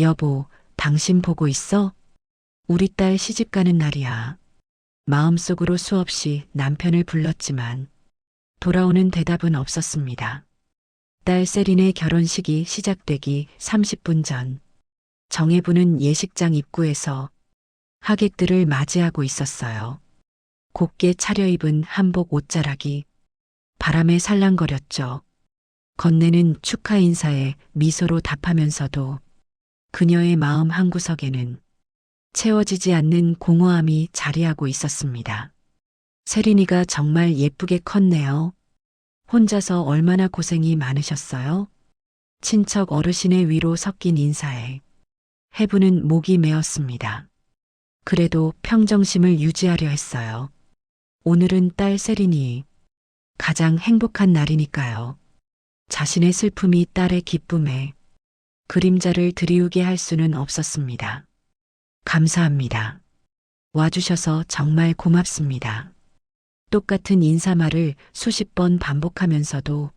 여보, 당신 보고 있어? 우리 딸 시집 가는 날이야. 마음속으로 수없이 남편을 불렀지만 돌아오는 대답은 없었습니다. 딸 세린의 결혼식이 시작되기 30분 전, 정혜부는 예식장 입구에서 하객들을 맞이하고 있었어요. 곱게 차려입은 한복 옷자락이 바람에 살랑거렸죠. 건네는 축하 인사에 미소로 답하면서도 그녀의 마음 한구석에는 채워지지 않는 공허함이 자리하고 있었습니다. 세린이가 정말 예쁘게 컸네요. 혼자서 얼마나 고생이 많으셨어요? 친척 어르신의 위로 섞인 인사에 해부는 목이 메었습니다. 그래도 평정심을 유지하려 했어요. 오늘은 딸 세린이 가장 행복한 날이니까요. 자신의 슬픔이 딸의 기쁨에 그림자를 드리우게 할 수는 없었습니다. 감사합니다. 와주셔서 정말 고맙습니다. 똑같은 인사말을 수십 번 반복하면서도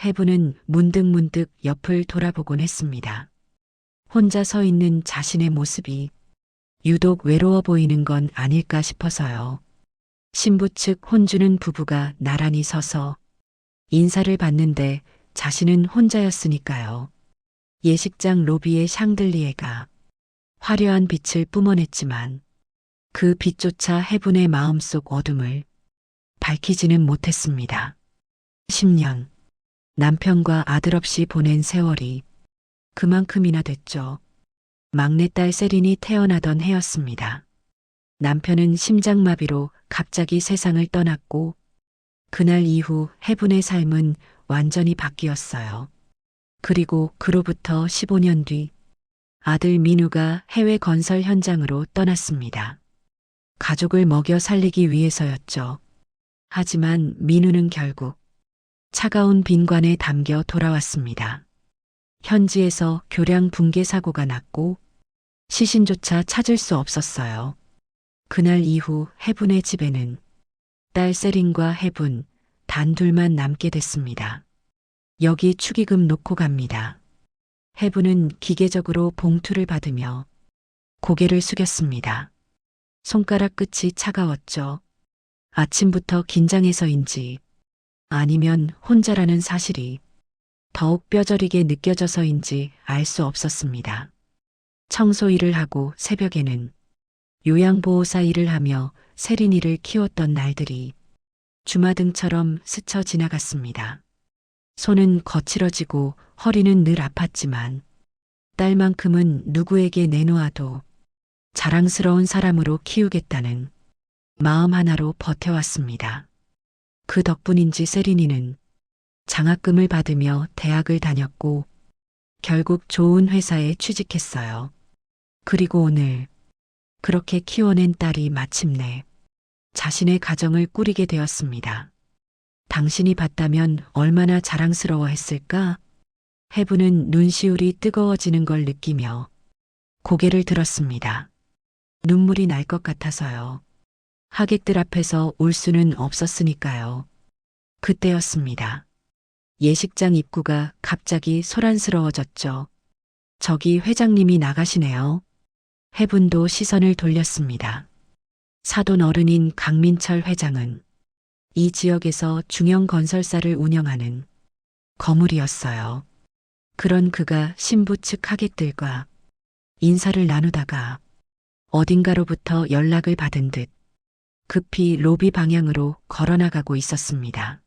해부는 문득문득 옆을 돌아보곤 했습니다. 혼자 서 있는 자신의 모습이 유독 외로워 보이는 건 아닐까 싶어서요. 신부 측 혼주는 부부가 나란히 서서 인사를 받는데 자신은 혼자였으니까요. 예식장 로비의 샹들리에가 화려한 빛을 뿜어냈지만 그 빛조차 해분의 마음속 어둠을 밝히지는 못했습니다. 10년, 남편과 아들 없이 보낸 세월이 그만큼이나 됐죠. 막내딸 세린이 태어나던 해였습니다. 남편은 심장마비로 갑자기 세상을 떠났고 그날 이후 해분의 삶은 완전히 바뀌었어요. 그리고 그로부터 15년 뒤 아들 민우가 해외 건설 현장으로 떠났습니다. 가족을 먹여 살리기 위해서였죠. 하지만 민우는 결국 차가운 빈관에 담겨 돌아왔습니다. 현지에서 교량 붕괴 사고가 났고 시신조차 찾을 수 없었어요. 그날 이후 해분의 집에는 딸 세린과 해분 단 둘만 남게 됐습니다. 여기 축의금 놓고 갑니다. 해분은 기계적으로 봉투를 받으며 고개를 숙였습니다. 손가락 끝이 차가웠죠. 아침부터 긴장해서인지 아니면 혼자라는 사실이 더욱 뼈저리게 느껴져서인지 알 수 없었습니다. 청소 일을 하고 새벽에는 요양보호사 일을 하며 세린이를 키웠던 날들이 주마등처럼 스쳐 지나갔습니다. 손은 거칠어지고 허리는 늘 아팠지만 딸만큼은 누구에게 내놓아도 자랑스러운 사람으로 키우겠다는 마음 하나로 버텨왔습니다. 그 덕분인지 세린이는 장학금을 받으며 대학을 다녔고 결국 좋은 회사에 취직했어요. 그리고 오늘 그렇게 키워낸 딸이 마침내 자신의 가정을 꾸리게 되었습니다. 당신이 봤다면 얼마나 자랑스러워했을까? 해부는 눈시울이 뜨거워지는 걸 느끼며 고개를 들었습니다. 눈물이 날 것 같아서요. 하객들 앞에서 울 수는 없었으니까요. 그때였습니다. 예식장 입구가 갑자기 소란스러워졌죠. 저기 회장님이 나가시네요. 해분도 시선을 돌렸습니다. 사돈 어른인 강민철 회장은 이 지역에서 중형 건설사를 운영하는 거물이었어요. 그런 그가 신부 측 하객들과 인사를 나누다가 어딘가로부터 연락을 받은 듯 급히 로비 방향으로 걸어나가고 있었습니다.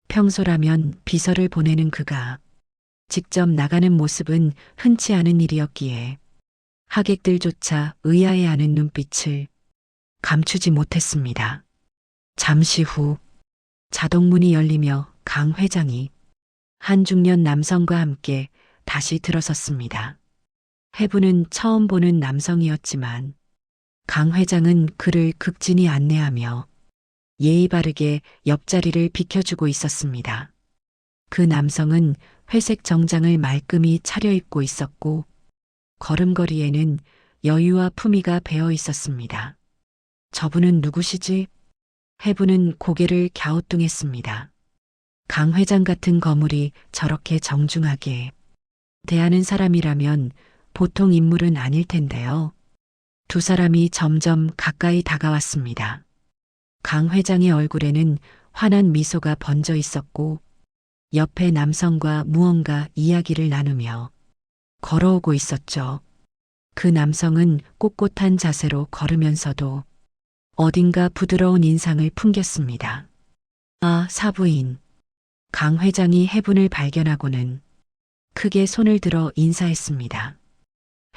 평소라면 비서를 보내는 그가 직접 나가는 모습은 흔치 않은 일이었기에 하객들조차 의아해하는 눈빛을 감추지 못했습니다. 잠시 후 자동문이 열리며 강 회장이 한 중년 남성과 함께 다시 들어섰습니다. 해부는 처음 보는 남성이었지만 강 회장은 그를 극진히 안내하며 예의 바르게 옆자리를 비켜주고 있었습니다. 그 남성은 회색 정장을 말끔히 차려입고 있었고 걸음걸이에는 여유와 품위가 배어 있었습니다. 저분은 누구시지? 해부는 고개를 갸우뚱했습니다. 강 회장 같은 거물이 저렇게 정중하게 대하는 사람이라면 보통 인물은 아닐 텐데요. 두 사람이 점점 가까이 다가왔습니다. 강 회장의 얼굴에는 환한 미소가 번져 있었고 옆에 남성과 무언가 이야기를 나누며 걸어오고 있었죠. 그 남성은 꼿꼿한 자세로 걸으면서도 어딘가 부드러운 인상을 풍겼습니다. 아, 사부인. 강 회장이 해분을 발견하고는 크게 손을 들어 인사했습니다.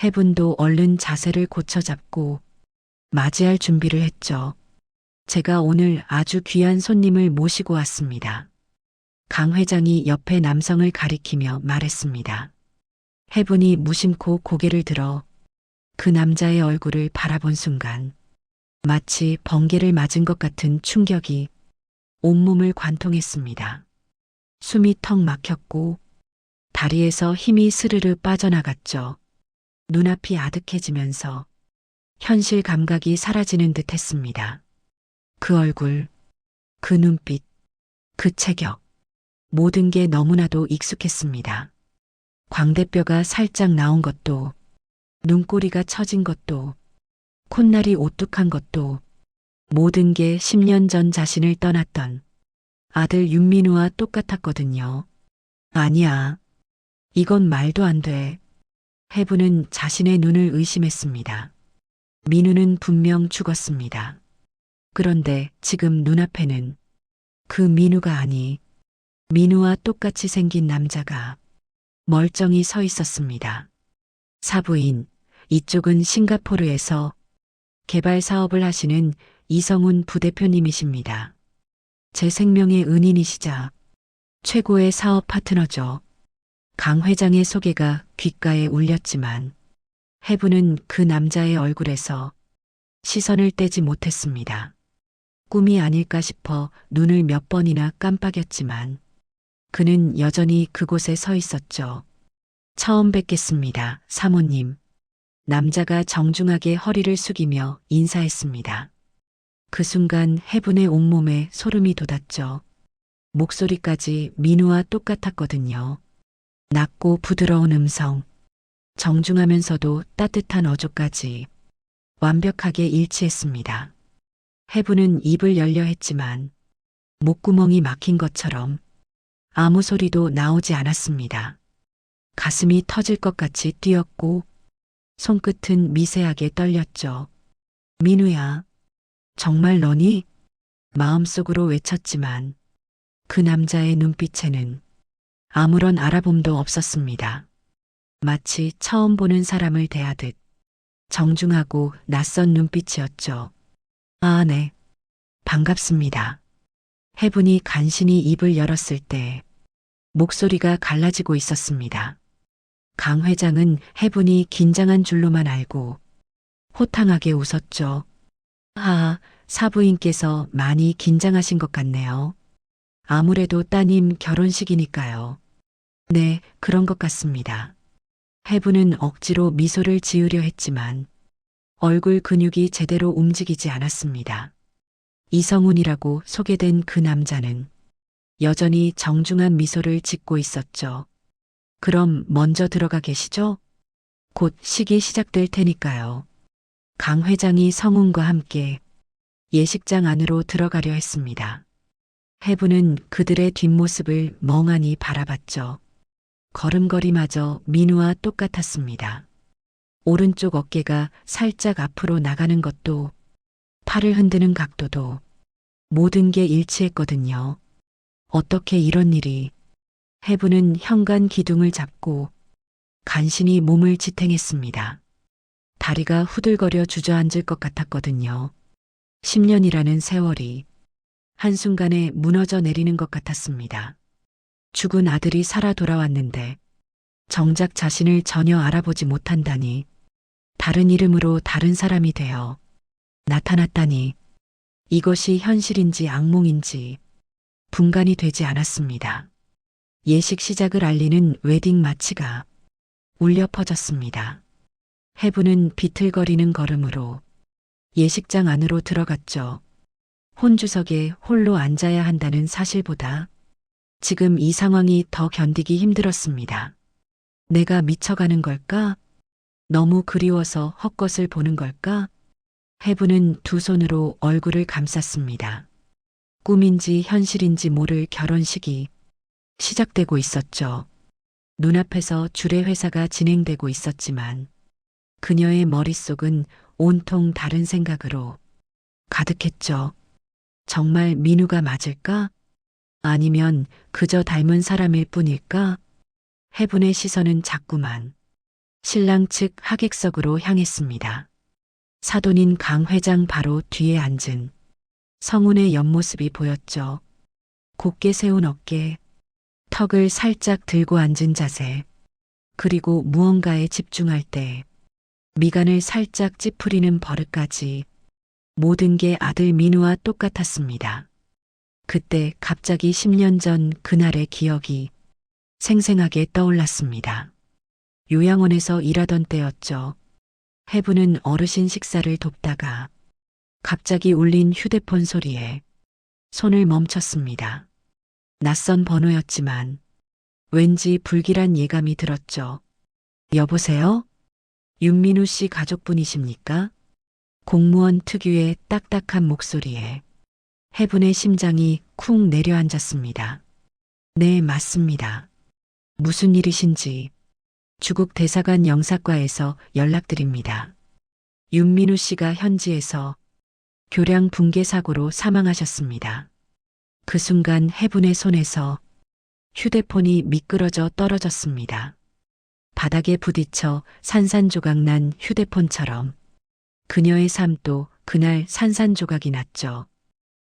해분도 얼른 자세를 고쳐잡고 맞이할 준비를 했죠. 제가 오늘 아주 귀한 손님을 모시고 왔습니다. 강 회장이 옆에 남성을 가리키며 말했습니다. 해분이 무심코 고개를 들어 그 남자의 얼굴을 바라본 순간 마치 번개를 맞은 것 같은 충격이 온몸을 관통했습니다. 숨이 턱 막혔고 다리에서 힘이 스르르 빠져나갔죠. 눈앞이 아득해지면서 현실 감각이 사라지는 듯 했습니다. 그 얼굴, 그 눈빛, 그 체격, 모든 게 너무나도 익숙했습니다. 광대뼈가 살짝 나온 것도, 눈꼬리가 처진 것도, 콧날이 오뚝한 것도, 모든 게 10년 전 자신을 떠났던 아들 윤민우와 똑같았거든요. 아니야. 이건 말도 안 돼. 해부는 자신의 눈을 의심했습니다. 민우는 분명 죽었습니다. 그런데 지금 눈앞에는 그 민우가 아니, 민우와 똑같이 생긴 남자가 멀쩡히 서 있었습니다. 사부인, 이쪽은 싱가포르에서 개발 사업을 하시는 이성훈 부대표님이십니다. 제 생명의 은인이시자 최고의 사업 파트너죠. 강 회장의 소개가 귓가에 울렸지만 해부는 그 남자의 얼굴에서 시선을 떼지 못했습니다. 꿈이 아닐까 싶어 눈을 몇 번이나 깜빡였지만 그는 여전히 그곳에 서 있었죠. 처음 뵙겠습니다, 사모님. 남자가 정중하게 허리를 숙이며 인사했습니다. 그 순간 해분의 온몸에 소름이 돋았죠. 목소리까지 민우와 똑같았거든요. 낮고 부드러운 음성, 정중하면서도 따뜻한 어조까지 완벽하게 일치했습니다. 해부는 입을 열려 했지만 목구멍이 막힌 것처럼 아무 소리도 나오지 않았습니다. 가슴이 터질 것 같이 뛰었고 손끝은 미세하게 떨렸죠. 민우야, 정말 너니? 마음속으로 외쳤지만 그 남자의 눈빛에는 아무런 알아봄도 없었습니다. 마치 처음 보는 사람을 대하듯 정중하고 낯선 눈빛이었죠. 아, 네. 반갑습니다. 해분이 간신히 입을 열었을 때 목소리가 갈라지고 있었습니다. 강 회장은 해분이 긴장한 줄로만 알고 호탕하게 웃었죠. 아, 사부인께서 많이 긴장하신 것 같네요. 아무래도 따님 결혼식이니까요. 네, 그런 것 같습니다. 해부는 억지로 미소를 지으려 했지만 얼굴 근육이 제대로 움직이지 않았습니다. 이성훈이라고 소개된 그 남자는 여전히 정중한 미소를 짓고 있었죠. 그럼 먼저 들어가 계시죠? 곧 식이 시작될 테니까요. 강 회장이 성훈과 함께 예식장 안으로 들어가려 했습니다. 해부는 그들의 뒷모습을 멍하니 바라봤죠. 걸음걸이마저 민우와 똑같았습니다. 오른쪽 어깨가 살짝 앞으로 나가는 것도 팔을 흔드는 각도도 모든 게 일치했거든요. 어떻게 이런 일이. 해부는 현관 기둥을 잡고 간신히 몸을 지탱했습니다. 다리가 후들거려 주저앉을 것 같았거든요. 10년이라는 세월이 한순간에 무너져 내리는 것 같았습니다. 죽은 아들이 살아 돌아왔는데 정작 자신을 전혀 알아보지 못한다니, 다른 이름으로 다른 사람이 되어 나타났다니, 이것이 현실인지 악몽인지 분간이 되지 않았습니다. 예식 시작을 알리는 웨딩 마치가 울려 퍼졌습니다. 해부는 비틀거리는 걸음으로 예식장 안으로 들어갔죠. 혼주석에 홀로 앉아야 한다는 사실보다 지금 이 상황이 더 견디기 힘들었습니다. 내가 미쳐가는 걸까? 너무 그리워서 헛것을 보는 걸까? 해부는 두 손으로 얼굴을 감쌌습니다. 꿈인지 현실인지 모를 결혼식이 시작되고 있었죠. 눈앞에서 주례 회사가 진행되고 있었지만 그녀의 머릿속은 온통 다른 생각으로 가득했죠. 정말 민우가 맞을까? 아니면 그저 닮은 사람일 뿐일까? 해분의 시선은 자꾸만 신랑 측 하객석으로 향했습니다. 사돈인 강 회장 바로 뒤에 앉은 성운의 옆모습이 보였죠. 곧게 세운 어깨, 턱을 살짝 들고 앉은 자세, 그리고 무언가에 집중할 때 미간을 살짝 찌푸리는 버릇까지 모든 게 아들 민우와 똑같았습니다. 그때 갑자기 10년 전 그날의 기억이 생생하게 떠올랐습니다. 요양원에서 일하던 때였죠. 해부는 어르신 식사를 돕다가 갑자기 울린 휴대폰 소리에 손을 멈췄습니다. 낯선 번호였지만 왠지 불길한 예감이 들었죠. 여보세요? 윤민우 씨 가족분이십니까? 공무원 특유의 딱딱한 목소리에 해분의 심장이 쿵 내려앉았습니다. 네, 맞습니다. 무슨 일이신지 주국 대사관 영사과에서 연락드립니다. 윤민우 씨가 현지에서 교량 붕괴 사고로 사망하셨습니다. 그 순간 해분의 손에서 휴대폰이 미끄러져 떨어졌습니다. 바닥에 부딪혀 산산조각 난 휴대폰처럼 그녀의 삶도 그날 산산조각이 났죠.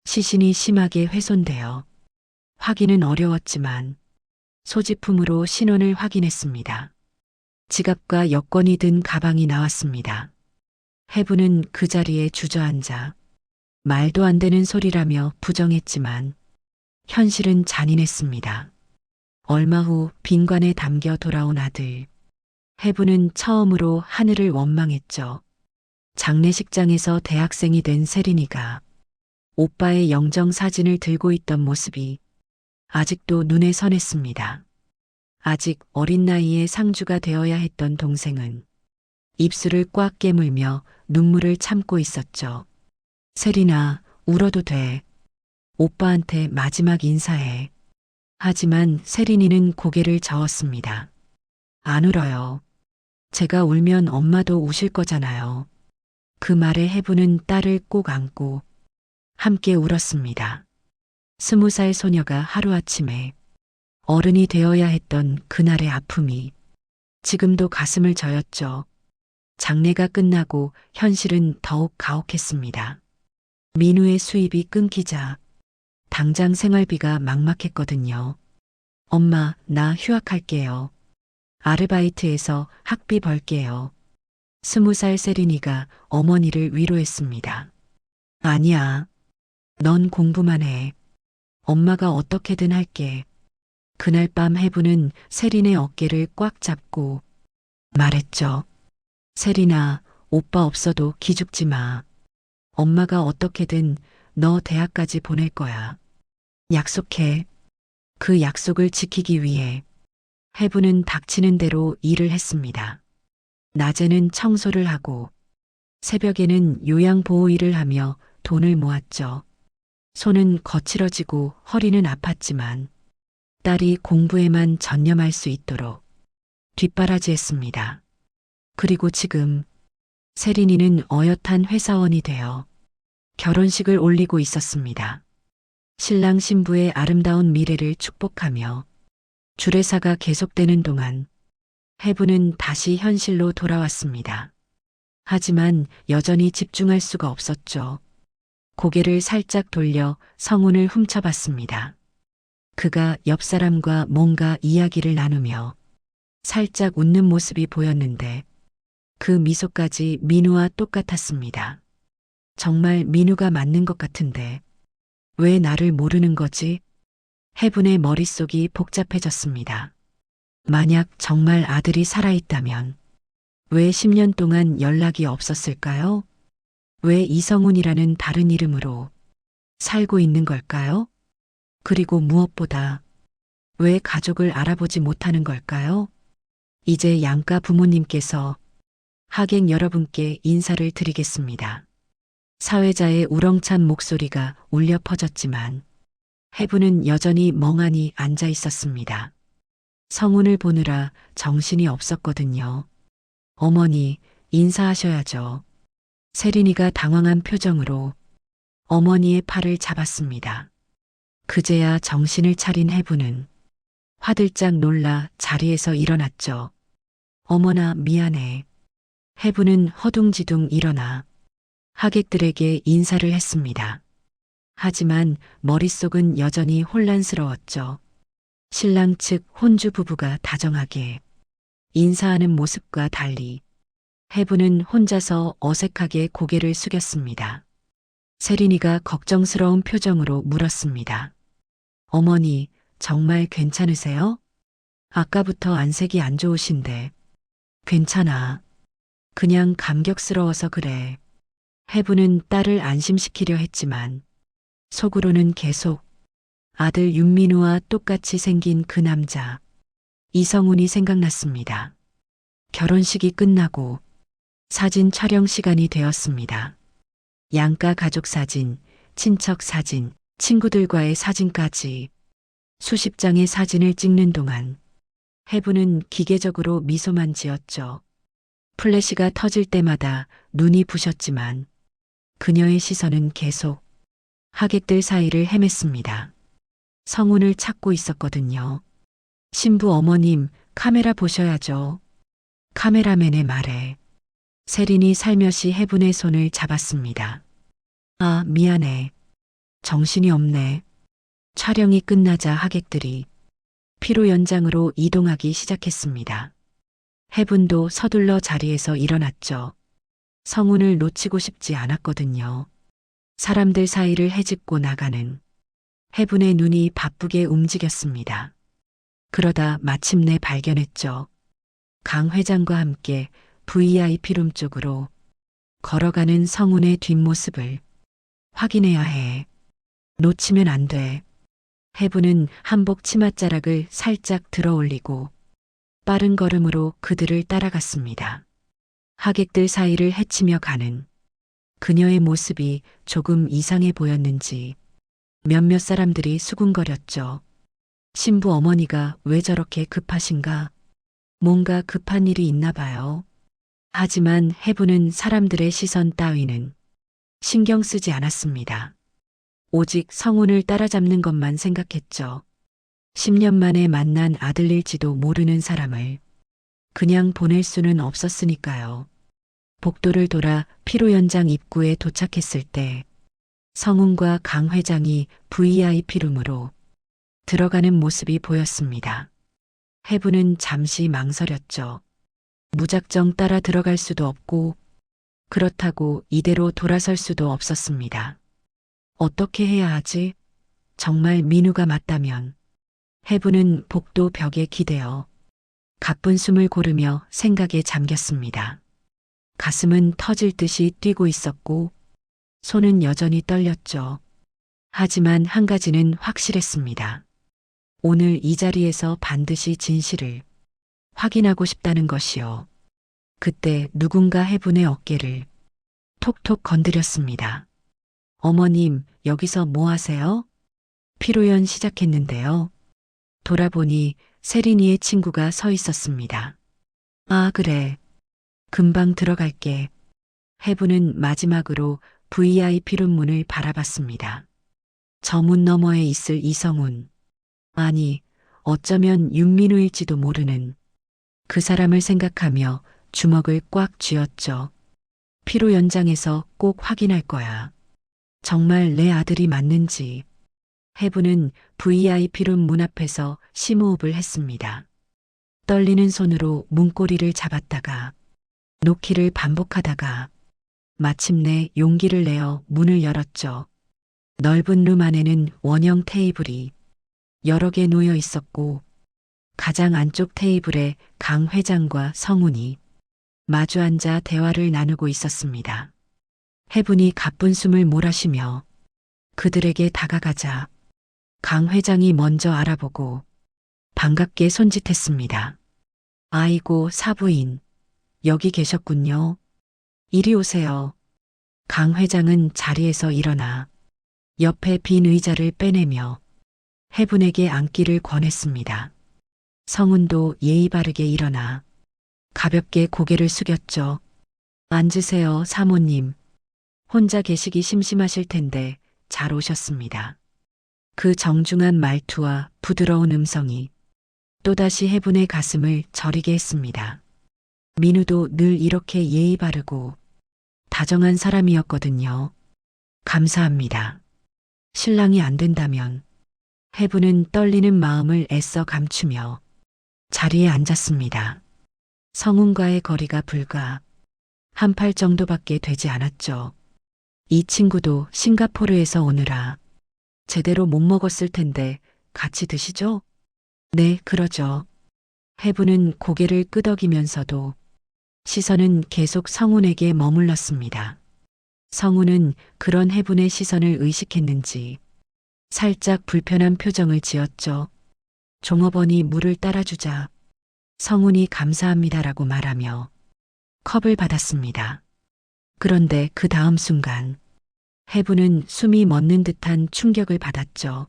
시신이 심하게 훼손되어 확인은 어려웠지만 소지품으로 신원을 확인했습니다. 지갑과 여권이 든 가방이 나왔습니다. 해부는 그 자리에 주저앉아 말도 안 되는 소리라며 부정했지만 현실은 잔인했습니다. 얼마 후 빈관에 담겨 돌아온 아들. 해부는 처음으로 하늘을 원망했죠. 장례식장에서 대학생이 된 세린이가 오빠의 영정 사진을 들고 있던 모습이 아직도 눈에 선했습니다. 아직 어린 나이에 상주가 되어야 했던 동생은 입술을 꽉 깨물며 눈물을 참고 있었죠. 세린아, 울어도 돼. 오빠한테 마지막 인사해. 하지만 세린이는 고개를 저었습니다. 안 울어요. 제가 울면 엄마도 우실 거잖아요. 그 말에 해부는 딸을 꼭 안고 함께 울었습니다. 20살 소녀가 하루아침에 어른이 되어야 했던 그날의 아픔이 지금도 가슴을 저었죠. 장례가 끝나고 현실은 더욱 가혹했습니다. 민우의 수입이 끊기자 당장 생활비가 막막했거든요. 엄마, 나 휴학할게요. 아르바이트에서 학비 벌게요. 20살 세린이가 어머니를 위로했습니다. 아니야. 넌 공부만 해. 엄마가 어떻게든 할게. 그날 밤 해부는 세린의 어깨를 꽉 잡고 말했죠. 세린아, 오빠 없어도 기죽지 마. 엄마가 어떻게든 너 대학까지 보낼 거야. 약속해. 그 약속을 지키기 위해 해부는 닥치는 대로 일을 했습니다. 낮에는 청소를 하고 새벽에는 요양보호 일을 하며 돈을 모았죠. 손은 거칠어지고 허리는 아팠지만 딸이 공부에만 전념할 수 있도록 뒷바라지했습니다. 그리고 지금 세린이는 어엿한 회사원이 되어 결혼식을 올리고 있었습니다. 신랑 신부의 아름다운 미래를 축복하며 주례사가 계속되는 동안 해부는 다시 현실로 돌아왔습니다. 하지만 여전히 집중할 수가 없었죠. 고개를 살짝 돌려 성운을 훔쳐봤습니다. 그가 옆 사람과 뭔가 이야기를 나누며 살짝 웃는 모습이 보였는데 그 미소까지 민우와 똑같았습니다. 정말 민우가 맞는 것 같은데 왜 나를 모르는 거지? 해분의 머릿속이 복잡해졌습니다. 만약 정말 아들이 살아있다면 왜 10년 동안 연락이 없었을까요? 왜 이성훈이라는 다른 이름으로 살고 있는 걸까요? 그리고 무엇보다 왜 가족을 알아보지 못하는 걸까요? 이제 양가 부모님께서 하객 여러분께 인사를 드리겠습니다. 사회자의 우렁찬 목소리가 울려 퍼졌지만 해부는 여전히 멍하니 앉아 있었습니다. 성운을 보느라 정신이 없었거든요. 어머니, 인사하셔야죠. 세린이가 당황한 표정으로 어머니의 팔을 잡았습니다. 그제야 정신을 차린 해부는 화들짝 놀라 자리에서 일어났죠. 어머나 미안해. 해부는 허둥지둥 일어나 하객들에게 인사를 했습니다. 하지만 머릿속은 여전히 혼란스러웠죠. 신랑 측 혼주 부부가 다정하게 인사하는 모습과 달리 해부는 혼자서 어색하게 고개를 숙였습니다. 세린이가 걱정스러운 표정으로 물었습니다. 어머니, 정말 괜찮으세요? 아까부터 안색이 안 좋으신데. 괜찮아. 그냥 감격스러워서 그래. 해부는 딸을 안심시키려 했지만 속으로는 계속 아들 윤민우와 똑같이 생긴 그 남자 이성훈이 생각났습니다. 결혼식이 끝나고 사진 촬영 시간이 되었습니다. 양가 가족 사진, 친척 사진, 친구들과의 사진까지 수십 장의 사진을 찍는 동안 해부는 기계적으로 미소만 지었죠. 플래시가 터질 때마다 눈이 부셨지만 그녀의 시선은 계속 하객들 사이를 헤맸습니다. 성운을 찾고 있었거든요. 신부 어머님, 카메라 보셔야죠. 카메라맨의 말에 세린이 살며시 해분의 손을 잡았습니다. 아, 미안해. 정신이 없네. 촬영이 끝나자 하객들이 피로 연장으로 이동하기 시작했습니다. 해분도 서둘러 자리에서 일어났죠. 성운을 놓치고 싶지 않았거든요. 사람들 사이를 헤집고 나가는 해분의 눈이 바쁘게 움직였습니다. 그러다 마침내 발견했죠. 강 회장과 함께 VIP룸 쪽으로 걸어가는 성운의 뒷모습을 확인해야 해. 놓치면 안 돼. 해분은 한복 치맛자락을 살짝 들어 올리고 빠른 걸음으로 그들을 따라갔습니다. 하객들 사이를 헤치며 가는 그녀의 모습이 조금 이상해 보였는지 몇몇 사람들이 수군거렸죠. 신부 어머니가 왜 저렇게 급하신가? 뭔가 급한 일이 있나 봐요. 하지만 해부는 사람들의 시선 따위는 신경 쓰지 않았습니다. 오직 성운을 따라잡는 것만 생각했죠. 10년 만에 만난 아들일지도 모르는 사람을 그냥 보낼 수는 없었으니까요. 복도를 돌아 피로연장 입구에 도착했을 때 성운과 강 회장이 VIP룸으로 들어가는 모습이 보였습니다. 해부는 잠시 망설였죠. 무작정 따라 들어갈 수도 없고 그렇다고 이대로 돌아설 수도 없었습니다. 어떻게 해야 하지? 정말 민우가 맞다면 해부는 복도 벽에 기대어 가쁜 숨을 고르며 생각에 잠겼습니다. 가슴은 터질 듯이 뛰고 있었고 손은 여전히 떨렸죠. 하지만 한 가지는 확실했습니다. 오늘 이 자리에서 반드시 진실을 확인하고 싶다는 것이요. 그때 누군가 해분의 어깨를 톡톡 건드렸습니다. 어머님, 여기서 뭐 하세요? 피로연 시작했는데요. 돌아보니 세린이의 친구가 서 있었습니다. 아, 그래. 금방 들어갈게. 해부는 마지막으로 VIP룸 문을 바라봤습니다. 저 문 너머에 있을 이성훈. 아니, 어쩌면 윤민우일지도 모르는 그 사람을 생각하며 주먹을 꽉 쥐었죠. 피로 연장해서 꼭 확인할 거야. 정말 내 아들이 맞는지. 해부는 VIP룸 문 앞에서 심호흡을 했습니다. 떨리는 손으로 문고리를 잡았다가 놓기를 반복하다가 마침내 용기를 내어 문을 열었죠. 넓은 룸 안에는 원형 테이블이 여러 개 놓여 있었고 가장 안쪽 테이블에 강 회장과 성운이 마주 앉아 대화를 나누고 있었습니다. 해분이 가쁜 숨을 몰아쉬며 그들에게 다가가자 강 회장이 먼저 알아보고 반갑게 손짓했습니다. 아이고 사부인, 여기 계셨군요. 이리 오세요. 강 회장은 자리에서 일어나 옆에 빈 의자를 빼내며 해분에게 앉기를 권했습니다. 성운도 예의 바르게 일어나 가볍게 고개를 숙였죠. 앉으세요, 사모님. 혼자 계시기 심심하실 텐데 잘 오셨습니다. 그 정중한 말투와 부드러운 음성이 또다시 해분의 가슴을 저리게 했습니다. 민우도 늘 이렇게 예의 바르고 다정한 사람이었거든요. 감사합니다. 신랑이 안 된다면 해분은 떨리는 마음을 애써 감추며 자리에 앉았습니다. 성운과의 거리가 불과 한 팔 정도밖에 되지 않았죠. 이 친구도 싱가포르에서 오느라 제대로 못 먹었을 텐데 같이 드시죠? 네, 그러죠. 해분은 고개를 끄덕이면서도 시선은 계속 성운에게 머물렀습니다. 성운은 그런 해분의 시선을 의식했는지 살짝 불편한 표정을 지었죠. 종업원이 물을 따라주자 성운이 감사합니다라고 말하며 컵을 받았습니다. 그런데 그 다음 순간 해분은 숨이 멎는 듯한 충격을 받았죠.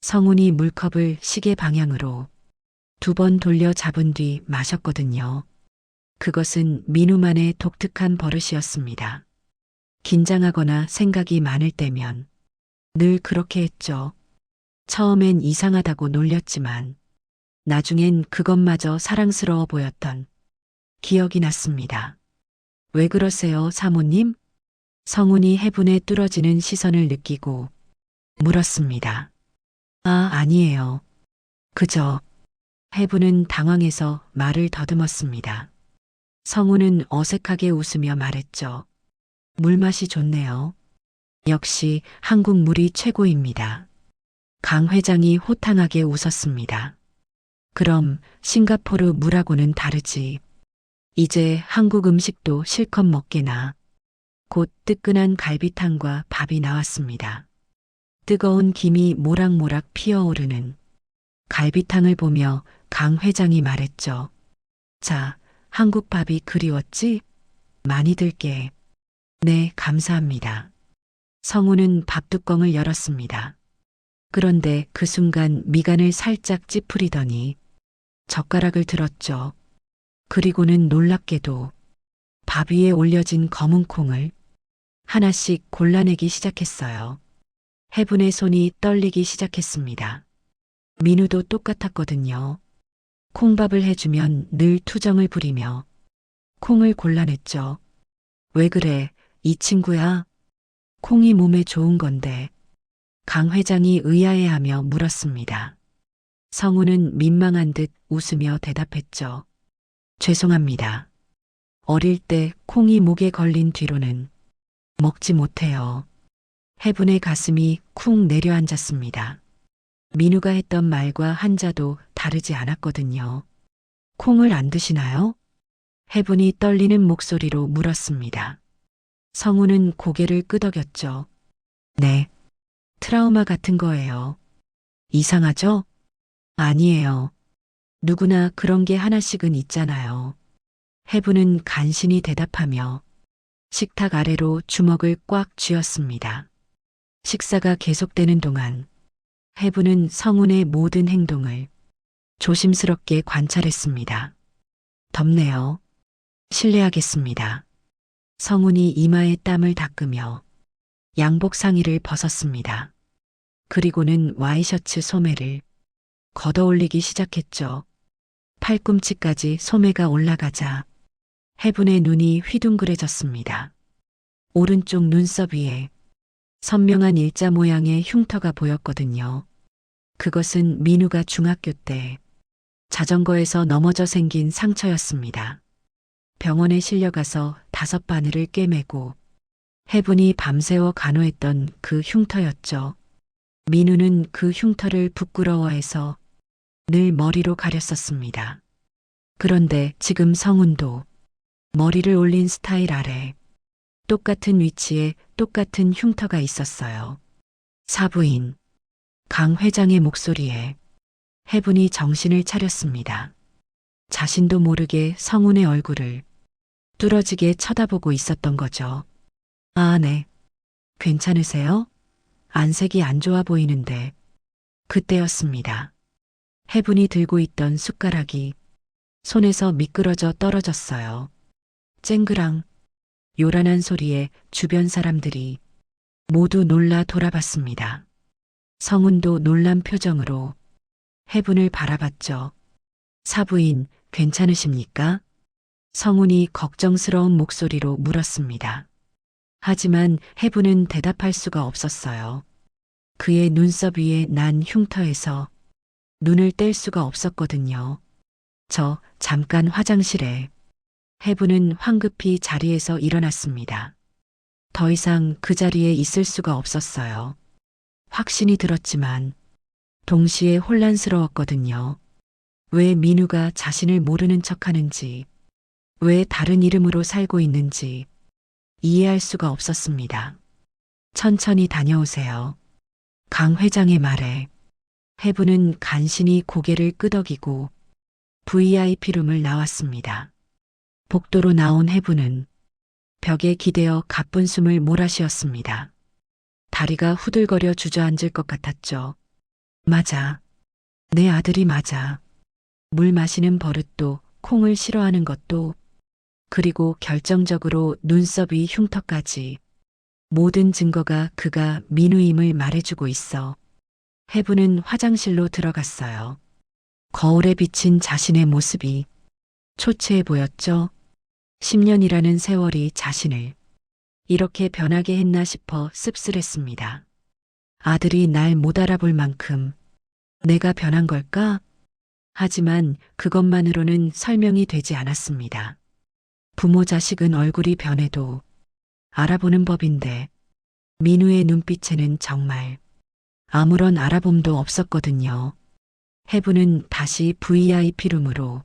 성운이 물컵을 시계 방향으로 2번 돌려 잡은 뒤 마셨거든요. 그것은 민우만의 독특한 버릇이었습니다. 긴장하거나 생각이 많을 때면 늘 그렇게 했죠. 처음엔 이상하다고 놀렸지만 나중엔 그것마저 사랑스러워 보였던 기억이 났습니다. 왜 그러세요, 사모님? 성운이 해분의 뚫어지는 시선을 느끼고 물었습니다. 아, 아니에요. 그저 해분은 당황해서 말을 더듬었습니다. 성운은 어색하게 웃으며 말했죠. 물맛이 좋네요. 역시 한국 물이 최고입니다. 강 회장이 호탕하게 웃었습니다. 그럼 싱가포르 물하고는 다르지. 이제 한국 음식도 실컷 먹게나. 곧 뜨끈한 갈비탕과 밥이 나왔습니다. 뜨거운 김이 모락모락 피어오르는 갈비탕을 보며 강 회장이 말했죠. 자, 한국 밥이 그리웠지? 많이 들게. 네, 감사합니다. 성우는 밥뚜껑을 열었습니다. 그런데 그 순간 미간을 살짝 찌푸리더니 젓가락을 들었죠. 그리고는 놀랍게도 밥 위에 올려진 검은 콩을 하나씩 골라내기 시작했어요. 해분의 손이 떨리기 시작했습니다. 민우도 똑같았거든요. 콩밥을 해주면 늘 투정을 부리며 콩을 골라냈죠. 왜 그래, 이 친구야? 콩이 몸에 좋은 건데. 강 회장이 의아해하며 물었습니다. 성우는 민망한 듯 웃으며 대답했죠. 죄송합니다. 어릴 때 콩이 목에 걸린 뒤로는 먹지 못해요. 해분의 가슴이 쿵 내려앉았습니다. 민우가 했던 말과 한자도 다르지 않았거든요. 콩을 안 드시나요? 해분이 떨리는 목소리로 물었습니다. 성우는 고개를 끄덕였죠. 네. 트라우마 같은 거예요. 이상하죠? 아니에요. 누구나 그런 게 하나씩은 있잖아요. 해분은 간신히 대답하며 식탁 아래로 주먹을 꽉 쥐었습니다. 식사가 계속되는 동안 해분은 성운의 모든 행동을 조심스럽게 관찰했습니다. 덥네요. 실례하겠습니다. 성운이 이마에 땀을 닦으며 양복 상의를 벗었습니다. 그리고는 와이셔츠 소매를 걷어올리기 시작했죠. 팔꿈치까지 소매가 올라가자 해분의 눈이 휘둥그레졌습니다. 오른쪽 눈썹 위에 선명한 일자 모양의 흉터가 보였거든요. 그것은 민우가 중학교 때 자전거에서 넘어져 생긴 상처였습니다. 병원에 실려가서 5바늘을 꿰매고 해분이 밤새워 간호했던 그 흉터였죠. 민우는 그 흉터를 부끄러워해서 늘 머리로 가렸었습니다. 그런데 지금 성운도 머리를 올린 스타일 아래 똑같은 위치에 똑같은 흉터가 있었어요. 사부인 강 회장의 목소리에 해분이 정신을 차렸습니다. 자신도 모르게 성운의 얼굴을 뚫어지게 쳐다보고 있었던 거죠. 아, 네. 괜찮으세요? 안색이 안 좋아 보이는데. 그때였습니다. 해분이 들고 있던 숟가락이 손에서 미끄러져 떨어졌어요. 쨍그랑 요란한 소리에 주변 사람들이 모두 놀라 돌아봤습니다. 성운도 놀란 표정으로 해분을 바라봤죠. 사부인, 괜찮으십니까? 성운이 걱정스러운 목소리로 물었습니다. 하지만 해분은 대답할 수가 없었어요. 그의 눈썹 위에 난 흉터에서 눈을 뗄 수가 없었거든요. 저 잠깐 화장실에. 해분은 황급히 자리에서 일어났습니다. 더 이상 그 자리에 있을 수가 없었어요. 확신이 들었지만 동시에 혼란스러웠거든요. 왜 민우가 자신을 모르는 척하는지, 왜 다른 이름으로 살고 있는지 이해할 수가 없었습니다. 천천히 다녀오세요. 강 회장의 말에 해분은 간신히 고개를 끄덕이고 VIP룸을 나왔습니다. 복도로 나온 해분은 벽에 기대어 가쁜 숨을 몰아쉬었습니다. 다리가 후들거려 주저앉을 것 같았죠. 맞아. 내 아들이 맞아. 물 마시는 버릇도, 콩을 싫어하는 것도, 그리고 결정적으로 눈썹 위 흉터까지 모든 증거가 그가 민우임을 말해주고 있어. 해분은 화장실로 들어갔어요. 거울에 비친 자신의 모습이 초췌해 보였죠. 10년이라는 세월이 자신을 이렇게 변하게 했나 싶어 씁쓸했습니다. 아들이 날 못 알아볼 만큼 내가 변한 걸까? 하지만 그것만으로는 설명이 되지 않았습니다. 부모 자식은 얼굴이 변해도 알아보는 법인데 민우의 눈빛에는 정말 아무런 알아봄도 없었거든요. 해분은 다시 VIP룸으로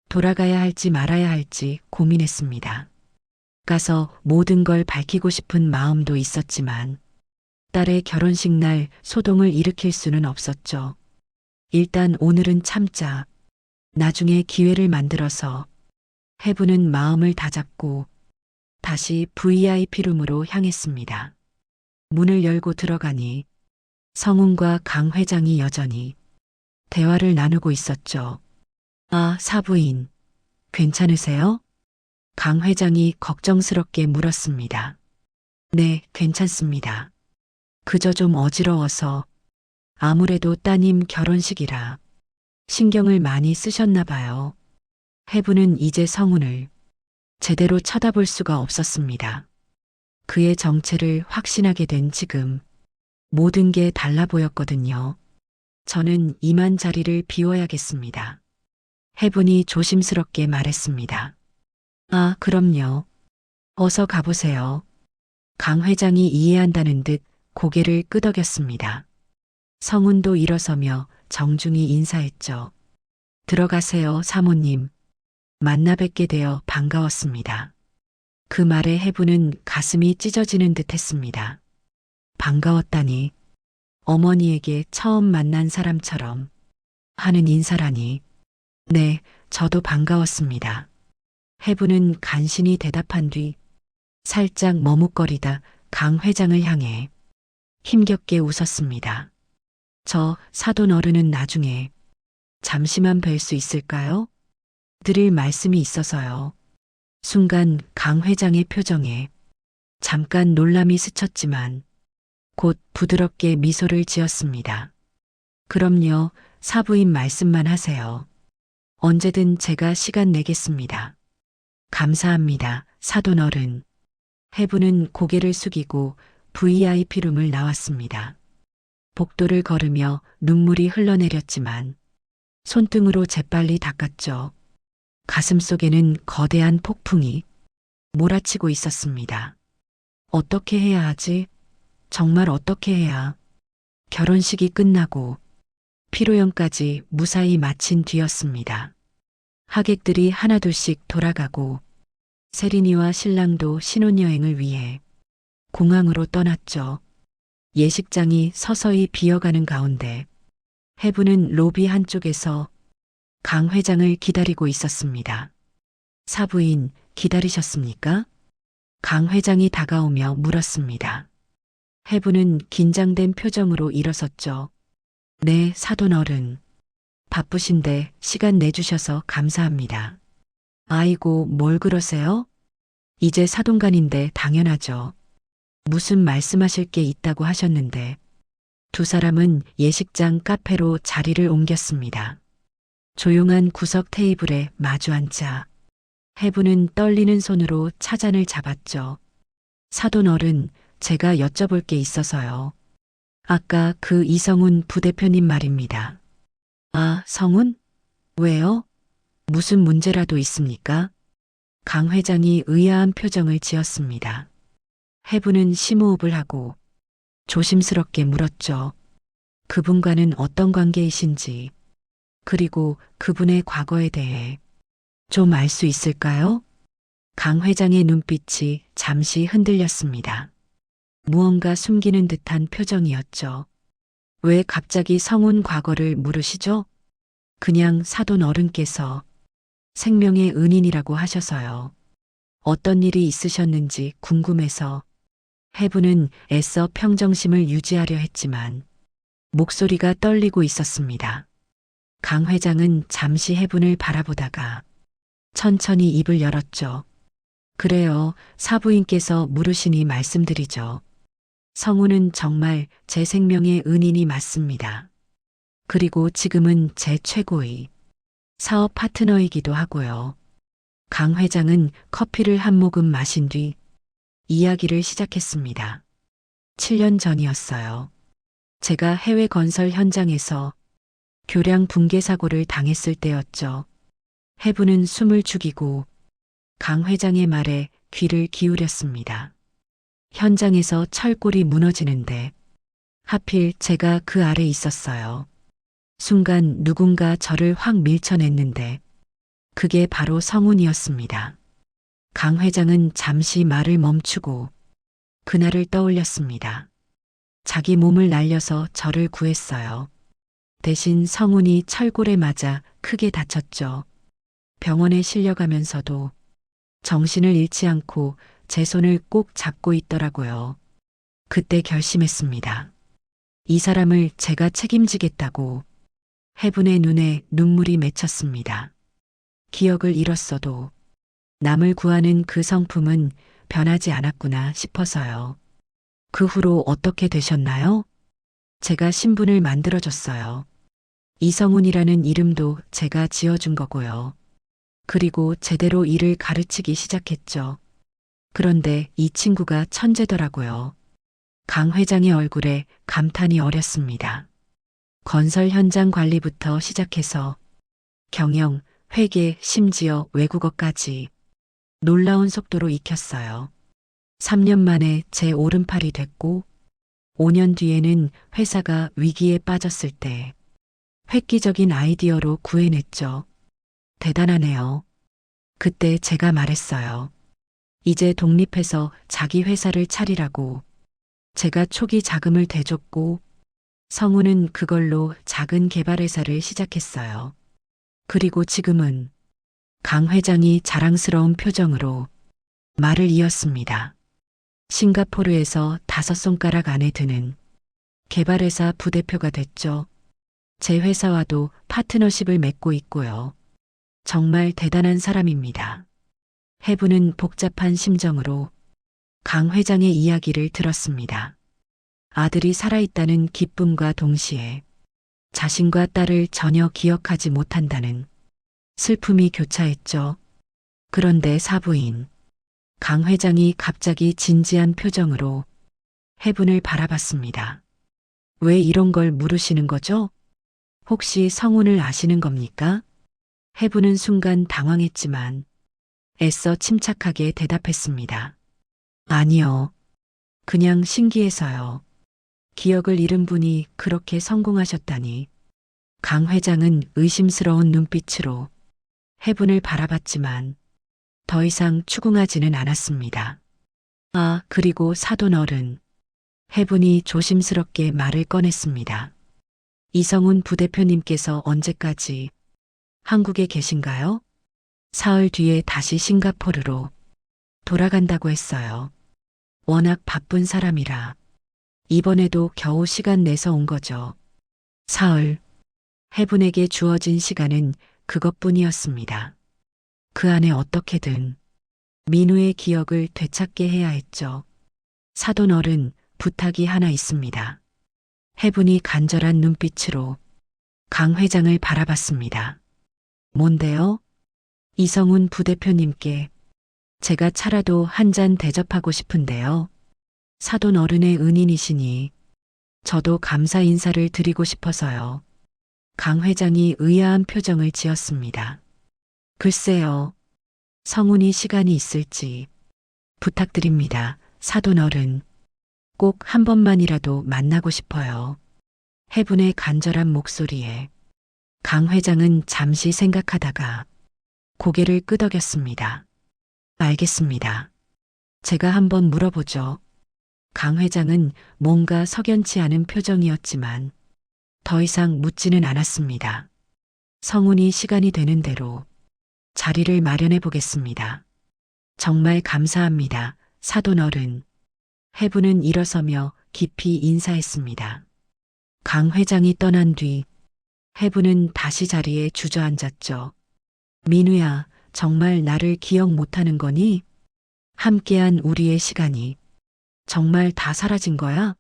돌아가야 할지 말아야 할지 고민했습니다. 가서 모든 걸 밝히고 싶은 마음도 있었지만 딸의 결혼식 날 소동을 일으킬 수는 없었죠. 일단 오늘은 참자. 나중에 기회를 만들어서. 해분은 마음을 다잡고 다시 VIP룸으로 향했습니다. 문을 열고 들어가니 성운과 강 회장이 여전히 대화를 나누고 있었죠. 아, 사부인. 괜찮으세요? 강 회장이 걱정스럽게 물었습니다. 네, 괜찮습니다. 그저 좀 어지러워서 아무래도 따님 결혼식이라 신경을 많이 쓰셨나 봐요. 해분은 이제 성운을 제대로 쳐다볼 수가 없었습니다. 그의 정체를 확신하게 된 지금 모든 게 달라 보였거든요. 저는 이만 자리를 비워야겠습니다. 해분이 조심스럽게 말했습니다. 아, 그럼요. 어서 가보세요. 강 회장이 이해한다는 듯 고개를 끄덕였습니다. 성운도 일어서며 정중히 인사했죠. 들어가세요, 사모님. 만나 뵙게 되어 반가웠습니다. 그 말에 해분은 가슴이 찢어지는 듯 했습니다. 반가웠다니. 어머니에게 처음 만난 사람처럼 하는 인사라니. 네, 저도 반가웠습니다. 해분은 간신히 대답한 뒤 살짝 머뭇거리다 강 회장을 향해 힘겹게 웃었습니다. 저 사돈 어른은 나중에 잠시만 뵐 수 있을까요? 드릴 말씀이 있어서요. 순간 강 회장의 표정에 잠깐 놀람이 스쳤지만 곧 부드럽게 미소를 지었습니다. 그럼요, 사부인 말씀만 하세요. 언제든 제가 시간 내겠습니다. 감사합니다, 사돈 어른. 해분은 고개를 숙이고 VIP룸을 나왔습니다. 복도를 걸으며 눈물이 흘러내렸지만 손등으로 재빨리 닦았죠. 가슴속에는 거대한 폭풍이 몰아치고 있었습니다. 어떻게 해야 하지? 정말 어떻게 해야? 결혼식이 끝나고 피로연까지 무사히 마친 뒤였습니다. 하객들이 하나둘씩 돌아가고 세린이와 신랑도 신혼여행을 위해 공항으로 떠났죠. 예식장이 서서히 비어가는 가운데 해분은 로비 한쪽에서 강 회장을 기다리고 있었습니다. 사부인, 기다리셨습니까? 강 회장이 다가오며 물었습니다. 해부는 긴장된 표정으로 일어섰죠. 네, 사돈 어른. 바쁘신데 시간 내주셔서 감사합니다. 아이고, 뭘 그러세요? 이제 사돈간인데 당연하죠. 무슨 말씀하실 게 있다고 하셨는데. 두 사람은 예식장 카페로 자리를 옮겼습니다. 조용한 구석 테이블에 마주 앉자. 해부는 떨리는 손으로 차잔을 잡았죠. 사돈 어른, 제가 여쭤볼 게 있어서요. 아까 그 이성훈 부대표님 말입니다. 아, 성훈? 왜요? 무슨 문제라도 있습니까? 강 회장이 의아한 표정을 지었습니다. 해부는 심호흡을 하고 조심스럽게 물었죠. 그분과는 어떤 관계이신지, 그리고 그분의 과거에 대해 좀 알 수 있을까요? 강 회장의 눈빛이 잠시 흔들렸습니다. 무언가 숨기는 듯한 표정이었죠. 왜 갑자기 성훈 과거를 물으시죠? 그냥 사돈 어른께서 생명의 은인이라고 하셔서요. 어떤 일이 있으셨는지 궁금해서. 해부는 애써 평정심을 유지하려 했지만 목소리가 떨리고 있었습니다. 강 회장은 잠시 해분을 바라보다가 천천히 입을 열었죠. 그래요, 사부인께서 물으시니 말씀드리죠. 성우는 정말 제 생명의 은인이 맞습니다. 그리고 지금은 제 최고의 사업 파트너이기도 하고요. 강 회장은 커피를 한 모금 마신 뒤 이야기를 시작했습니다. 7년 전이었어요. 제가 해외 건설 현장에서 교량 붕괴 사고를 당했을 때였죠. 해부는 숨을 죽이고 강 회장의 말에 귀를 기울였습니다. 현장에서 철골이 무너지는데 하필 제가 그 아래 있었어요. 순간 누군가 저를 확 밀쳐냈는데 그게 바로 성훈이었습니다. 강 회장은 잠시 말을 멈추고 그날을 떠올렸습니다. 자기 몸을 날려서 저를 구했어요. 대신 성훈이 철골에 맞아 크게 다쳤죠. 병원에 실려가면서도 정신을 잃지 않고 제 손을 꼭 잡고 있더라고요. 그때 결심했습니다. 이 사람을 제가 책임지겠다고. 해분의 눈에 눈물이 맺혔습니다. 기억을 잃었어도 남을 구하는 그 성품은 변하지 않았구나 싶어서요. 그 후로 어떻게 되셨나요? 제가 신분을 만들어줬어요. 이성훈이라는 이름도 제가 지어준 거고요. 그리고 제대로 일을 가르치기 시작했죠. 그런데 이 친구가 천재더라고요. 강 회장의 얼굴에 감탄이 어렸습니다. 건설 현장 관리부터 시작해서 경영, 회계, 심지어 외국어까지 놀라운 속도로 익혔어요. 3년 만에 제 오른팔이 됐고 5년 뒤에는 회사가 위기에 빠졌을 때 획기적인 아이디어로 구해냈죠. 대단하네요. 그때 제가 말했어요. 이제 독립해서 자기 회사를 차리라고. 제가 초기 자금을 대줬고 성우는 그걸로 작은 개발회사를 시작했어요. 그리고 지금은 강 회장이 자랑스러운 표정으로 말을 이었습니다. 싱가포르에서 5손가락 안에 드는 개발회사 부대표가 됐죠. 제 회사와도 파트너십을 맺고 있고요. 정말 대단한 사람입니다. 해부는 복잡한 심정으로 강 회장의 이야기를 들었습니다. 아들이 살아있다는 기쁨과 동시에 자신과 딸을 전혀 기억하지 못한다는 슬픔이 교차했죠. 그런데 사부인 강 회장이 갑자기 진지한 표정으로 해분을 바라봤습니다. 왜 이런 걸 물으시는 거죠? 혹시 성훈을 아시는 겁니까? 해분은 순간 당황했지만 애써 침착하게 대답했습니다. 아니요. 그냥 신기해서요. 기억을 잃은 분이 그렇게 성공하셨다니. 강 회장은 의심스러운 눈빛으로 해분을 바라봤지만 더 이상 추궁하지는 않았습니다. 아, 그리고 사돈 어른. 해분이 조심스럽게 말을 꺼냈습니다. 이성훈 부대표님께서 언제까지 한국에 계신가요? 사흘 뒤에 다시 싱가포르로 돌아간다고 했어요. 워낙 바쁜 사람이라 이번에도 겨우 시간 내서 온 거죠. 사흘. 해분에게 주어진 시간은 그것뿐이었습니다. 그 안에 어떻게든 민우의 기억을 되찾게 해야 했죠. 사돈 어른, 부탁이 하나 있습니다. 해분이 간절한 눈빛으로 강 회장을 바라봤습니다. 뭔데요? 이성훈 부대표님께 제가 차라도 한 잔 대접하고 싶은데요. 사돈 어른의 은인이시니 저도 감사 인사를 드리고 싶어서요. 강 회장이 의아한 표정을 지었습니다. 글쎄요. 성훈이 시간이 있을지 부탁드립니다. 사돈 어른. 꼭 한 번만이라도 만나고 싶어요. 해분의 간절한 목소리에 강 회장은 잠시 생각하다가 고개를 끄덕였습니다. 알겠습니다. 제가 한번 물어보죠. 강 회장은 뭔가 석연치 않은 표정이었지만 더 이상 묻지는 않았습니다. 성훈이 시간이 되는 대로 자리를 마련해 보겠습니다. 정말 감사합니다. 사돈 어른. 해분은 일어서며 깊이 인사했습니다. 강 회장이 떠난 뒤 해분은 다시 자리에 주저앉았죠. 민우야, 정말 나를 기억 못하는 거니? 함께한 우리의 시간이 정말 다 사라진 거야?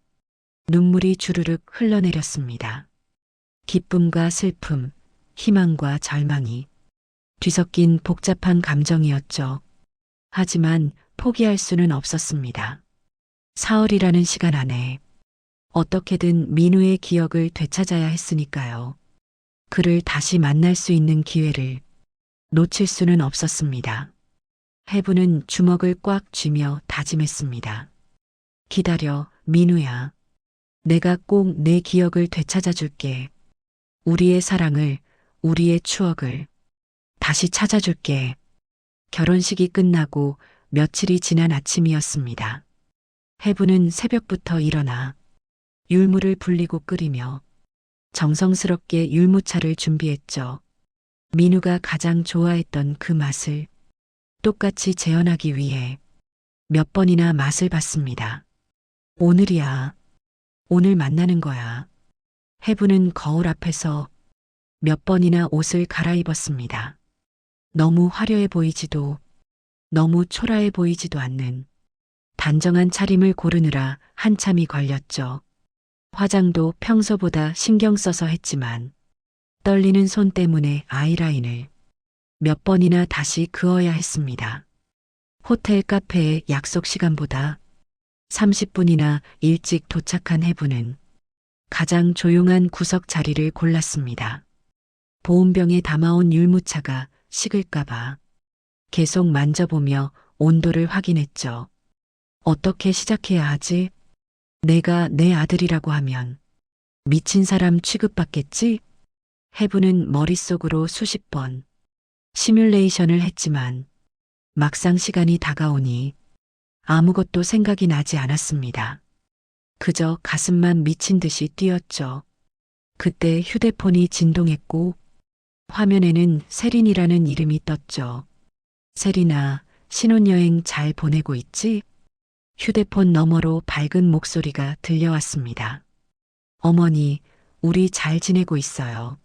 눈물이 주르륵 흘러내렸습니다. 기쁨과 슬픔, 희망과 절망이 뒤섞인 복잡한 감정이었죠. 하지만 포기할 수는 없었습니다. 사흘이라는 시간 안에 어떻게든 민우의 기억을 되찾아야 했으니까요. 그를 다시 만날 수 있는 기회를 놓칠 수는 없었습니다. 해분은 주먹을 꽉 쥐며 다짐했습니다. 기다려, 민우야. 내가 꼭 내 기억을 되찾아 줄게. 우리의 사랑을, 우리의 추억을 다시 찾아줄게. 결혼식이 끝나고 며칠이 지난 아침이었습니다. 해분은 새벽부터 일어나 율무를 불리고 끓이며 정성스럽게 율무차를 준비했죠. 민우가 가장 좋아했던 그 맛을 똑같이 재현하기 위해 몇 번이나 맛을 봤습니다. 오늘이야. 오늘 만나는 거야. 해분은 거울 앞에서 몇 번이나 옷을 갈아입었습니다. 너무 화려해 보이지도 너무 초라해 보이지도 않는 단정한 차림을 고르느라 한참이 걸렸죠. 화장도 평소보다 신경 써서 했지만 떨리는 손 때문에 아이라인을 몇 번이나 다시 그어야 했습니다. 호텔 카페의 약속 시간보다 30분이나 일찍 도착한 해분은 가장 조용한 구석 자리를 골랐습니다. 보온병에 담아온 율무차가 식을까봐 계속 만져보며 온도를 확인했죠. 어떻게 시작해야 하지? 내가 내 아들이라고 하면 미친 사람 취급받겠지? 해분은 머릿속으로 수십 번 시뮬레이션을 했지만 막상 시간이 다가오니 아무것도 생각이 나지 않았습니다. 그저 가슴만 미친 듯이 뛰었죠. 그때 휴대폰이 진동했고 화면에는 세린이라는 이름이 떴죠. 세린아, 신혼여행 잘 보내고 있지? 휴대폰 너머로 밝은 목소리가 들려왔습니다. 어머니, 우리 잘 지내고 있어요.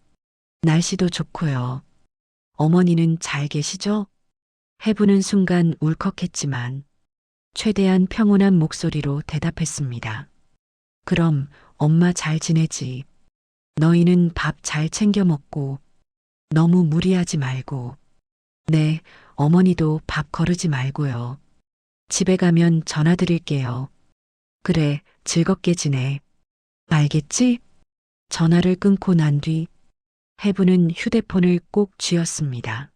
날씨도 좋고요. 어머니는 잘 계시죠? 해부는 순간 울컥했지만 최대한 평온한 목소리로 대답했습니다. 그럼 엄마 잘 지내지. 너희는 밥 잘 챙겨 먹고 너무 무리하지 말고. 네, 어머니도 밥 거르지 말고요. 집에 가면 전화 드릴게요. 그래, 즐겁게 지내. 알겠지? 전화를 끊고 난 뒤 해부는 휴대폰을 꼭 쥐었습니다.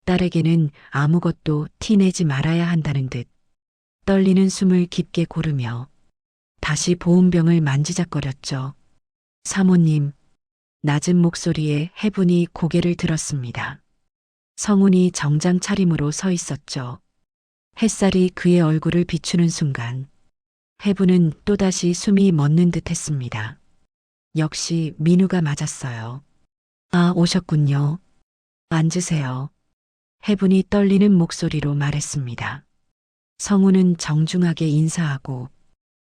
딸에게는 아무것도 티내지 말아야 한다는 듯 떨리는 숨을 깊게 고르며 다시 보온병을 만지작거렸죠. 사모님, 낮은 목소리에 해분이 고개를 들었습니다. 성훈이 정장 차림으로 서 있었죠. 햇살이 그의 얼굴을 비추는 순간 해분은 또다시 숨이 멎는 듯 했습니다. 역시 민우가 맞았어요. 아, 오셨군요. 앉으세요. 해분이 떨리는 목소리로 말했습니다. 성우는 정중하게 인사하고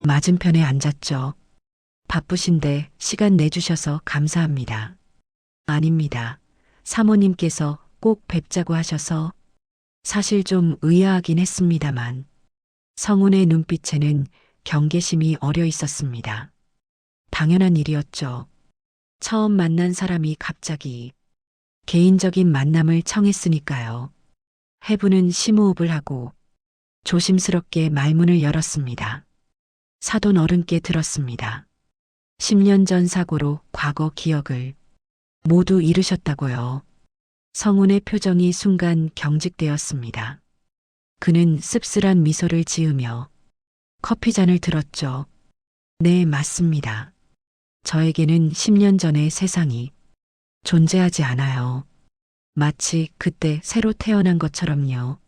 맞은편에 앉았죠. 바쁘신데 시간 내주셔서 감사합니다. 아닙니다. 사모님께서 꼭 뵙자고 하셔서 사실 좀 의아하긴 했습니다만 성운의 눈빛에는 경계심이 어려 있었습니다. 당연한 일이었죠. 처음 만난 사람이 갑자기 개인적인 만남을 청했으니까요. 해분은 심호흡을 하고 조심스럽게 말문을 열었습니다. 사돈 어른께 들었습니다. 10년 전 사고로 과거 기억을 모두 잃으셨다고요. 성운의 표정이 순간 경직되었습니다. 그는 씁쓸한 미소를 지으며 커피잔을 들었죠. 네, 맞습니다. 저에게는 10년 전의 세상이 존재하지 않아요. 마치 그때 새로 태어난 것처럼요.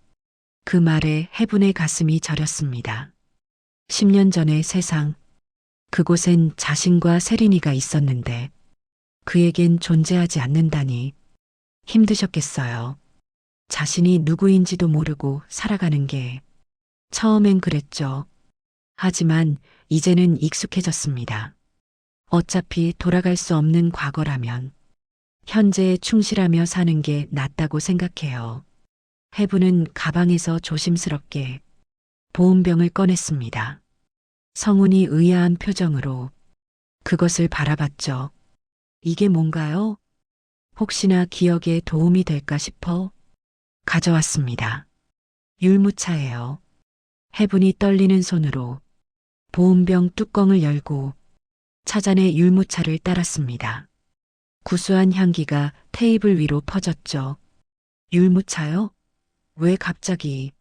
그 말에 해분의 가슴이 저렸습니다. 10년 전의 세상, 그곳엔 자신과 세린이가 있었는데 그에겐 존재하지 않는다니 힘드셨겠어요. 자신이 누구인지도 모르고 살아가는 게 처음엔 그랬죠. 하지만 이제는 익숙해졌습니다. 어차피 돌아갈 수 없는 과거라면 현재에 충실하며 사는 게 낫다고 생각해요. 해분은 가방에서 조심스럽게 보온병을 꺼냈습니다. 성운이 의아한 표정으로 그것을 바라봤죠. 이게 뭔가요? 혹시나 기억에 도움이 될까 싶어 가져왔습니다. 율무차예요. 해분이 떨리는 손으로 보온병 뚜껑을 열고 차잔에 율무차를 따랐습니다. 구수한 향기가 테이블 위로 퍼졌죠. 율무차요? 왜 갑자기?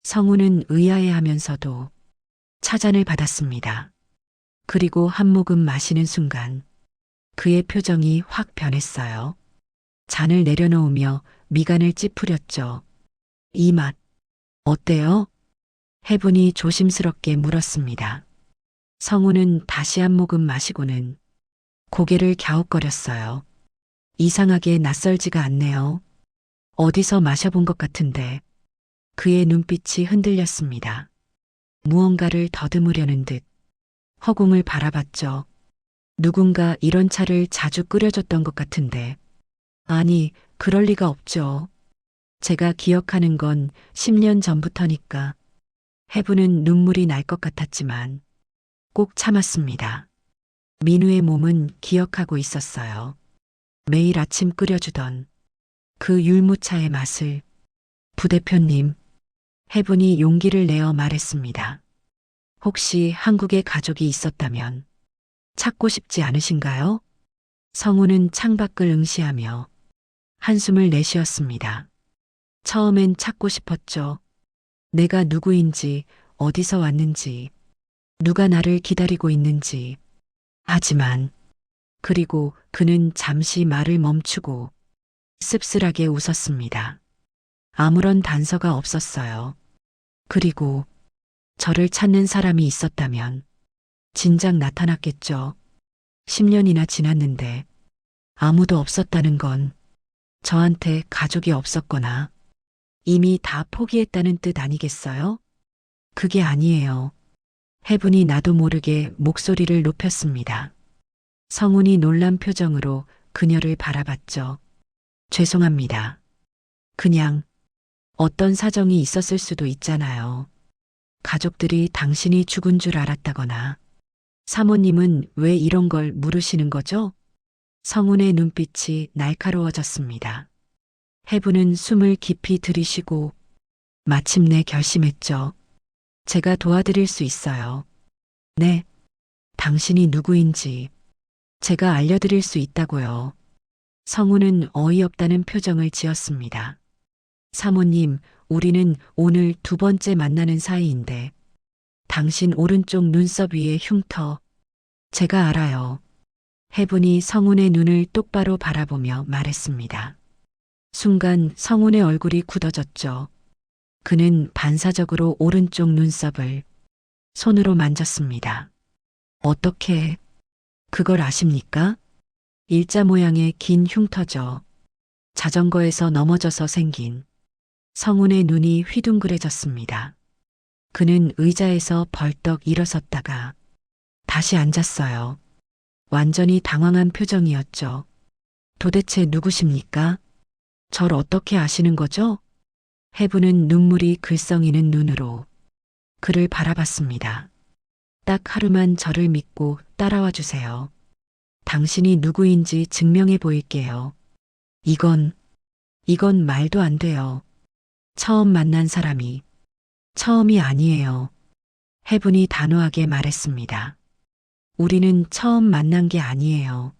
성우는 의아해하면서도 차잔을 받았습니다. 그리고 한 모금 마시는 순간 그의 표정이 확 변했어요. 잔을 내려놓으며 미간을 찌푸렸죠. 이 맛, 어때요? 해분이 조심스럽게 물었습니다. 성우는 다시 한 모금 마시고는 고개를 갸웃거렸어요. 이상하게 낯설지가 않네요. 어디서 마셔본 것 같은데. 그의 눈빛이 흔들렸습니다. 무언가를 더듬으려는 듯 허공을 바라봤죠. 누군가 이런 차를 자주 끓여줬던 것 같은데. 아니, 그럴 리가 없죠. 제가 기억하는 건 10년 전부터니까. 해분은 눈물이 날 것 같았지만 꼭 참았습니다. 민우의 몸은 기억하고 있었어요. 매일 아침 끓여주던 그 율무차의 맛을. 부대표님, 해분이 용기를 내어 말했습니다. 혹시 한국에 가족이 있었다면 찾고 싶지 않으신가요? 성우는 창밖을 응시하며 한숨을 내쉬었습니다. 처음엔 찾고 싶었죠. 내가 누구인지, 어디서 왔는지, 누가 나를 기다리고 있는지. 하지만, 그리고 그는 잠시 말을 멈추고 씁쓸하게 웃었습니다. 아무런 단서가 없었어요. 그리고 저를 찾는 사람이 있었다면 진작 나타났겠죠. 10년이나 지났는데 아무도 없었다는 건 저한테 가족이 없었거나 이미 다 포기했다는 뜻 아니겠어요? 그게 아니에요. 해분이 나도 모르게 목소리를 높였습니다. 성운이 놀란 표정으로 그녀를 바라봤죠. 죄송합니다. 그냥 어떤 사정이 있었을 수도 있잖아요. 가족들이 당신이 죽은 줄 알았다거나. 사모님은 왜 이런 걸 물으시는 거죠? 성운의 눈빛이 날카로워졌습니다. 해분은 숨을 깊이 들이쉬고 마침내 결심했죠. 제가 도와드릴 수 있어요. 네, 당신이 누구인지 제가 알려드릴 수 있다고요. 성우는 어이없다는 표정을 지었습니다. 사모님, 우리는 오늘 두 번째 만나는 사이인데 당신 오른쪽 눈썹 위에 흉터 제가 알아요. 해분이 성운의 눈을 똑바로 바라보며 말했습니다. 순간 성운의 얼굴이 굳어졌죠. 그는 반사적으로 오른쪽 눈썹을 손으로 만졌습니다. 어떻게 그걸 아십니까? 일자 모양의 긴 흉터죠. 자전거에서 넘어져서 생긴. 성운의 눈이 휘둥그레졌습니다. 그는 의자에서 벌떡 일어섰다가 다시 앉았어요. 완전히 당황한 표정이었죠. 도대체 누구십니까? 절 어떻게 아시는 거죠? 해부는 눈물이 글썽이는 눈으로 그를 바라봤습니다. 딱 하루만 저를 믿고 따라와 주세요. 당신이 누구인지 증명해 보일게요. 이건 말도 안 돼요. 처음 만난 사람이 처음이 아니에요. 해분이 단호하게 말했습니다. 우리는 처음 만난 게 아니에요.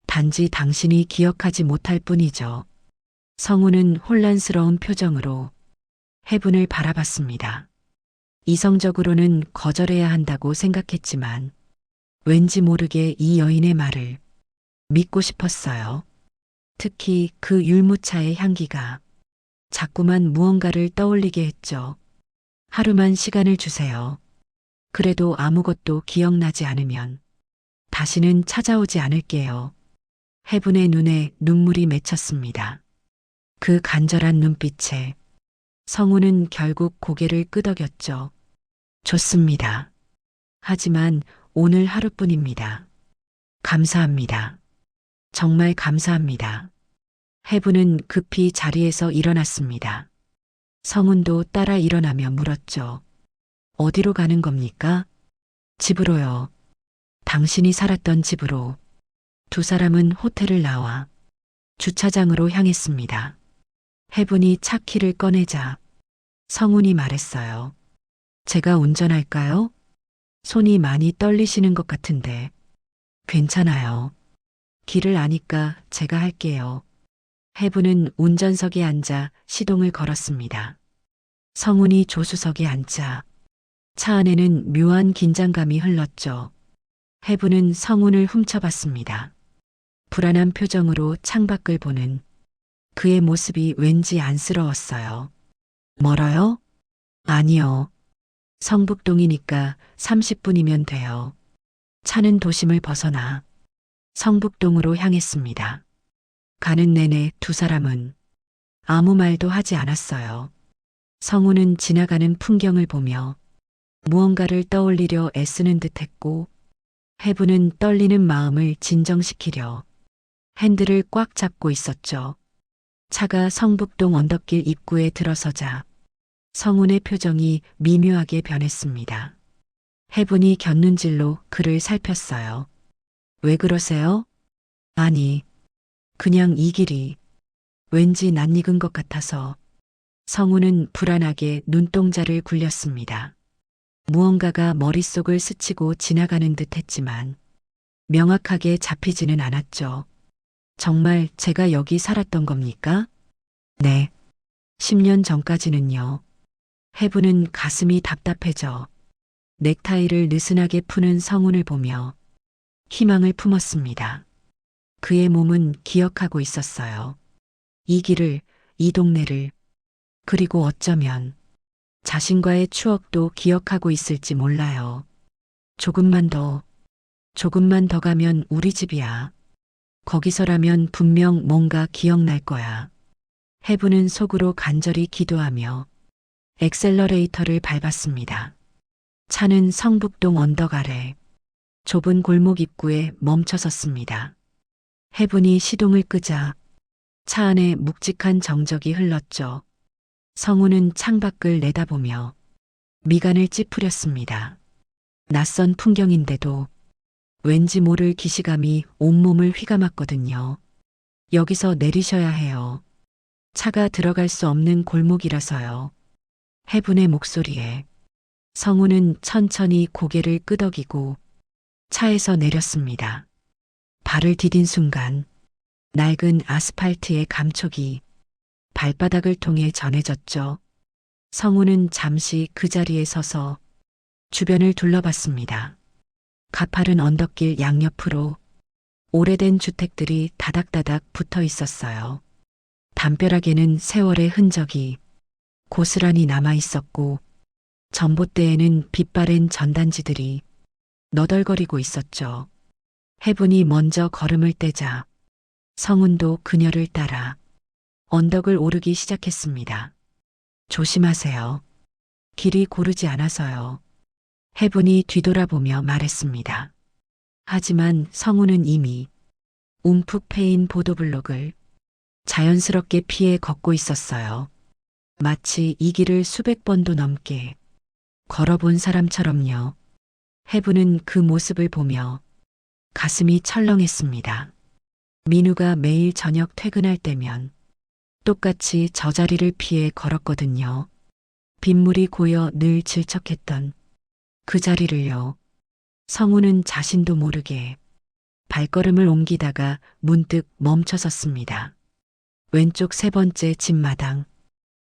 단지 당신이 기억하지 못할 뿐이죠. 성우는 혼란스러운 표정으로 해분을 바라봤습니다. 이성적으로는 거절해야 한다고 생각했지만 왠지 모르게 이 여인의 말을 믿고 싶었어요. 특히 그 율무차의 향기가 자꾸만 무언가를 떠올리게 했죠. 하루만 시간을 주세요. 그래도 아무것도 기억나지 않으면 다시는 찾아오지 않을게요. 해분의 눈에 눈물이 맺혔습니다. 그 간절한 눈빛에 성우는 결국 고개를 끄덕였죠. 좋습니다. 하지만 오늘 하루뿐입니다. 감사합니다. 정말 감사합니다. 해분은 급히 자리에서 일어났습니다. 성운도 따라 일어나며 물었죠. 어디로 가는 겁니까? 집으로요. 당신이 살았던 집으로. 두 사람은 호텔을 나와 주차장으로 향했습니다. 해분이 차 키를 꺼내자 성운이 말했어요. 제가 운전할까요? 손이 많이 떨리시는 것 같은데. 괜찮아요. 길을 아니까 제가 할게요. 해분은 운전석에 앉아 시동을 걸었습니다. 성운이 조수석에 앉자 차 안에는 묘한 긴장감이 흘렀죠. 해분은 성운을 훔쳐봤습니다. 불안한 표정으로 창밖을 보는 그의 모습이 왠지 안쓰러웠어요. 멀어요? 아니요. 성북동이니까 30분이면 돼요. 차는 도심을 벗어나 성북동으로 향했습니다. 가는 내내 두 사람은 아무 말도 하지 않았어요. 성우는 지나가는 풍경을 보며 무언가를 떠올리려 애쓰는 듯 했고, 해부는 떨리는 마음을 진정시키려 핸들을 꽉 잡고 있었죠. 차가 성북동 언덕길 입구에 들어서자 성운의 표정이 미묘하게 변했습니다. 해분이 곁눈질로 그를 살폈어요. 왜 그러세요? 아니, 그냥 이 길이 왠지 낯익은 것 같아서. 성우는 불안하게 눈동자를 굴렸습니다. 무언가가 머릿속을 스치고 지나가는 듯 했지만 명확하게 잡히지는 않았죠. 정말 제가 여기 살았던 겁니까? 네. 10년 전까지는요. 해부는 가슴이 답답해져 넥타이를 느슨하게 푸는 성운을 보며 희망을 품었습니다. 그의 몸은 기억하고 있었어요. 이 길을, 이 동네를, 그리고 어쩌면 자신과의 추억도 기억하고 있을지 몰라요. 조금만 더 가면 우리 집이야. 거기서라면 분명 뭔가 기억날 거야. 해부는 속으로 간절히 기도하며 엑셀러레이터를 밟았습니다. 차는 성북동 언덕 아래 좁은 골목 입구에 멈춰섰습니다. 해분이 시동을 끄자 차 안에 묵직한 정적이 흘렀죠. 성우는 창밖을 내다보며 미간을 찌푸렸습니다. 낯선 풍경인데도 왠지 모를 기시감이 온몸을 휘감았거든요. 여기서 내리셔야 해요. 차가 들어갈 수 없는 골목이라서요. 해분의 목소리에 성우는 천천히 고개를 끄덕이고 차에서 내렸습니다. 발을 디딘 순간 낡은 아스팔트의 감촉이 발바닥을 통해 전해졌죠. 성우는 잠시 그 자리에 서서 주변을 둘러봤습니다. 가파른 언덕길 양옆으로 오래된 주택들이 다닥다닥 붙어 있었어요. 담벼락에는 세월의 흔적이 고스란히 남아 있었고 전봇대에는 빛바랜 전단지들이 너덜거리고 있었죠. 해분이 먼저 걸음을 떼자 성운도 그녀를 따라 언덕을 오르기 시작했습니다. 조심하세요. 길이 고르지 않아서요. 해분이 뒤돌아보며 말했습니다. 하지만 성우는 이미 움푹 패인 보도블록을 자연스럽게 피해 걷고 있었어요. 마치 이 길을 수백 번도 넘게 걸어본 사람처럼요. 해분은 그 모습을 보며 가슴이 철렁했습니다. 민우가 매일 저녁 퇴근할 때면 똑같이 저 자리를 피해 걸었거든요. 빗물이 고여 늘 질척했던 그 자리를요. 성우는 자신도 모르게 발걸음을 옮기다가 문득 멈춰섰습니다. 왼쪽 세 번째 집마당,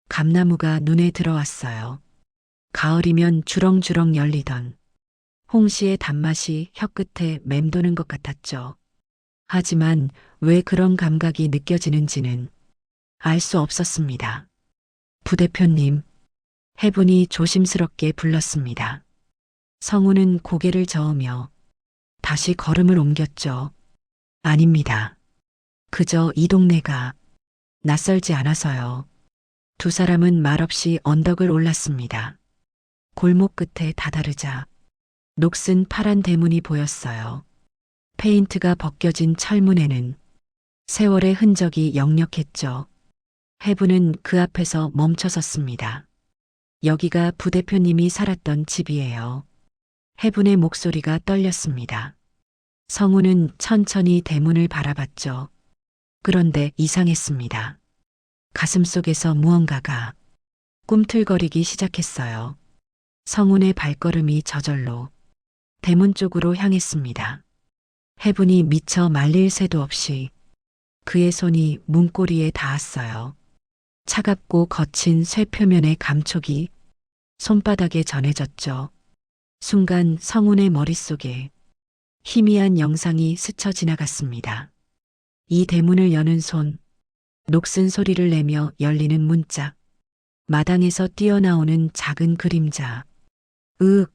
감나무가 눈에 들어왔어요. 가을이면 주렁주렁 열리던 홍시의 단맛이 혀끝에 맴도는 것 같았죠. 하지만 왜 그런 감각이 느껴지는지는 알 수 없었습니다. 부대표님, 해분이 조심스럽게 불렀습니다. 성우는 고개를 저으며 다시 걸음을 옮겼죠. 아닙니다. 그저 이 동네가 낯설지 않아서요. 두 사람은 말없이 언덕을 올랐습니다. 골목 끝에 다다르자 녹슨 파란 대문이 보였어요. 페인트가 벗겨진 철문에는 세월의 흔적이 역력했죠. 해분은 그 앞에서 멈춰섰습니다. 여기가 부대표님이 살았던 집이에요. 해분의 목소리가 떨렸습니다. 성우는 천천히 대문을 바라봤죠. 그런데 이상했습니다. 가슴속에서 무언가가 꿈틀거리기 시작했어요. 성운의 발걸음이 저절로 대문 쪽으로 향했습니다. 해분이 미처 말릴 새도 없이 그의 손이 문고리에 닿았어요. 차갑고 거친 쇠 표면의 감촉이 손바닥에 전해졌죠. 순간 성운의 머릿속에 희미한 영상이 스쳐 지나갔습니다. 이 대문을 여는 손, 녹슨 소리를 내며 열리는 문짝, 마당에서 뛰어나오는 작은 그림자. 으윽!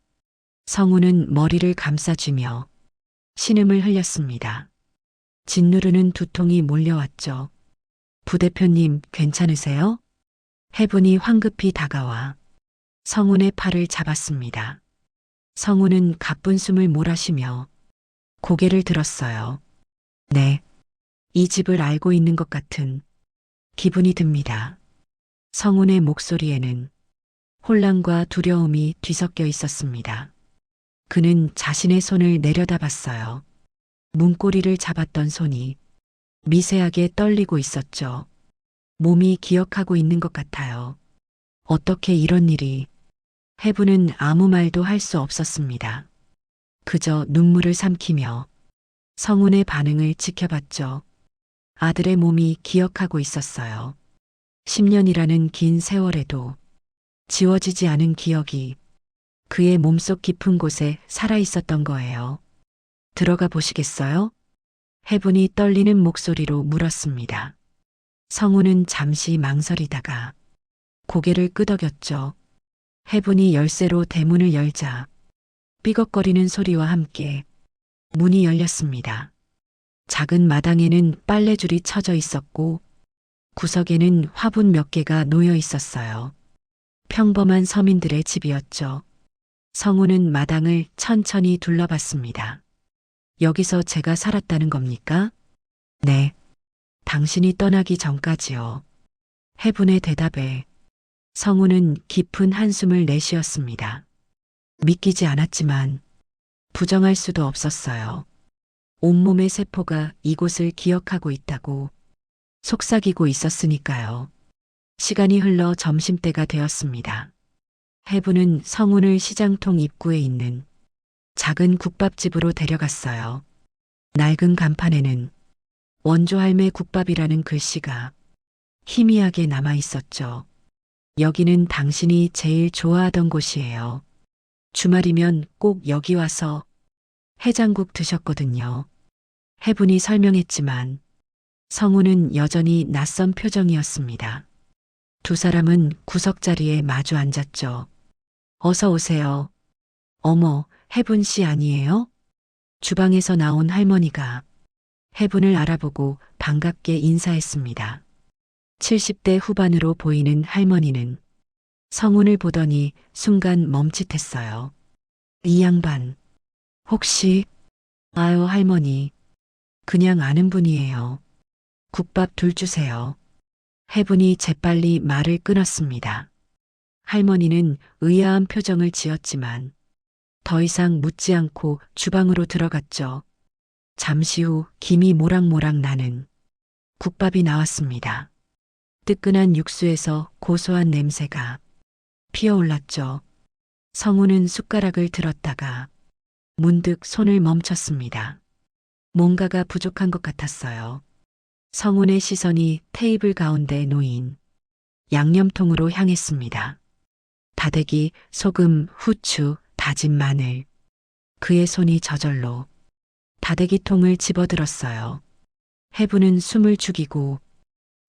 성우는 머리를 감싸쥐며 신음을 흘렸습니다. 짓누르는 두통이 몰려왔죠. 부대표님, 괜찮으세요? 해분이 황급히 다가와 성운의 팔을 잡았습니다. 성우는 가쁜 숨을 몰아쉬며 고개를 들었어요. 네, 이 집을 알고 있는 것 같은 기분이 듭니다. 성운의 목소리에는 혼란과 두려움이 뒤섞여 있었습니다. 그는 자신의 손을 내려다봤어요. 문고리를 잡았던 손이 미세하게 떨리고 있었죠. 몸이 기억하고 있는 것 같아요. 어떻게 이런 일이. 해분은 아무 말도 할 수 없었습니다. 그저 눈물을 삼키며 성운의 반응을 지켜봤죠. 아들의 몸이 기억하고 있었어요. 10년이라는 긴 세월에도 지워지지 않은 기억이 그의 몸속 깊은 곳에 살아 있었던 거예요. 들어가 보시겠어요? 해분이 떨리는 목소리로 물었습니다. 성우는 잠시 망설이다가 고개를 끄덕였죠. 해분이 열쇠로 대문을 열자 삐걱거리는 소리와 함께 문이 열렸습니다. 작은 마당에는 빨래줄이 쳐져 있었고 구석에는 화분 몇 개가 놓여 있었어요. 평범한 서민들의 집이었죠. 성우는 마당을 천천히 둘러봤습니다. 여기서 제가 살았다는 겁니까? 네. 당신이 떠나기 전까지요. 해분의 대답에 성우는 깊은 한숨을 내쉬었습니다. 믿기지 않았지만 부정할 수도 없었어요. 온몸의 세포가 이곳을 기억하고 있다고 속삭이고 있었으니까요. 시간이 흘러 점심때가 되었습니다. 해분은 성운을 시장통 입구에 있는 작은 국밥집으로 데려갔어요. 낡은 간판에는 원조할매 국밥이라는 글씨가 희미하게 남아 있었죠. 여기는 당신이 제일 좋아하던 곳이에요. 주말이면 꼭 여기 와서 해장국 드셨거든요. 해분이 설명했지만 성우는 여전히 낯선 표정이었습니다. 두 사람은 구석자리에 마주 앉았죠. 어서 오세요. 어머, 해분 씨 아니에요? 주방에서 나온 할머니가 해분을 알아보고 반갑게 인사했습니다. 70대 후반으로 보이는 할머니는 성운을 보더니 순간 멈칫했어요. 이 양반, 혹시, 아유, 할머니, 그냥 아는 분이에요. 국밥 둘 주세요. 해분이 재빨리 말을 끊었습니다. 할머니는 의아한 표정을 지었지만 더 이상 묻지 않고 주방으로 들어갔죠. 잠시 후 김이 모락모락 나는 국밥이 나왔습니다. 뜨끈한 육수에서 고소한 냄새가 피어올랐죠. 성우는 숟가락을 들었다가 문득 손을 멈췄습니다. 뭔가가 부족한 것 같았어요. 성운의 시선이 테이블 가운데 놓인 양념통으로 향했습니다. 다대기, 소금, 후추, 다진 마늘. 그의 손이 저절로 다대기통을 집어들었어요. 해부는 숨을 죽이고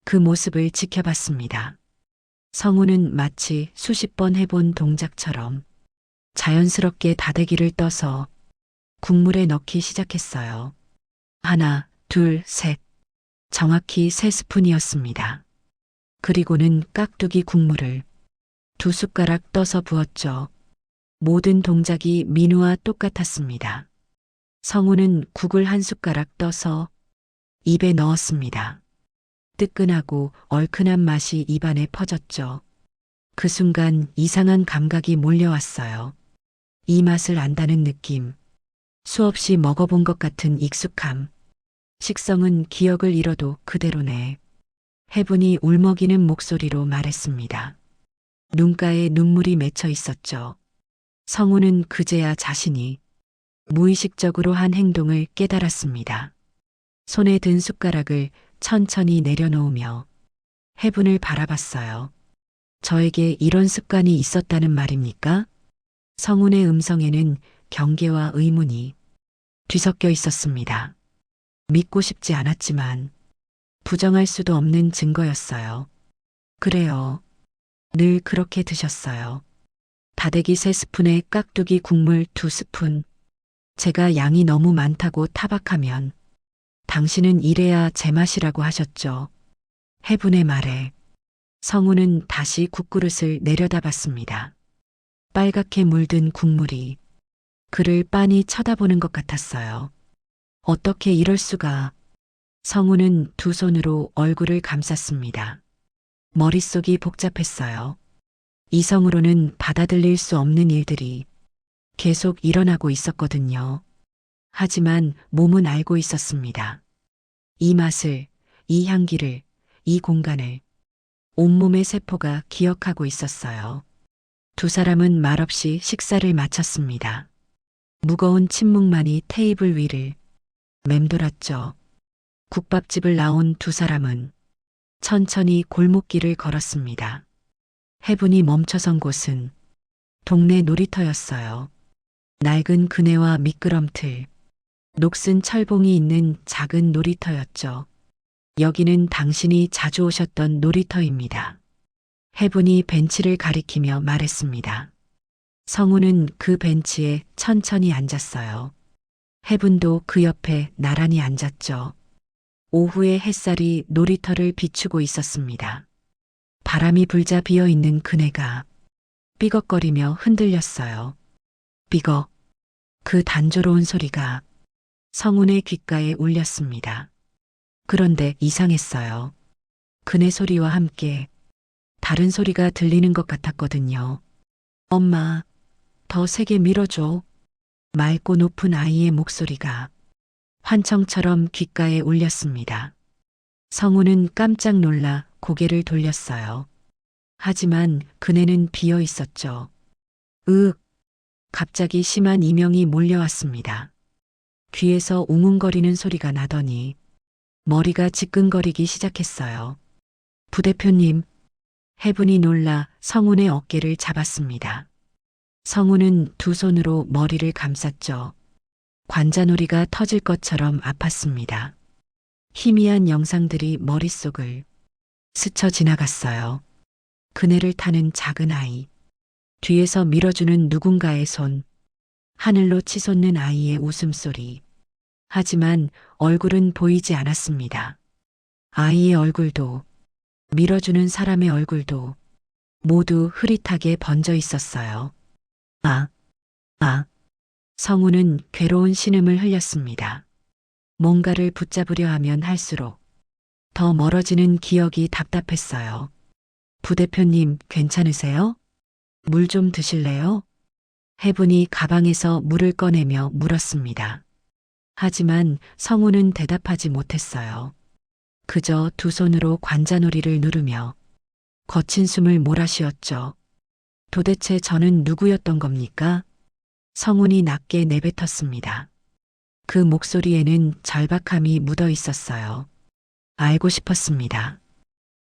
그 모습을 지켜봤습니다. 성우는 마치 수십 번 해본 동작처럼 자연스럽게 다대기를 떠서 국물에 넣기 시작했어요. 하나, 둘, 셋. 정확히 3스푼이었습니다. 그리고는 깍두기 국물을 2숟가락 떠서 부었죠. 모든 동작이 민우와 똑같았습니다. 성우는 국을 1숟가락 떠서 입에 넣었습니다. 뜨끈하고 얼큰한 맛이 입안에 퍼졌죠. 그 순간 이상한 감각이 몰려왔어요. 이 맛을 안다는 느낌, 수없이 먹어본 것 같은 익숙함. 식성은 기억을 잃어도 그대로네. 해분이 울먹이는 목소리로 말했습니다. 눈가에 눈물이 맺혀 있었죠. 성우는 그제야 자신이 무의식적으로 한 행동을 깨달았습니다. 손에 든 숟가락을 천천히 내려놓으며 해분을 바라봤어요. 저에게 이런 습관이 있었다는 말입니까? 성운의 음성에는 경계와 의문이 뒤섞여 있었습니다. 믿고 싶지 않았지만 부정할 수도 없는 증거였어요. 그래요. 늘 그렇게 드셨어요. 다대기 3스푼에 깍두기 국물 2스푼. 제가 양이 너무 많다고 타박하면 당신은 이래야 제맛이라고 하셨죠. 해분의 말에 성우는 다시 국그릇을 내려다봤습니다. 빨갛게 물든 국물이 그를 빤히 쳐다보는 것 같았어요. 어떻게 이럴 수가. 성우는 두 손으로 얼굴을 감쌌습니다. 머릿속이 복잡했어요. 이성으로는 받아들일 수 없는 일들이 계속 일어나고 있었거든요. 하지만 몸은 알고 있었습니다. 이 맛을, 이 향기를, 이 공간을 온몸의 세포가 기억하고 있었어요. 두 사람은 말없이 식사를 마쳤습니다. 무거운 침묵만이 테이블 위를 맴돌았죠. 국밥집을 나온 두 사람은 천천히 골목길을 걸었습니다. 해분이 멈춰선 곳은 동네 놀이터였어요. 낡은 그네와 미끄럼틀, 녹슨 철봉이 있는 작은 놀이터였죠. 여기는 당신이 자주 오셨던 놀이터입니다. 해분이 벤치를 가리키며 말했습니다. 성우는 그 벤치에 천천히 앉았어요. 해분도 그 옆에 나란히 앉았죠. 오후의 햇살이 놀이터를 비추고 있었습니다. 바람이 불자 비어있는 그네가 삐걱거리며 흔들렸어요. 삐걱. 그 단조로운 소리가 성운의 귓가에 울렸습니다. 그런데 이상했어요. 그네 소리와 함께 다른 소리가 들리는 것 같았거든요. 엄마, 더 세게 밀어줘. 맑고 높은 아이의 목소리가 환청처럼 귓가에 울렸습니다. 성우는 깜짝 놀라 고개를 돌렸어요. 하지만 그네는 비어 있었죠. 으윽, 갑자기 심한 이명이 몰려왔습니다. 귀에서 웅웅거리는 소리가 나더니 머리가 지끈거리기 시작했어요. 부대표님, 해분이 놀라 성운의 어깨를 잡았습니다. 성운은 두 손으로 머리를 감쌌죠. 관자놀이가 터질 것처럼 아팠습니다. 희미한 영상들이 머릿속을 스쳐 지나갔어요. 그네를 타는 작은 아이, 뒤에서 밀어주는 누군가의 손, 하늘로 치솟는 아이의 웃음소리. 하지만 얼굴은 보이지 않았습니다. 아이의 얼굴도, 밀어주는 사람의 얼굴도 모두 흐릿하게 번져 있었어요. 아, 아. 성우는 괴로운 신음을 흘렸습니다. 뭔가를 붙잡으려 하면 할수록 더 멀어지는 기억이 답답했어요. 부대표님, 괜찮으세요? 물 좀 드실래요? 해분이 가방에서 물을 꺼내며 물었습니다. 하지만 성우는 대답하지 못했어요. 그저 두 손으로 관자놀이를 누르며 거친 숨을 몰아쉬었죠. 도대체 저는 누구였던 겁니까? 성운이 낮게 내뱉었습니다. 그 목소리에는 절박함이 묻어 있었어요. 알고 싶었습니다.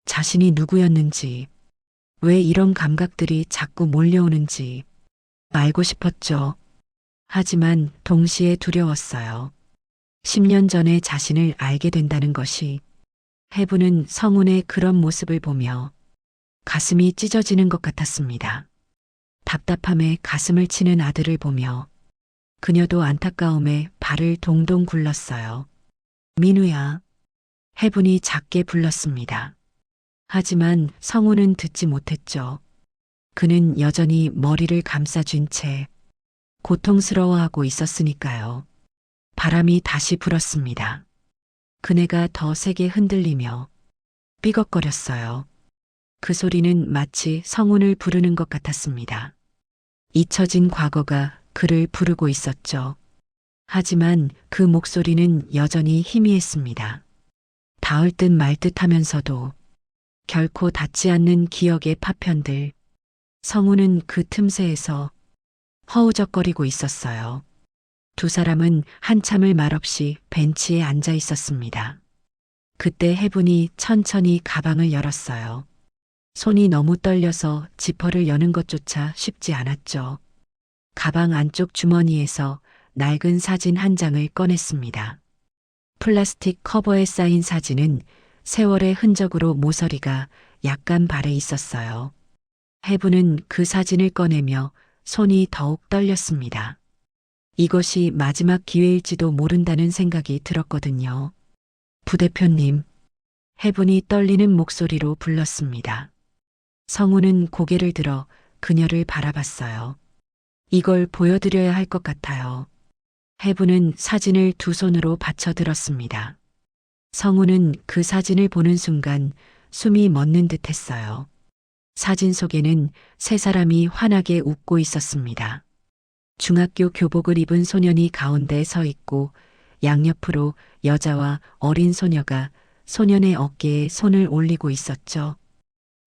자신이 누구였는지, 왜 이런 감각들이 자꾸 몰려오는지 알고 싶었죠. 하지만 동시에 두려웠어요. 10년 전에 자신을 알게 된다는 것이. 해부는 성운의 그런 모습을 보며 가슴이 찢어지는 것 같았습니다. 답답함에 가슴을 치는 아들을 보며 그녀도 안타까움에 발을 동동 굴렀어요. 민우야. 해분이 작게 불렀습니다. 하지만 성우는 듣지 못했죠. 그는 여전히 머리를 감싸쥔 채 고통스러워하고 있었으니까요. 바람이 다시 불었습니다. 그네가 더 세게 흔들리며 삐걱거렸어요. 그 소리는 마치 성운을 부르는 것 같았습니다. 잊혀진 과거가 그를 부르고 있었죠. 하지만 그 목소리는 여전히 희미했습니다. 닿을 듯 말 듯 하면서도 결코 닿지 않는 기억의 파편들. 성우는 그 틈새에서 허우적거리고 있었어요. 두 사람은 한참을 말없이 벤치에 앉아 있었습니다. 그때 해분이 천천히 가방을 열었어요. 손이 너무 떨려서 지퍼를 여는 것조차 쉽지 않았죠. 가방 안쪽 주머니에서 낡은 사진 한 장을 꺼냈습니다. 플라스틱 커버에 쌓인 사진은 세월의 흔적으로 모서리가 약간 발해 있었어요. 해분은 그 사진을 꺼내며 손이 더욱 떨렸습니다. 이것이 마지막 기회일지도 모른다는 생각이 들었거든요. 부대표님, 해분이 떨리는 목소리로 불렀습니다. 성우는 고개를 들어 그녀를 바라봤어요. 이걸 보여드려야 할 것 같아요. 해분은 사진을 두 손으로 받쳐 들었습니다. 성우는 그 사진을 보는 순간 숨이 멎는 듯 했어요. 사진 속에는 세 사람이 환하게 웃고 있었습니다. 중학교 교복을 입은 소년이 가운데 서 있고 양옆으로 여자와 어린 소녀가 소년의 어깨에 손을 올리고 있었죠.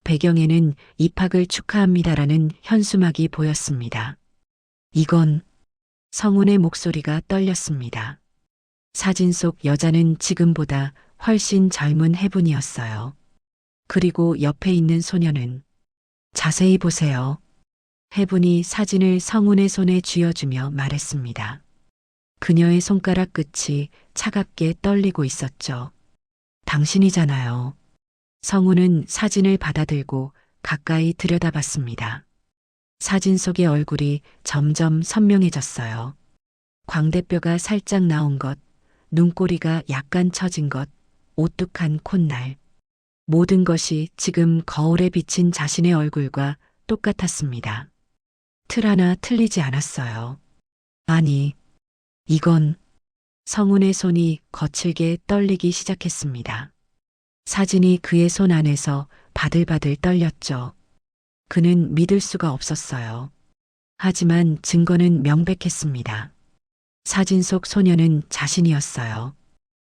배경에는 입학을 축하합니다라는 현수막이 보였습니다. 이건. 성운의 목소리가 떨렸습니다. 사진 속 여자는 지금보다 훨씬 젊은 해분이었어요. 그리고 옆에 있는 소녀는 자세히 보세요. 해분이 사진을 성운의 손에 쥐어주며 말했습니다. 그녀의 손가락 끝이 차갑게 떨리고 있었죠. 당신이잖아요. 성운은 사진을 받아들고 가까이 들여다봤습니다. 사진 속의 얼굴이 점점 선명해졌어요. 광대뼈가 살짝 나온 것, 눈꼬리가 약간 처진 것, 오뚝한 콧날. 모든 것이 지금 거울에 비친 자신의 얼굴과 똑같았습니다. 틀 하나 틀리지 않았어요. 아니, 이건. 성운의 손이 거칠게 떨리기 시작했습니다. 사진이 그의 손 안에서 바들바들 떨렸죠. 그는 믿을 수가 없었어요. 하지만 증거는 명백했습니다. 사진 속 소녀는 자신이었어요.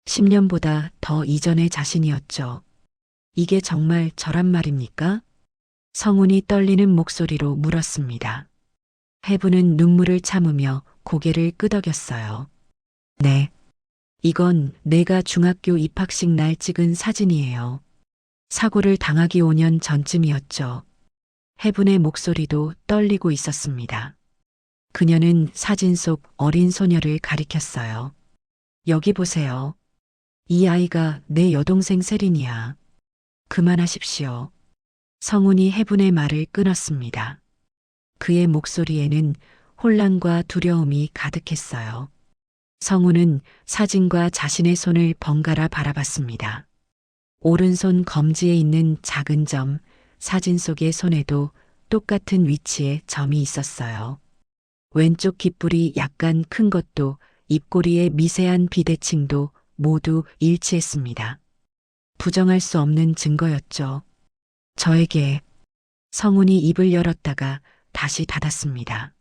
10년보다 더 이전의 자신이었죠. 이게 정말 저란 말입니까? 성운이 떨리는 목소리로 물었습니다. 해분은 눈물을 참으며 고개를 끄덕였어요. 네. 이건 내가 중학교 입학식 날 찍은 사진이에요. 사고를 당하기 5년 전쯤이었죠. 해분의 목소리도 떨리고 있었습니다. 그녀는 사진 속 어린 소녀를 가리켰어요. 여기 보세요. 이 아이가 내 여동생 세린이야. 그만하십시오. 성운이 해분의 말을 끊었습니다. 그의 목소리에는 혼란과 두려움이 가득했어요. 성운은 사진과 자신의 손을 번갈아 바라봤습니다. 오른손 검지에 있는 작은 점, 사진 속의 손에도 똑같은 위치에 점이 있었어요. 왼쪽 귓불이 약간 큰 것도 입꼬리의 미세한 비대칭도 모두 일치했습니다. 부정할 수 없는 증거였죠. 저에게 성훈이 입을 열었다가 다시 닫았습니다.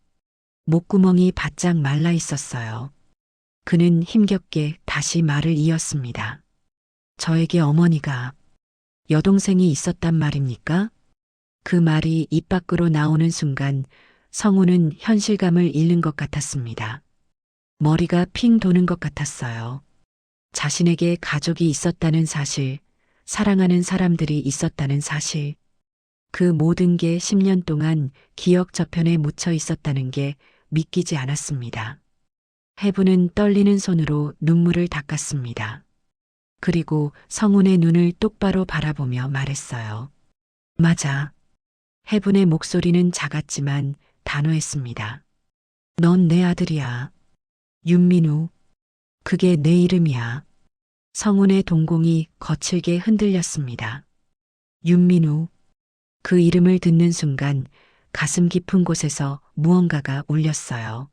목구멍이 바짝 말라 있었어요. 그는 힘겹게 다시 말을 이었습니다. 저에게 어머니가 여동생이 있었단 말입니까? 그 말이 입 밖으로 나오는 순간 성우는 현실감을 잃는 것 같았습니다. 머리가 핑 도는 것 같았어요. 자신에게 가족이 있었다는 사실, 사랑하는 사람들이 있었다는 사실, 그 모든 게 10년 동안 기억 저편에 묻혀 있었다는 게 믿기지 않았습니다. 해부는 떨리는 손으로 눈물을 닦았습니다. 그리고 성훈의 눈을 똑바로 바라보며 말했어요. 맞아. 해분의 목소리는 작았지만 단호했습니다. 넌 내 아들이야. 윤민우. 그게 내 이름이야. 성훈의 동공이 거칠게 흔들렸습니다. 윤민우. 그 이름을 듣는 순간 가슴 깊은 곳에서 무언가가 울렸어요.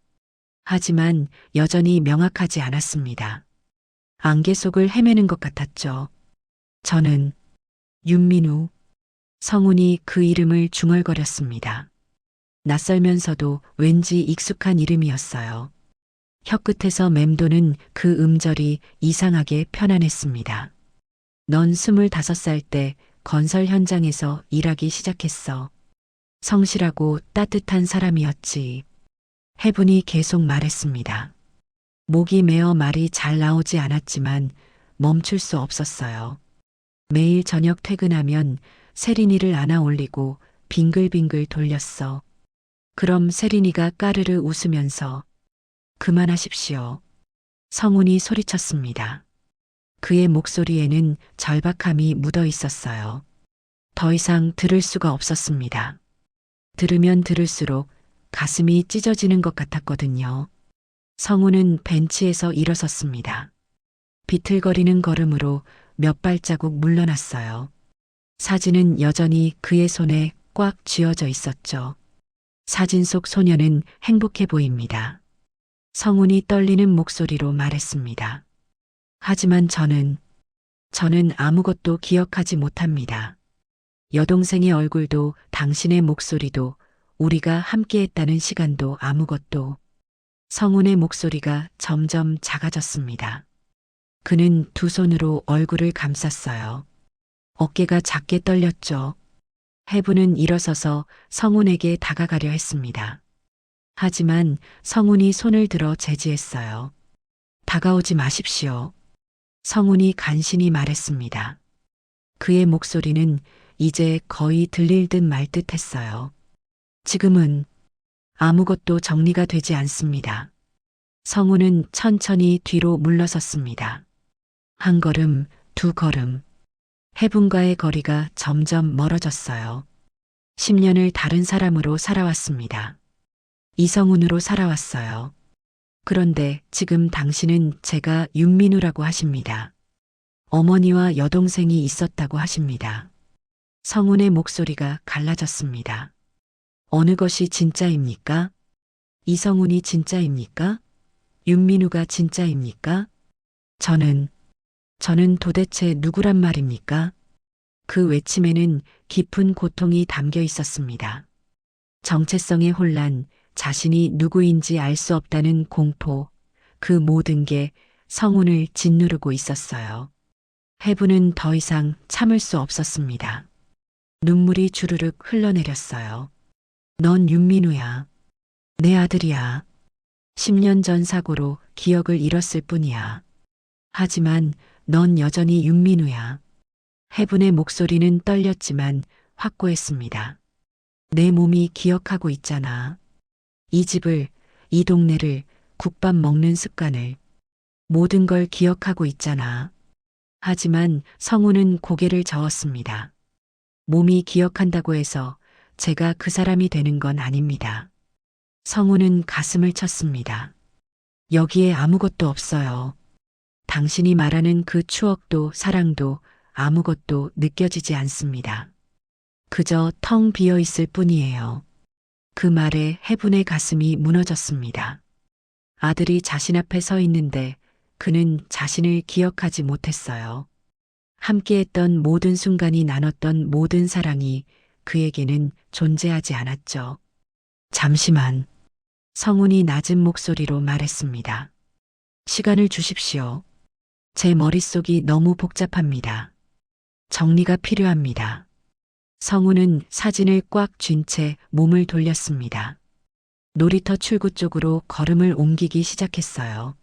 하지만 여전히 명확하지 않았습니다. 안개 속을 헤매는 것 같았죠. 저는 윤민우. 성훈이 그 이름을 중얼거렸습니다. 낯설면서도 왠지 익숙한 이름이었어요. 혀끝에서 맴도는 그 음절이 이상하게 편안했습니다. 넌 25살 때 건설 현장에서 일하기 시작했어. 성실하고 따뜻한 사람이었지. 해분이 계속 말했습니다. 목이 메어 말이 잘 나오지 않았지만 멈출 수 없었어요. 매일 저녁 퇴근하면 세린이를 안아 올리고 빙글빙글 돌렸어. 그럼 세린이가 까르르 웃으면서 그만하십시오. 성훈이 소리쳤습니다. 그의 목소리에는 절박함이 묻어 있었어요. 더 이상 들을 수가 없었습니다. 들으면 들을수록 가슴이 찢어지는 것 같았거든요. 성훈은 벤치에서 일어섰습니다. 비틀거리는 걸음으로 몇 발자국 물러났어요. 사진은 여전히 그의 손에 꽉 쥐어져 있었죠. 사진 속 소녀는 행복해 보입니다. 성훈이 떨리는 목소리로 말했습니다. 하지만 저는 아무것도 기억하지 못합니다. 여동생의 얼굴도 당신의 목소리도 우리가 함께했다는 시간도 아무것도. 성훈의 목소리가 점점 작아졌습니다. 그는 두 손으로 얼굴을 감쌌어요. 어깨가 작게 떨렸죠. 해부는 일어서서 성훈에게 다가가려 했습니다. 하지만 성훈이 손을 들어 제지했어요. 다가오지 마십시오. 성훈이 간신히 말했습니다. 그의 목소리는 이제 거의 들릴 듯 말 듯 했어요. 지금은 아무것도 정리가 되지 않습니다. 성훈은 천천히 뒤로 물러섰습니다. 한 걸음, 두 걸음. 해분과의 거리가 점점 멀어졌어요. 10년을 다른 사람으로 살아왔습니다. 이성훈으로 살아왔어요. 그런데 지금 당신은 제가 윤민우라고 하십니다. 어머니와 여동생이 있었다고 하십니다. 성훈의 목소리가 갈라졌습니다. 어느 것이 진짜입니까? 이성훈이 진짜입니까? 윤민우가 진짜입니까? 저는 도대체 누구란 말입니까? 그 외침에는 깊은 고통이 담겨 있었습니다. 정체성의 혼란, 자신이 누구인지 알 수 없다는 공포, 그 모든 게 성훈을 짓누르고 있었어요. 해부는 더 이상 참을 수 없었습니다. 눈물이 주르륵 흘러내렸어요. 넌 윤민우야. 내 아들이야. 10년 전 사고로 기억을 잃었을 뿐이야. 하지만 넌 여전히 윤민우야. 해분의 목소리는 떨렸지만 확고했습니다. 내 몸이 기억하고 있잖아. 이 집을, 이 동네를, 국밥 먹는 습관을, 모든 걸 기억하고 있잖아. 하지만 성우는 고개를 저었습니다. 몸이 기억한다고 해서 제가 그 사람이 되는 건 아닙니다. 성우는 가슴을 쳤습니다. 여기에 아무것도 없어요. 당신이 말하는 그 추억도 사랑도 아무것도 느껴지지 않습니다. 그저 텅 비어 있을 뿐이에요. 그 말에 해분의 가슴이 무너졌습니다. 아들이 자신 앞에 서 있는데 그는 자신을 기억하지 못했어요. 함께했던 모든 순간이 나눴던 모든 사랑이 그에게는 존재하지 않았죠. 잠시만. 성훈이 낮은 목소리로 말했습니다. 시간을 주십시오. 제 머릿속이 너무 복잡합니다. 정리가 필요합니다. 성훈은 사진을 꽉 쥔 채 몸을 돌렸습니다. 놀이터 출구 쪽으로 걸음을 옮기기 시작했어요.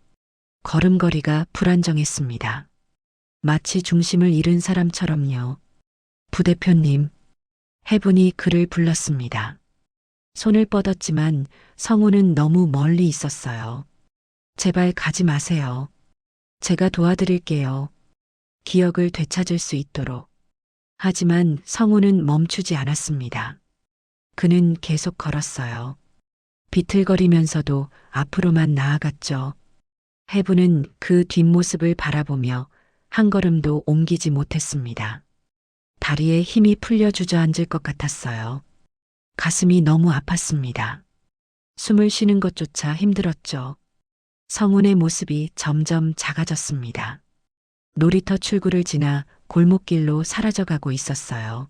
걸음걸이가 불안정했습니다. 마치 중심을 잃은 사람처럼요. 부대표님, 해분이 그를 불렀습니다. 손을 뻗었지만 성우는 너무 멀리 있었어요. 제발 가지 마세요. 제가 도와드릴게요. 기억을 되찾을 수 있도록. 하지만 성우는 멈추지 않았습니다. 그는 계속 걸었어요. 비틀거리면서도 앞으로만 나아갔죠. 해분은 그 뒷모습을 바라보며 한 걸음도 옮기지 못했습니다. 다리에 힘이 풀려 주저앉을 것 같았어요. 가슴이 너무 아팠습니다. 숨을 쉬는 것조차 힘들었죠. 성훈의 모습이 점점 작아졌습니다. 놀이터 출구를 지나 골목길로 사라져가고 있었어요.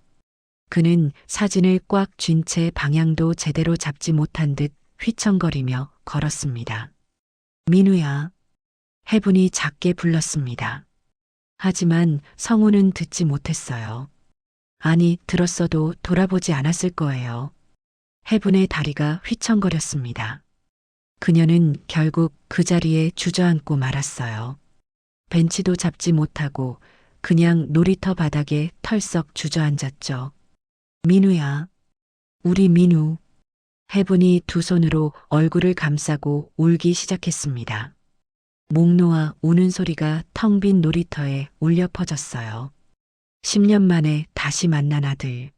그는 사진을 꽉 쥔 채 방향도 제대로 잡지 못한 듯 휘청거리며 걸었습니다. 민우야. 해분이 작게 불렀습니다. 하지만 성우는 듣지 못했어요. 아니, 들었어도 돌아보지 않았을 거예요. 해분의 다리가 휘청거렸습니다. 그녀는 결국 그 자리에 주저앉고 말았어요. 벤치도 잡지 못하고 그냥 놀이터 바닥에 털썩 주저앉았죠. 민우야. 우리 민우. 해분이 두 손으로 얼굴을 감싸고 울기 시작했습니다. 목 놓아 우는 소리가 텅 빈 놀이터에 울려 퍼졌어요. 10년 만에 다시 만난 아들.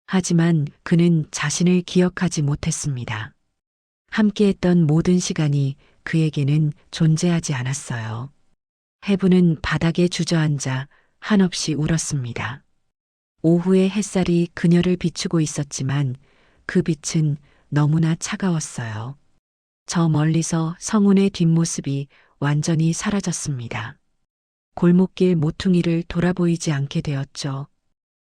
하지만 그는 자신을 기억하지 못했습니다. 함께했던 모든 시간이 그에게는 존재하지 않았어요. 해분은 바닥에 주저앉아 한없이 울었습니다. 오후의 햇살이 그녀를 비추고 있었지만 그 빛은 너무나 차가웠어요. 저 멀리서 성훈의 뒷모습이 완전히 사라졌습니다. 골목길 모퉁이를 돌아보이지 않게 되었죠.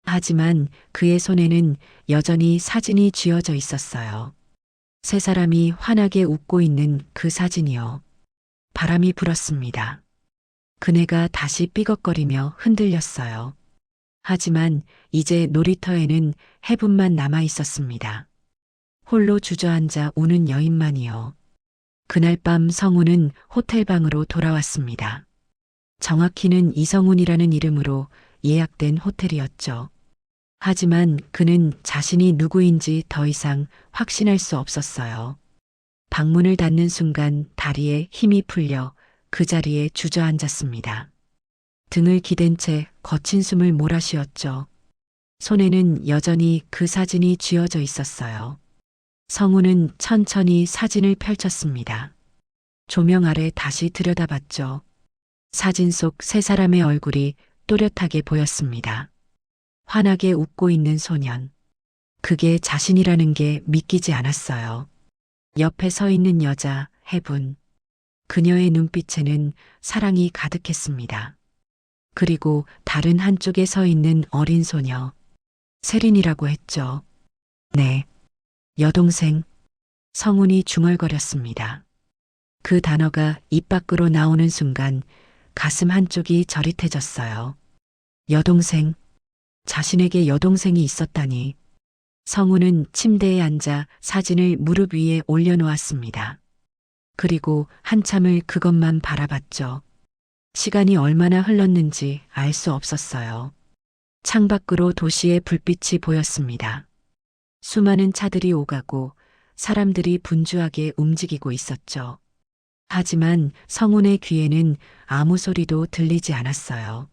하지만 그의 손에는 여전히 사진이 쥐어져 있었어요. 세 사람이 환하게 웃고 있는 그 사진이요. 바람이 불었습니다. 그네가 다시 삐걱거리며 흔들렸어요. 하지만 이제 놀이터에는 해분만 남아 있었습니다. 홀로 주저앉아 우는 여인만이요. 그날 밤 성훈은 호텔방으로 돌아왔습니다. 정확히는 이성훈이라는 이름으로 예약된 호텔이었죠. 하지만 그는 자신이 누구인지 더 이상 확신할 수 없었어요. 방문을 닫는 순간 다리에 힘이 풀려 그 자리에 주저앉았습니다. 등을 기댄 채 거친 숨을 몰아쉬었죠. 손에는 여전히 그 사진이 쥐어져 있었어요. 성우는 천천히 사진을 펼쳤습니다. 조명 아래 다시 들여다봤죠. 사진 속 세 사람의 얼굴이 또렷하게 보였습니다. 환하게 웃고 있는 소년. 그게 자신이라는 게 믿기지 않았어요. 옆에 서 있는 여자, 해분. 그녀의 눈빛에는 사랑이 가득했습니다. 그리고 다른 한쪽에 서 있는 어린 소녀. 세린이라고 했죠. 네. 여동생. 성훈이 중얼거렸습니다. 그 단어가 입 밖으로 나오는 순간 가슴 한쪽이 저릿해졌어요. 여동생. 자신에게 여동생이 있었다니. 성우는 침대에 앉아 사진을 무릎 위에 올려놓았습니다. 그리고 한참을 그것만 바라봤죠. 시간이 얼마나 흘렀는지 알 수 없었어요. 창밖으로 도시의 불빛이 보였습니다. 수많은 차들이 오가고 사람들이 분주하게 움직이고 있었죠. 하지만 성훈의 귀에는 아무 소리도 들리지 않았어요.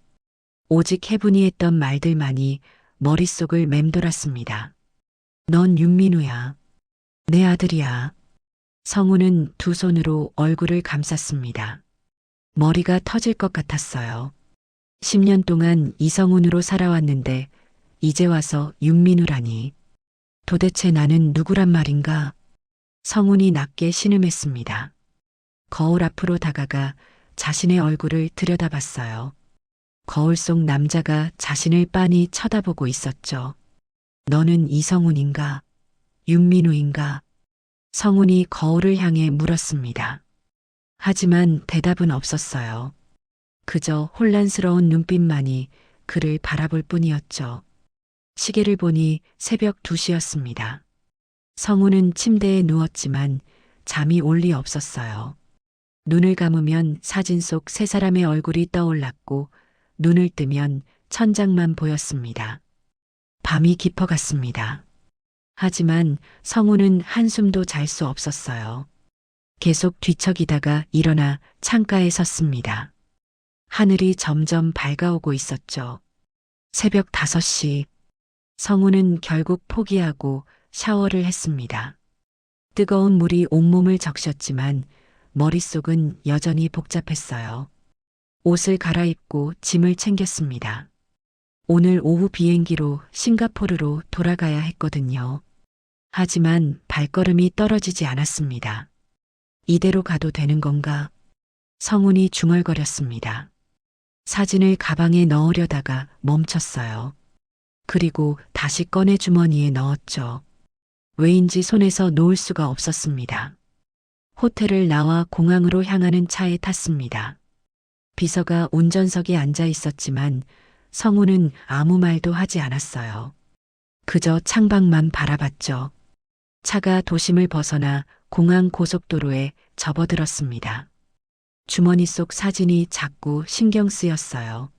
오직 해분이 했던 말들만이 머릿속을 맴돌았습니다. 넌 윤민우야. 내 아들이야. 성우는 두 손으로 얼굴을 감쌌습니다. 머리가 터질 것 같았어요. 10년 동안 이성훈으로 살아왔는데 이제 와서 윤민우라니. 도대체 나는 누구란 말인가? 성훈이 낮게 신음했습니다. 거울 앞으로 다가가 자신의 얼굴을 들여다봤어요. 거울 속 남자가 자신을 빤히 쳐다보고 있었죠. 너는 이성훈인가? 윤민우인가? 성훈이 거울을 향해 물었습니다. 하지만 대답은 없었어요. 그저 혼란스러운 눈빛만이 그를 바라볼 뿐이었죠. 시계를 보니 새벽 2시였습니다. 성훈은 침대에 누웠지만 잠이 올 리 없었어요. 눈을 감으면 사진 속 세 사람의 얼굴이 떠올랐고 눈을 뜨면 천장만 보였습니다. 밤이 깊어갔습니다. 하지만 성훈은 한숨도 잘 수 없었어요. 계속 뒤척이다가 일어나 창가에 섰습니다. 하늘이 점점 밝아오고 있었죠. 새벽 5시. 성훈은 결국 포기하고 샤워를 했습니다. 뜨거운 물이 온몸을 적셨지만 머릿속은 여전히 복잡했어요. 옷을 갈아입고 짐을 챙겼습니다. 오늘 오후 비행기로 싱가포르로 돌아가야 했거든요. 하지만 발걸음이 떨어지지 않았습니다. 이대로 가도 되는 건가? 성훈이 중얼거렸습니다. 사진을 가방에 넣으려다가 멈췄어요. 그리고 다시 꺼내 주머니에 넣었죠. 왜인지 손에서 놓을 수가 없었습니다. 호텔을 나와 공항으로 향하는 차에 탔습니다. 비서가 운전석에 앉아 있었지만 성훈은 아무 말도 하지 않았어요. 그저 창밖만 바라봤죠. 차가 도심을 벗어나 공항 고속도로에 접어들었습니다. 주머니 속 사진이 자꾸 신경 쓰였어요.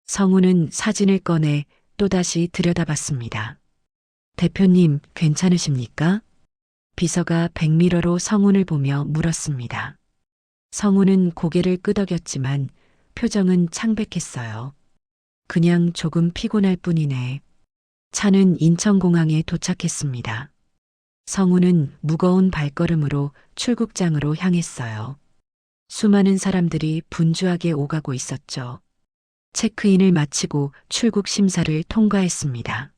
성훈은 사진을 꺼내 또다시 들여다봤습니다. 대표님, 괜찮으십니까? 비서가 백미러로 성훈을 보며 물었습니다. 성훈은 고개를 끄덕였지만 표정은 창백했어요. 그냥 조금 피곤할 뿐이네. 차는 인천공항에 도착했습니다. 성훈은 무거운 발걸음으로 출국장으로 향했어요. 수많은 사람들이 분주하게 오가고 있었죠. 체크인을 마치고 출국 심사를 통과했습니다.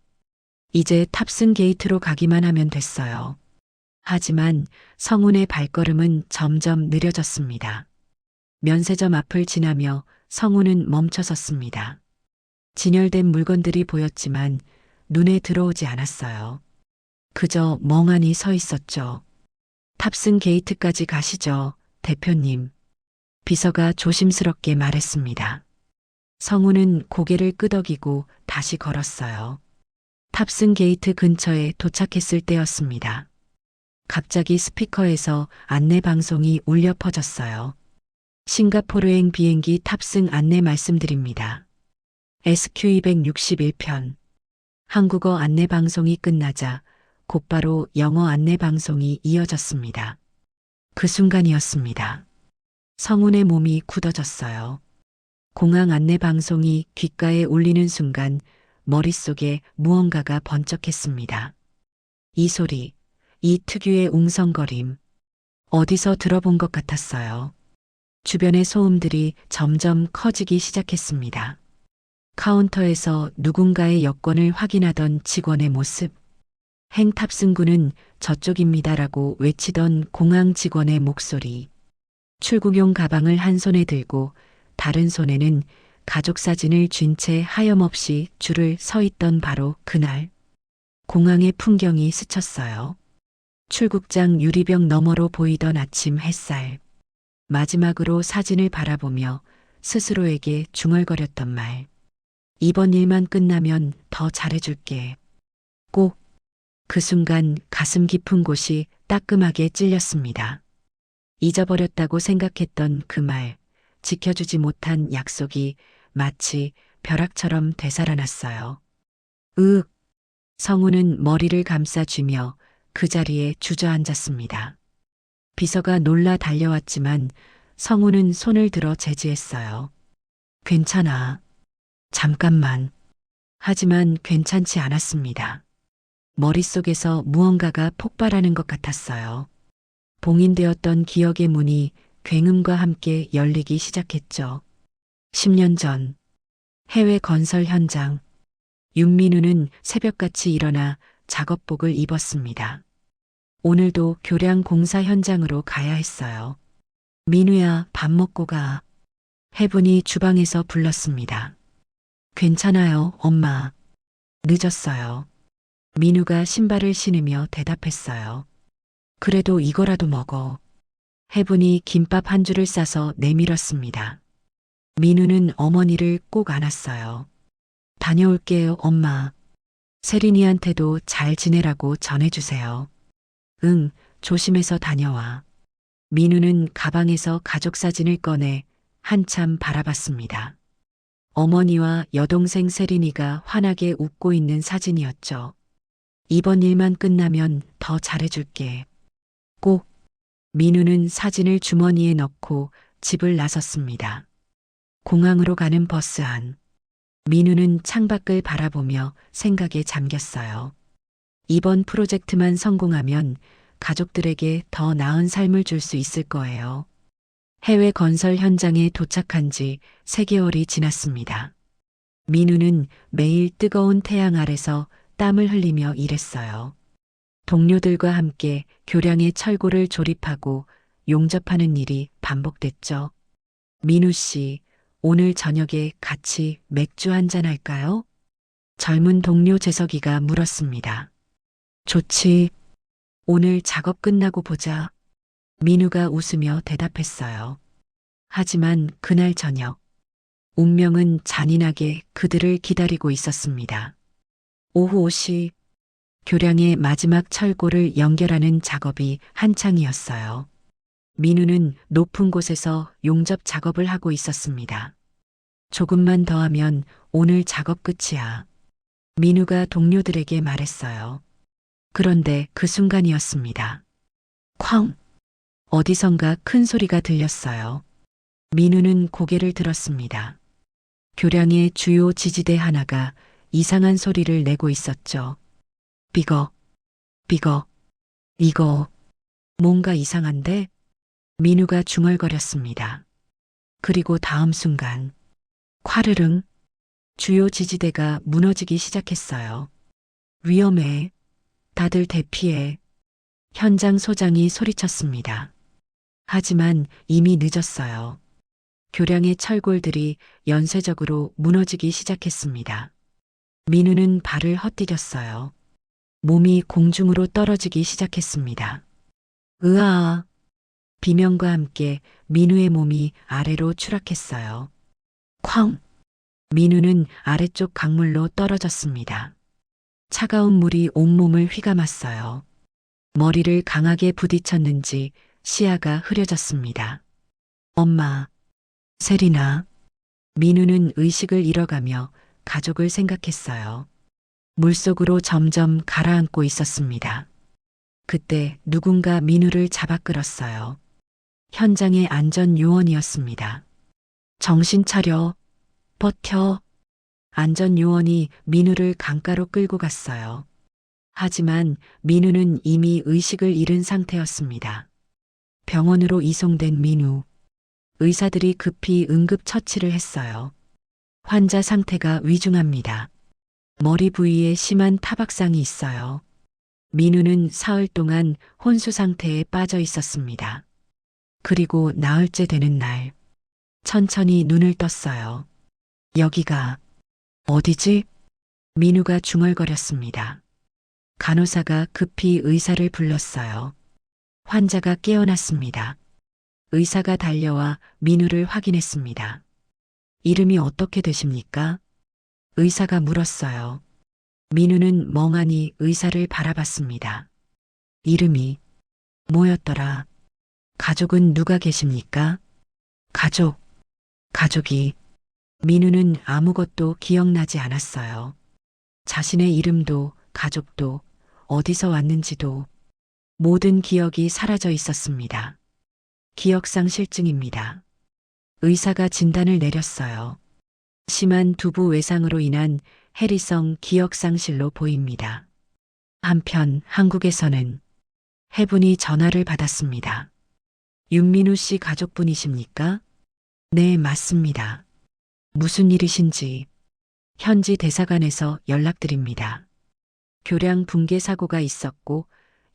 이제 탑승 게이트로 가기만 하면 됐어요. 하지만 성훈의 발걸음은 점점 느려졌습니다. 면세점 앞을 지나며 성훈은 멈춰섰습니다. 진열된 물건들이 보였지만 눈에 들어오지 않았어요. 그저 멍하니 서 있었죠. 탑승 게이트까지 가시죠, 대표님. 비서가 조심스럽게 말했습니다. 성훈은 고개를 끄덕이고 다시 걸었어요. 탑승 게이트 근처에 도착했을 때였습니다. 갑자기 스피커에서 안내 방송이 울려 퍼졌어요. 싱가포르행 비행기 탑승 안내 말씀드립니다. SQ261편. 한국어 안내 방송이 끝나자 곧바로 영어 안내 방송이 이어졌습니다. 그 순간이었습니다. 성훈의 몸이 굳어졌어요. 공항 안내 방송이 귓가에 울리는 순간 머릿속에 무언가가 번쩍했습니다. 이 소리, 이 특유의 웅성거림, 어디서 들어본 것 같았어요. 주변의 소음들이 점점 커지기 시작했습니다. 카운터에서 누군가의 여권을 확인하던 직원의 모습, 행탑승구는 저쪽입니다라고 외치던 공항 직원의 목소리, 출국용 가방을 한 손에 들고 다른 손에는 가족 사진을 쥔 채 하염없이 줄을 서 있던 바로 그날, 공항의 풍경이 스쳤어요. 출국장 유리병 너머로 보이던 아침 햇살, 마지막으로 사진을 바라보며 스스로에게 중얼거렸던 말, 이번 일만 끝나면 더 잘해줄게. 꼭. 그 순간 가슴 깊은 곳이 따끔하게 찔렸습니다. 잊어버렸다고 생각했던 그 말, 지켜주지 못한 약속이 마치 벼락처럼 되살아났어요. 으윽. 성훈은 머리를 감싸쥐며 그 자리에 주저앉았습니다. 비서가 놀라 달려왔지만 성훈은 손을 들어 제지했어요. 괜찮아. 잠깐만. 하지만 괜찮지 않았습니다. 머릿속에서 무언가가 폭발하는 것 같았어요. 봉인되었던 기억의 문이 굉음과 함께 열리기 시작했죠. 10년 전 해외 건설 현장. 윤민우는 새벽같이 일어나 작업복을 입었습니다. 오늘도 교량 공사 현장으로 가야 했어요. 민우야, 밥 먹고 가. 해분이 주방에서 불렀습니다. 괜찮아요, 엄마. 늦었어요. 민우가 신발을 신으며 대답했어요. 그래도 이거라도 먹어. 해분이 김밥 한 줄을 싸서 내밀었습니다. 민우는 어머니를 꼭 안았어요. 다녀올게요, 엄마. 세린이한테도 잘 지내라고 전해주세요. 응, 조심해서 다녀와. 민우는 가방에서 가족 사진을 꺼내 한참 바라봤습니다. 어머니와 여동생 세린이가 환하게 웃고 있는 사진이었죠. 이번 일만 끝나면 더 잘해줄게. 꼭. 민우는 사진을 주머니에 넣고 집을 나섰습니다. 공항으로 가는 버스 안. 민우는 창밖을 바라보며 생각에 잠겼어요. 이번 프로젝트만 성공하면 가족들에게 더 나은 삶을 줄 수 있을 거예요. 해외 건설 현장에 도착한 지 3개월이 지났습니다. 민우는 매일 뜨거운 태양 아래서 땀을 흘리며 일했어요. 동료들과 함께 교량의 철골을 조립하고 용접하는 일이 반복됐죠. 민우 씨, 오늘 저녁에 같이 맥주 한잔 할까요? 젊은 동료 재석이가 물었습니다. 좋지. 오늘 작업 끝나고 보자. 민우가 웃으며 대답했어요. 하지만 그날 저녁, 운명은 잔인하게 그들을 기다리고 있었습니다. 오후 5시, 교량의 마지막 철골을 연결하는 작업이 한창이었어요. 민우는 높은 곳에서 용접 작업을 하고 있었습니다. 조금만 더 하면 오늘 작업 끝이야. 민우가 동료들에게 말했어요. 그런데 그 순간이었습니다. 쾅! 어디선가 큰 소리가 들렸어요. 민우는 고개를 들었습니다. 교량의 주요 지지대 하나가 이상한 소리를 내고 있었죠. 삐걱, 삐걱, 이거 뭔가 이상한데? 민우가 중얼거렸습니다. 그리고 다음 순간, 콰르릉, 주요 지지대가 무너지기 시작했어요. 위험해. 다들 대피해. 현장 소장이 소리쳤습니다. 하지만 이미 늦었어요. 교량의 철골들이 연쇄적으로 무너지기 시작했습니다. 민우는 발을 헛디뎠어요. 몸이 공중으로 떨어지기 시작했습니다. 으아! 비명과 함께 민우의 몸이 아래로 추락했어요. 쾅! 민우는 아래쪽 강물로 떨어졌습니다. 차가운 물이 온몸을 휘감았어요. 머리를 강하게 부딪혔는지 시야가 흐려졌습니다. 엄마, 세린아. 민우는 의식을 잃어가며 가족을 생각했어요. 물속으로 점점 가라앉고 있었습니다. 그때 누군가 민우를 잡아 끌었어요. 현장의 안전 요원이었습니다. 정신 차려. 버텨. 안전 요원이 민우를 강가로 끌고 갔어요. 하지만 민우는 이미 의식을 잃은 상태였습니다. 병원으로 이송된 민우. 의사들이 급히 응급처치를 했어요. 환자 상태가 위중합니다. 머리 부위에 심한 타박상이 있어요. 민우는 사흘 동안 혼수 상태에 빠져 있었습니다. 그리고 나흘째 되는 날, 천천히 눈을 떴어요. 여기가 어디지? 민우가 중얼거렸습니다. 간호사가 급히 의사를 불렀어요. 환자가 깨어났습니다. 의사가 달려와 민우를 확인했습니다. 이름이 어떻게 되십니까? 의사가 물었어요. 민우는 멍하니 의사를 바라봤습니다. 이름이 뭐였더라? 가족은 누가 계십니까? 가족이. 민우는 아무것도 기억나지 않았어요. 자신의 이름도 가족도 어디서 왔는지도 모든 기억이 사라져 있었습니다. 기억상실증입니다. 의사가 진단을 내렸어요. 심한 두부 외상으로 인한 해리성 기억상실로 보입니다. 한편 한국에서는 해분이 전화를 받았습니다. 윤민우 씨 가족분이십니까? 네, 맞습니다. 무슨 일이신지. 현지 대사관에서 연락드립니다. 교량 붕괴 사고가 있었고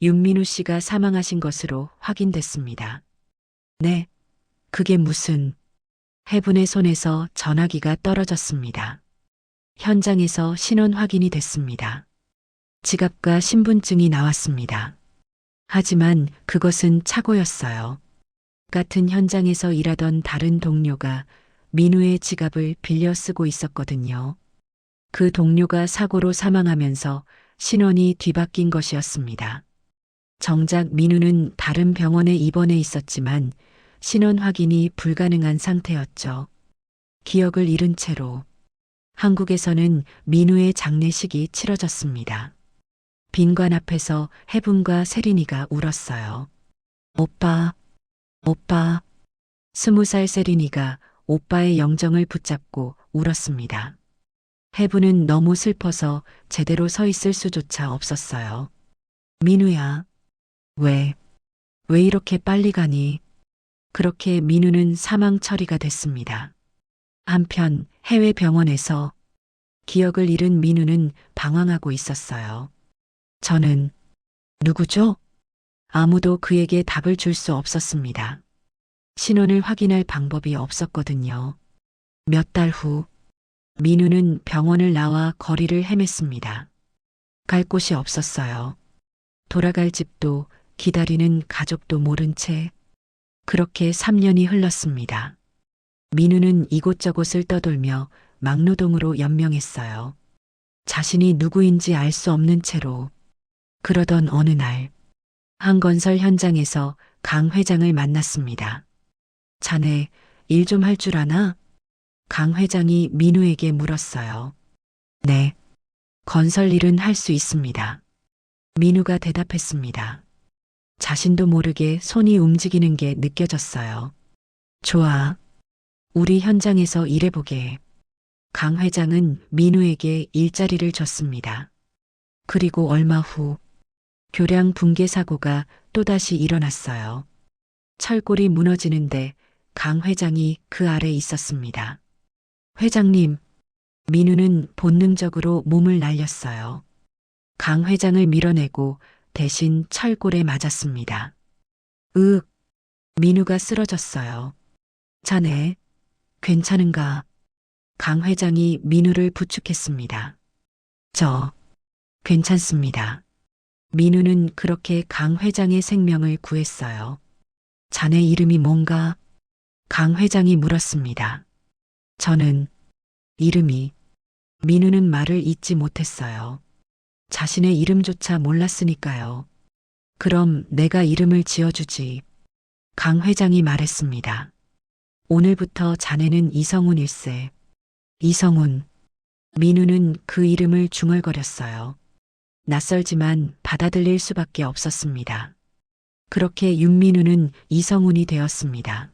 윤민우 씨가 사망하신 것으로 확인됐습니다. 네, 그게 무슨... 해분의 손에서 전화기가 떨어졌습니다. 현장에서 신원 확인이 됐습니다. 지갑과 신분증이 나왔습니다. 하지만 그것은 착오였어요. 같은 현장에서 일하던 다른 동료가 민우의 지갑을 빌려 쓰고 있었거든요. 그 동료가 사고로 사망하면서 신원이 뒤바뀐 것이었습니다. 정작 민우는 다른 병원에 입원해 있었지만 신원 확인이 불가능한 상태였죠. 기억을 잃은 채로 한국에서는 민우의 장례식이 치러졌습니다. 빈관 앞에서 해분과 세린이가 울었어요. 오빠, 오빠. 20살 세린이가 오빠의 영정을 붙잡고 울었습니다. 해분은 너무 슬퍼서 제대로 서 있을 수조차 없었어요. 민우야, 왜 이렇게 빨리 가니? 그렇게 민우는 사망 처리가 됐습니다. 한편 해외 병원에서 기억을 잃은 민우는 방황하고 있었어요. 저는 누구죠? 아무도 그에게 답을 줄 수 없었습니다. 신원을 확인할 방법이 없었거든요. 몇 달 후, 민우는 병원을 나와 거리를 헤맸습니다. 갈 곳이 없었어요. 돌아갈 집도 기다리는 가족도 모른 채 그렇게 3년이 흘렀습니다. 민우는 이곳저곳을 떠돌며 막노동으로 연명했어요. 자신이 누구인지 알 수 없는 채로. 그러던 어느 날, 한 건설 현장에서 강 회장을 만났습니다. 자네 일 좀 할 줄 아나? 강 회장이 민우에게 물었어요. 네, 건설 일은 할 수 있습니다. 민우가 대답했습니다. 자신도 모르게 손이 움직이는 게 느껴졌어요. 좋아. 우리 현장에서 일해보게. 강 회장은 민우에게 일자리를 줬습니다. 그리고 얼마 후 교량 붕괴 사고가 또다시 일어났어요. 철골이 무너지는데 강 회장이 그 아래 있었습니다. 회장님, 민우는 본능적으로 몸을 날렸어요. 강 회장을 밀어내고 대신 철골에 맞았습니다. 으윽, 민우가 쓰러졌어요. 자네, 괜찮은가? 강 회장이 민우를 부축했습니다. 저, 괜찮습니다. 민우는 그렇게 강 회장의 생명을 구했어요. 자네 이름이 뭔가? 강 회장이 물었습니다. 저는 이름이... 민우는 말을 잇지 못했어요. 자신의 이름조차 몰랐으니까요. 그럼 내가 이름을 지어주지. 강 회장이 말했습니다. 오늘부터 자네는 이성훈 일세. 이성훈. 민우는 그 이름을 중얼거렸어요. 낯설지만 받아들일 수밖에 없었습니다. 그렇게 윤민우는 이성훈이 되었습니다.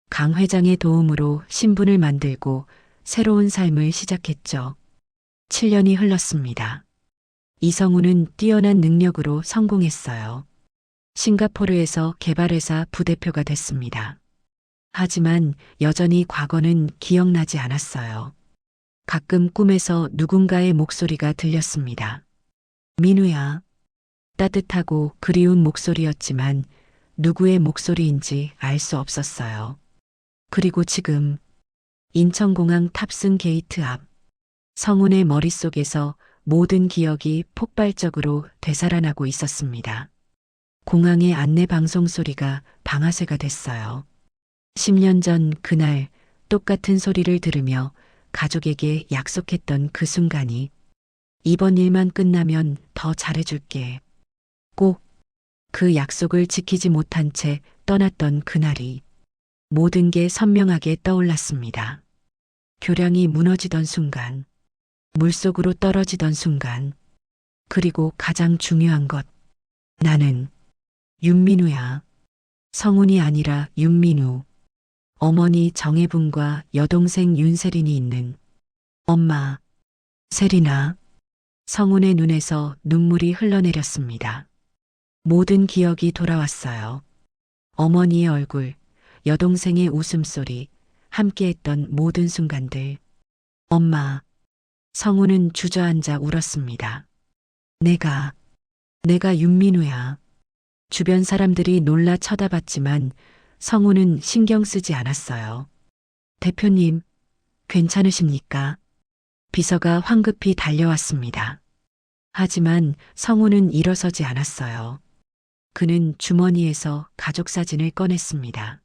강 회장의 도움으로 신분을 만들고 새로운 삶을 시작했죠. 7년이 흘렀습니다. 이성훈은 뛰어난 능력으로 성공했어요. 싱가포르에서 개발회사 부대표가 됐습니다. 하지만 여전히 과거는 기억나지 않았어요. 가끔 꿈에서 누군가의 목소리가 들렸습니다. 민우야. 따뜻하고 그리운 목소리였지만 누구의 목소리인지 알 수 없었어요. 그리고 지금 인천공항 탑승 게이트 앞, 성훈의 머릿속에서 모든 기억이 폭발적으로 되살아나고 있었습니다. 공항의 안내 방송 소리가 방아쇠가 됐어요. 10년 전 그날 똑같은 소리를 들으며 가족에게 약속했던 그 순간이 이번 일만 끝나면 더 잘해줄게. 꼭 그 약속을 지키지 못한 채 떠났던 그날이 모든 게 선명하게 떠올랐습니다. 교량이 무너지던 순간, 물속으로 떨어지던 순간, 그리고 가장 중요한 것, 나는 윤민우야. 성훈이 아니라 윤민우. 어머니 정혜분과 여동생 윤세린이 있는 엄마, 세린아. 성훈의 눈에서 눈물이 흘러내렸습니다. 모든 기억이 돌아왔어요. 어머니의 얼굴, 여동생의 웃음소리, 함께했던 모든 순간들. 엄마, 성우는 주저앉아 울었습니다. 내가 윤민우야. 주변 사람들이 놀라 쳐다봤지만 성우는 신경 쓰지 않았어요. 대표님, 괜찮으십니까? 비서가 황급히 달려왔습니다. 하지만 성우는 일어서지 않았어요. 그는 주머니에서 가족 사진을 꺼냈습니다.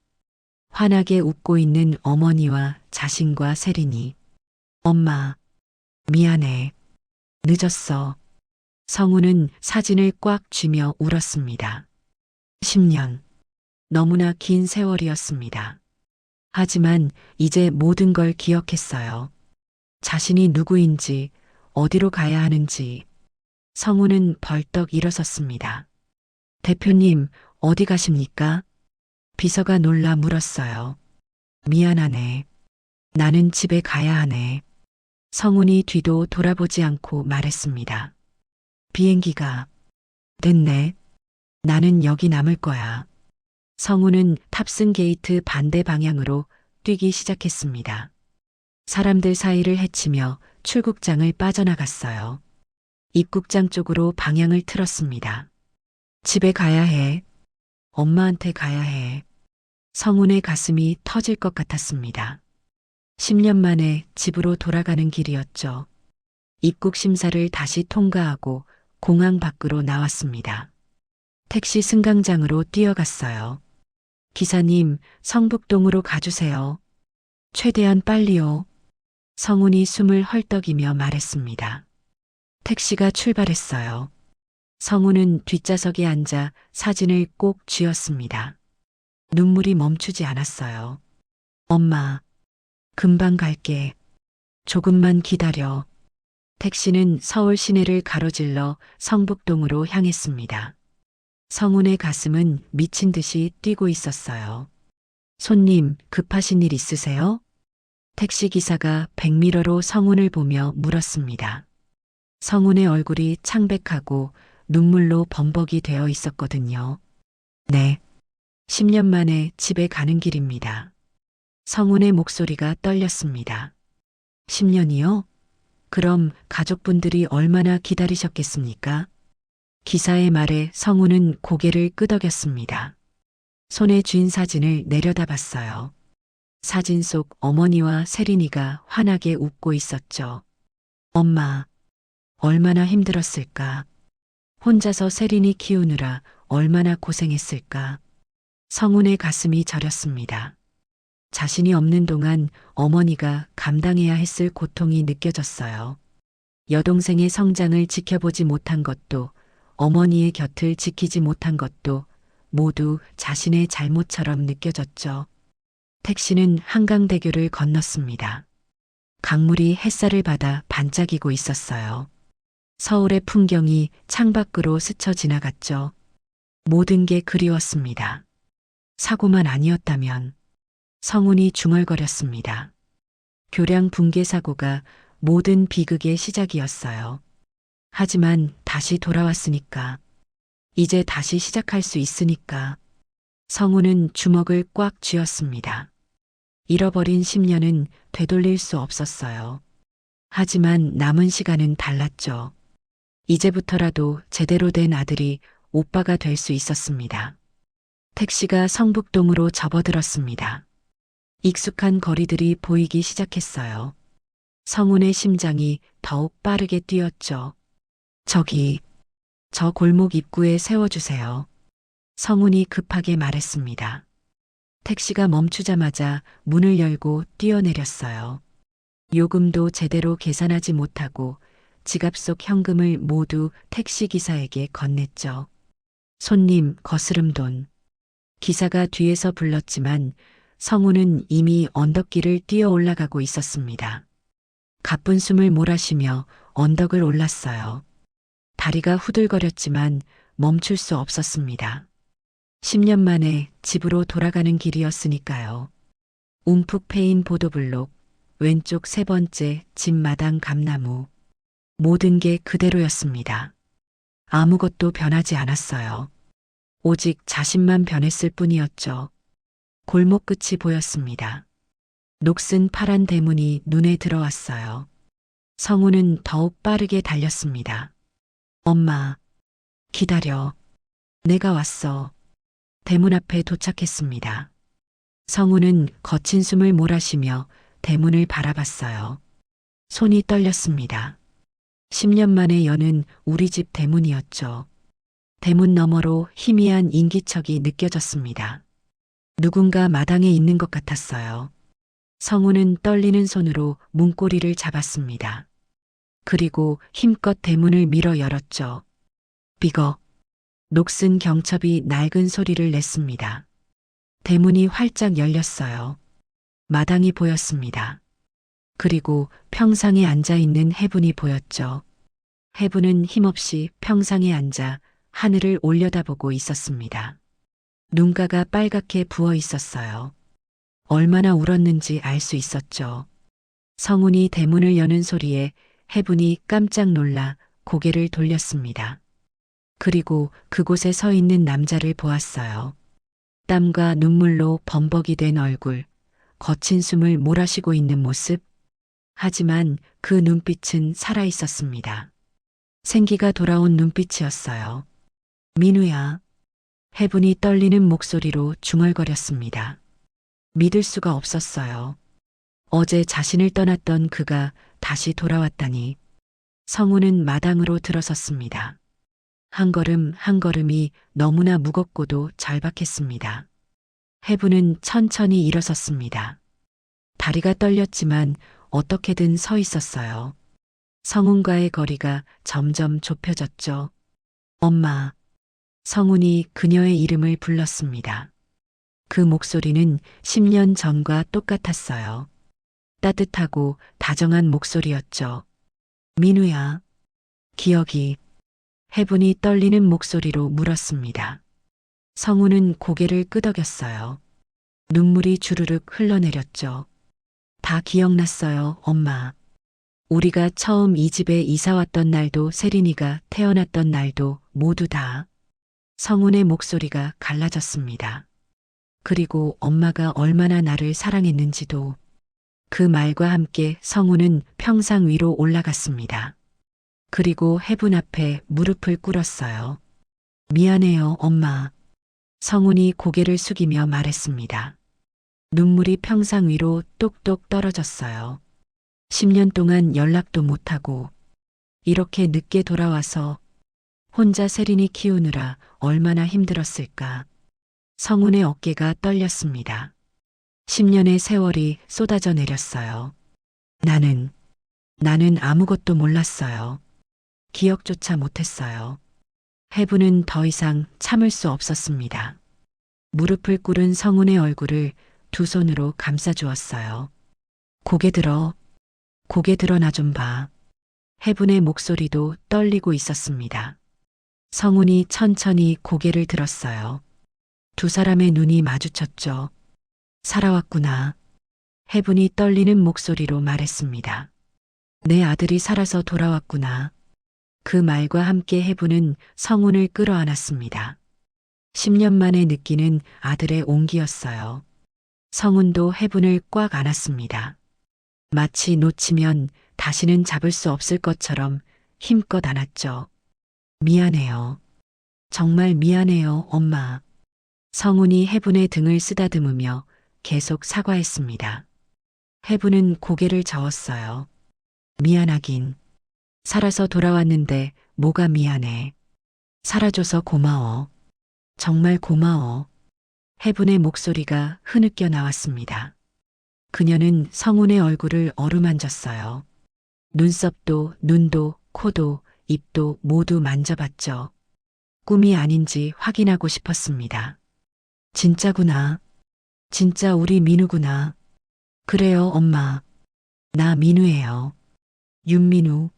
환하게 웃고 있는 어머니와 자신과 세린이. 엄마, 미안해. 늦었어. 성우는 사진을 꽉 쥐며 울었습니다. 10년. 너무나 긴 세월이었습니다. 하지만 이제 모든 걸 기억했어요. 자신이 누구인지, 어디로 가야 하는지. 성우는 벌떡 일어섰습니다. 대표님, 어디 가십니까? 비서가 놀라 물었어요. 미안하네. 나는 집에 가야 하네. 성훈이 뒤도 돌아보지 않고 말했습니다. 비행기가 됐네. 나는 여기 남을 거야. 성훈은 탑승 게이트 반대 방향으로 뛰기 시작했습니다. 사람들 사이를 헤치며 출국장을 빠져나갔어요. 입국장 쪽으로 방향을 틀었습니다. 집에 가야 해. 엄마한테 가야 해. 성훈의 가슴이 터질 것 같았습니다. 10년 만에 집으로 돌아가는 길이었죠. 입국 심사를 다시 통과하고 공항 밖으로 나왔습니다. 택시 승강장으로 뛰어갔어요. 기사님, 성북동으로 가주세요. 최대한 빨리요. 성훈이 숨을 헐떡이며 말했습니다. 택시가 출발했어요. 성훈은 뒷좌석에 앉아 사진을 꼭 쥐었습니다. 눈물이 멈추지 않았어요. 엄마, 금방 갈게. 조금만 기다려. 택시는 서울 시내를 가로질러 성북동으로 향했습니다. 성훈의 가슴은 미친 듯이 뛰고 있었어요. 손님, 급하신 일 있으세요? 택시기사가 백미러로 성훈을 보며 물었습니다. 성훈의 얼굴이 창백하고 눈물로 범벅이 되어 있었거든요. 네. 10년 만에 집에 가는 길입니다. 성훈의 목소리가 떨렸습니다. 10년이요? 그럼 가족분들이 얼마나 기다리셨겠습니까? 기사의 말에 성훈은 고개를 끄덕였습니다. 손에 쥔 사진을 내려다봤어요. 사진 속 어머니와 세린이가 환하게 웃고 있었죠. 엄마, 얼마나 힘들었을까? 혼자서 세린이 키우느라 얼마나 고생했을까? 성훈의 가슴이 저렸습니다. 자신이 없는 동안 어머니가 감당해야 했을 고통이 느껴졌어요. 여동생의 성장을 지켜보지 못한 것도, 어머니의 곁을 지키지 못한 것도 모두 자신의 잘못처럼 느껴졌죠. 택시는 한강대교를 건넜습니다. 강물이 햇살을 받아 반짝이고 있었어요. 서울의 풍경이 창밖으로 스쳐 지나갔죠. 모든 게 그리웠습니다. 사고만 아니었다면. 성훈이 중얼거렸습니다. 교량 붕괴 사고가 모든 비극의 시작이었어요. 하지만 다시 돌아왔으니까. 이제 다시 시작할 수 있으니까. 성훈은 주먹을 꽉 쥐었습니다. 잃어버린 10년은 되돌릴 수 없었어요. 하지만 남은 시간은 달랐죠. 이제부터라도 제대로 된 아들이 오빠가 될 수 있었습니다. 택시가 성북동으로 접어들었습니다. 익숙한 거리들이 보이기 시작했어요. 성훈의 심장이 더욱 빠르게 뛰었죠. 저 골목 입구에 세워주세요. 성훈이 급하게 말했습니다. 택시가 멈추자마자 문을 열고 뛰어내렸어요. 요금도 제대로 계산하지 못하고 지갑 속 현금을 모두 택시기사에게 건넸죠. 손님, 거스름돈. 기사가 뒤에서 불렀지만 성훈은 이미 언덕길을 뛰어 올라가고 있었습니다. 가쁜 숨을 몰아쉬며 언덕을 올랐어요. 다리가 후들거렸지만 멈출 수 없었습니다. 10년 만에 집으로 돌아가는 길이었으니까요. 움푹 패인 보도블록, 왼쪽 세 번째 집 마당 감나무. 모든 게 그대로였습니다. 아무것도 변하지 않았어요. 오직 자신만 변했을 뿐이었죠. 골목 끝이 보였습니다. 녹슨 파란 대문이 눈에 들어왔어요. 성우는 더욱 빠르게 달렸습니다. 엄마, 기다려. 내가 왔어. 대문 앞에 도착했습니다. 성우는 거친 숨을 몰아쉬며 대문을 바라봤어요. 손이 떨렸습니다. 10년 만에 여는 우리 집 대문이었죠. 대문 너머로 희미한 인기척이 느껴졌습니다. 누군가 마당에 있는 것 같았어요. 성우는 떨리는 손으로 문고리를 잡았습니다. 그리고 힘껏 대문을 밀어 열었죠. 비거. 녹슨 경첩이 낡은 소리를 냈습니다. 대문이 활짝 열렸어요. 마당이 보였습니다. 그리고 평상에 앉아 있는 해분이 보였죠. 해분은 힘없이 평상에 앉아 하늘을 올려다보고 있었습니다. 눈가가 빨갛게 부어 있었어요. 얼마나 울었는지 알 수 있었죠. 성운이 대문을 여는 소리에 해분이 깜짝 놀라 고개를 돌렸습니다. 그리고 그곳에 서 있는 남자를 보았어요. 땀과 눈물로 범벅이 된 얼굴, 거친 숨을 몰아쉬고 있는 모습. 하지만 그 눈빛은 살아 있었습니다. 생기가 돌아온 눈빛이었어요. 민우야. 해분이 떨리는 목소리로 중얼거렸습니다. 믿을 수가 없었어요. 어제 자신을 떠났던 그가 다시 돌아왔다니. 성우는 마당으로 들어섰습니다. 한 걸음 한 걸음이 너무나 무겁고도 절박했습니다. 해분은 천천히 일어섰습니다. 다리가 떨렸지만 어떻게든 서 있었어요. 성운과의 거리가 점점 좁혀졌죠. 엄마. 성운이 그녀의 이름을 불렀습니다. 그 목소리는 10년 전과 똑같았어요. 따뜻하고 다정한 목소리였죠. 민우야. 기억이. 해분이 떨리는 목소리로 물었습니다. 성우는 고개를 끄덕였어요. 눈물이 주르륵 흘러내렸죠. 다 기억났어요, 엄마. 우리가 처음 이 집에 이사 왔던 날도 세린이가 태어났던 날도 모두 다. 성운의 목소리가 갈라졌습니다. 그리고 엄마가 얼마나 나를 사랑했는지도. 그 말과 함께 성운은 평상 위로 올라갔습니다. 그리고 해분 앞에 무릎을 꿇었어요. 미안해요, 엄마. 성운이 고개를 숙이며 말했습니다. 눈물이 평상 위로 똑똑 떨어졌어요. 10년 동안 연락도 못하고 이렇게 늦게 돌아와서 혼자 세린이 키우느라 얼마나 힘들었을까. 성운의 어깨가 떨렸습니다. 10년의 세월이 쏟아져 내렸어요. 나는 아무것도 몰랐어요. 기억조차 못했어요. 해분은 더 이상 참을 수 없었습니다. 무릎을 꿇은 성운의 얼굴을 두 손으로 감싸주었어요. 고개 들어 나 좀 봐. 해분의 목소리도 떨리고 있었습니다. 성운이 천천히 고개를 들었어요. 두 사람의 눈이 마주쳤죠. 살아왔구나. 해분이 떨리는 목소리로 말했습니다. 내 아들이 살아서 돌아왔구나. 그 말과 함께 해분은 성운을 끌어안았습니다. 10년 만에 느끼는 아들의 온기였어요. 성운도 해분을 꽉 안았습니다. 마치 놓치면 다시는 잡을 수 없을 것처럼 힘껏 안았죠. 미안해요. 정말 미안해요, 엄마. 성운이 해분의 등을 쓰다듬으며 계속 사과했습니다. 해분은 고개를 저었어요. 미안하긴. 살아서 돌아왔는데 뭐가 미안해. 살아줘서 고마워. 정말 고마워. 해분의 목소리가 흐느껴 나왔습니다. 그녀는 성운의 얼굴을 어루만졌어요. 눈썹도, 눈도, 코도, 입도 모두 만져봤죠. 꿈이 아닌지 확인하고 싶었습니다. 진짜구나. 진짜 우리 민우구나. 그래요, 엄마. 나 민우예요. 윤민우.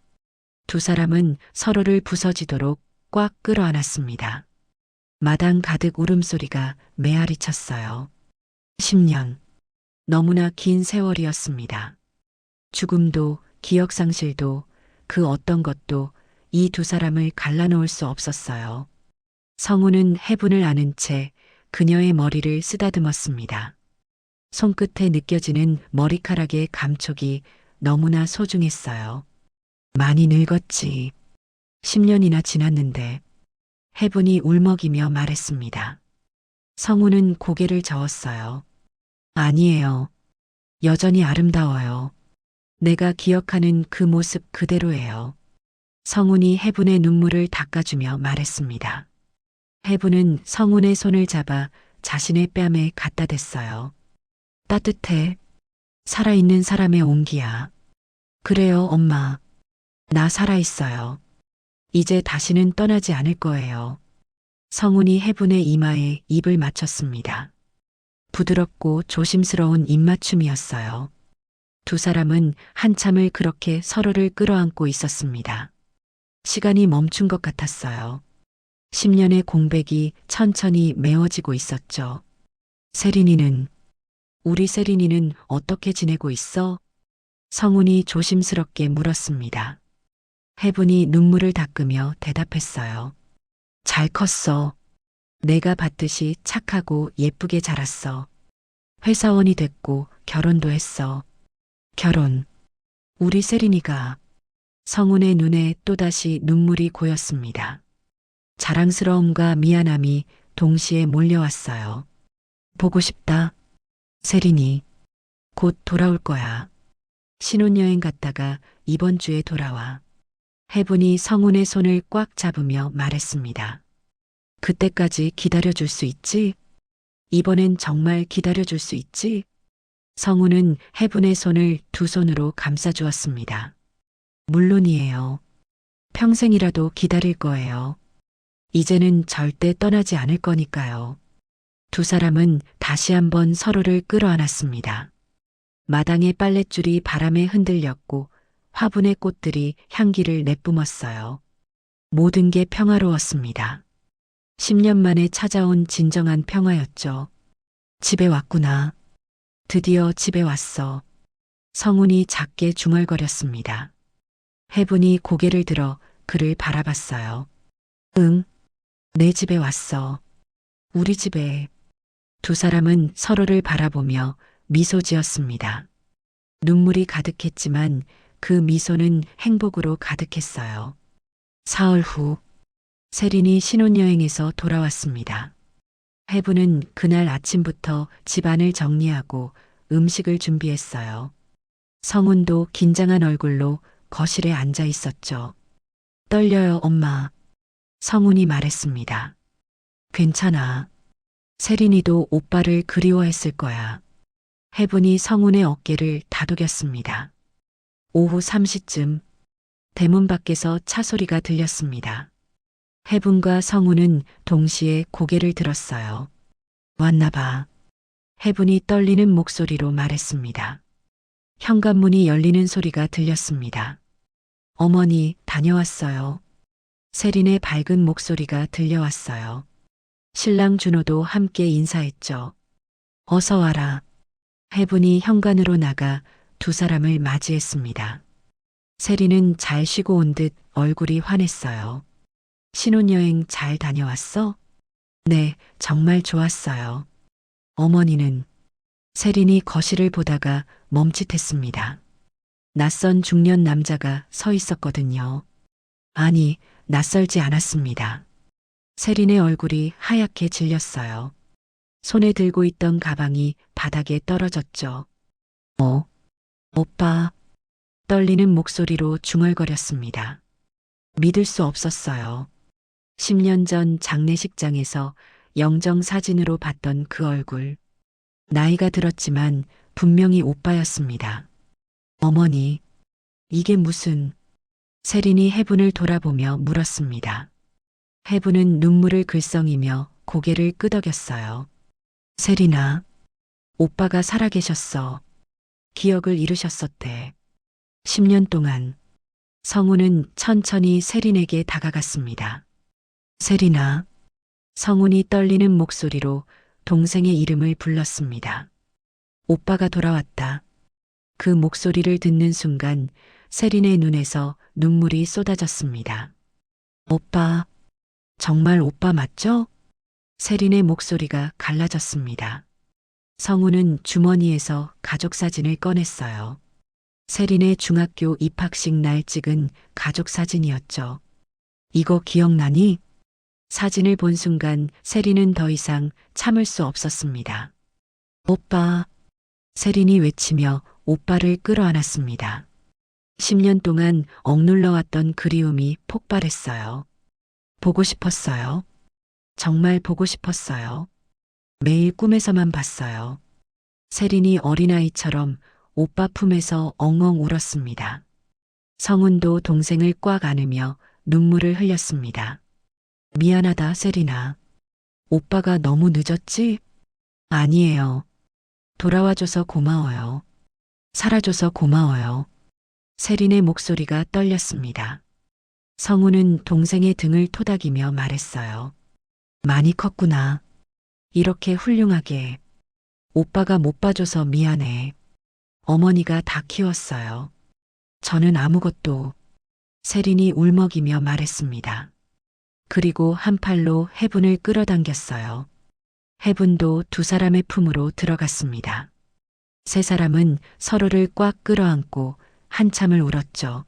두 사람은 서로를 부서지도록 꽉 끌어안았습니다. 마당 가득 울음소리가 메아리 쳤어요. 10년. 너무나 긴 세월이었습니다. 죽음도 기억상실도 그 어떤 것도 이 두 사람을 갈라놓을 수 없었어요. 성우는 해분을 안은 채 그녀의 머리를 쓰다듬었습니다. 손끝에 느껴지는 머리카락의 감촉이 너무나 소중했어요. 많이 늙었지. 10년이나 지났는데. 해분이 울먹이며 말했습니다. 성우는 고개를 저었어요. 아니에요. 여전히 아름다워요. 내가 기억하는 그 모습 그대로예요. 성운이 해분의 눈물을 닦아주며 말했습니다. 해분은 성운의 손을 잡아 자신의 뺨에 갖다 댔어요. 따뜻해. 살아있는 사람의 온기야. 그래요, 엄마. 나 살아있어요. 이제 다시는 떠나지 않을 거예요. 성운이 해분의 이마에 입을 맞췄습니다. 부드럽고 조심스러운 입맞춤이었어요. 두 사람은 한참을 그렇게 서로를 끌어안고 있었습니다. 시간이 멈춘 것 같았어요. 10년의 공백이 천천히 메워지고 있었죠. 세린이는, 우리 세린이는 어떻게 지내고 있어? 성운이 조심스럽게 물었습니다. 해분이 눈물을 닦으며 대답했어요. 잘 컸어. 내가 봤듯이 착하고 예쁘게 자랐어. 회사원이 됐고 결혼도 했어. 결혼. 우리 세린이가. 성운의 눈에 또다시 눈물이 고였습니다. 자랑스러움과 미안함이 동시에 몰려왔어요. 보고 싶다. 세린이. 곧 돌아올 거야. 신혼여행 갔다가 이번 주에 돌아와. 해분이 성운의 손을 꽉 잡으며 말했습니다. 그때까지 기다려줄 수 있지? 이번엔 정말 기다려줄 수 있지? 성운은 해분의 손을 두 손으로 감싸주었습니다. 물론이에요. 평생이라도 기다릴 거예요. 이제는 절대 떠나지 않을 거니까요. 두 사람은 다시 한번 서로를 끌어안았습니다. 마당의 빨랫줄이 바람에 흔들렸고 화분의 꽃들이 향기를 내뿜었어요. 모든 게 평화로웠습니다. 10년 만에 찾아온 진정한 평화였죠. 집에 왔구나. 드디어 집에 왔어. 성운이 작게 중얼거렸습니다. 해분이 고개를 들어 그를 바라봤어요. 응, 내 집에 왔어. 우리 집에. 두 사람은 서로를 바라보며 미소 지었습니다. 눈물이 가득했지만 그 미소는 행복으로 가득했어요. 사흘 후, 세린이 신혼여행에서 돌아왔습니다. 해분은 그날 아침부터 집안을 정리하고 음식을 준비했어요. 성운도 긴장한 얼굴로 거실에 앉아 있었죠. 떨려요, 엄마. 성운이 말했습니다. 괜찮아. 세린이도 오빠를 그리워했을 거야. 해분이 성운의 어깨를 다독였습니다. 오후 3시쯤 대문 밖에서 차 소리가 들렸습니다. 해분과 성운은 동시에 고개를 들었어요. 왔나 봐. 해분이 떨리는 목소리로 말했습니다. 현관문이 열리는 소리가 들렸습니다. 어머니, 다녀왔어요. 세린의 밝은 목소리가 들려왔어요. 신랑 준호도 함께 인사했죠. 어서 와라. 해분이 현관으로 나가 두 사람을 맞이했습니다. 세린은 잘 쉬고 온 듯 얼굴이 환했어요. 신혼여행 잘 다녀왔어? 네, 정말 좋았어요. 어머니는? 세린이 거실을 보다가 멈칫했습니다. 낯선 중년 남자가 서 있었거든요. 아니, 낯설지 않았습니다. 세린의 얼굴이 하얗게 질렸어요. 손에 들고 있던 가방이 바닥에 떨어졌죠. 오빠. 떨리는 목소리로 중얼거렸습니다. 믿을 수 없었어요. 10년 전 장례식장에서 영정 사진으로 봤던 그 얼굴. 나이가 들었지만 분명히 오빠였습니다. 어머니, 이게 무슨... 세린이 해분을 돌아보며 물었습니다. 해분은 눈물을 글썽이며 고개를 끄덕였어요. 세린아, 오빠가 살아계셨어. 기억을 잃으셨었대. 10년 동안. 성운은 천천히 세린에게 다가갔습니다. 세린아. 성운이 떨리는 목소리로 동생의 이름을 불렀습니다. 오빠가 돌아왔다. 그 목소리를 듣는 순간 세린의 눈에서 눈물이 쏟아졌습니다. 오빠, 정말 오빠 맞죠? 세린의 목소리가 갈라졌습니다. 성우는 주머니에서 가족 사진을 꺼냈어요. 세린의 중학교 입학식 날 찍은 가족 사진이었죠. 이거 기억나니? 사진을 본 순간 세린은 더 이상 참을 수 없었습니다. 오빠, 세린이 외치며 오빠를 끌어안았습니다. 10년 동안 억눌러왔던 그리움이 폭발했어요. 보고 싶었어요. 정말 보고 싶었어요. 매일 꿈에서만 봤어요. 세린이 어린아이처럼 오빠 품에서 엉엉 울었습니다. 성훈도 동생을 꽉 안으며 눈물을 흘렸습니다. 미안하다, 세린아. 오빠가 너무 늦었지? 아니에요. 돌아와줘서 고마워요. 살아줘서 고마워요. 세린의 목소리가 떨렸습니다. 성우는 동생의 등을 토닥이며 말했어요. 많이 컸구나. 이렇게 훌륭하게. 오빠가 못 봐줘서 미안해. 어머니가 다 키웠어요. 저는 아무것도. 세린이 울먹이며 말했습니다. 그리고 한 팔로 해분을 끌어당겼어요. 해분도 두 사람의 품으로 들어갔습니다. 세 사람은 서로를 꽉 끌어안고 한참을 울었죠.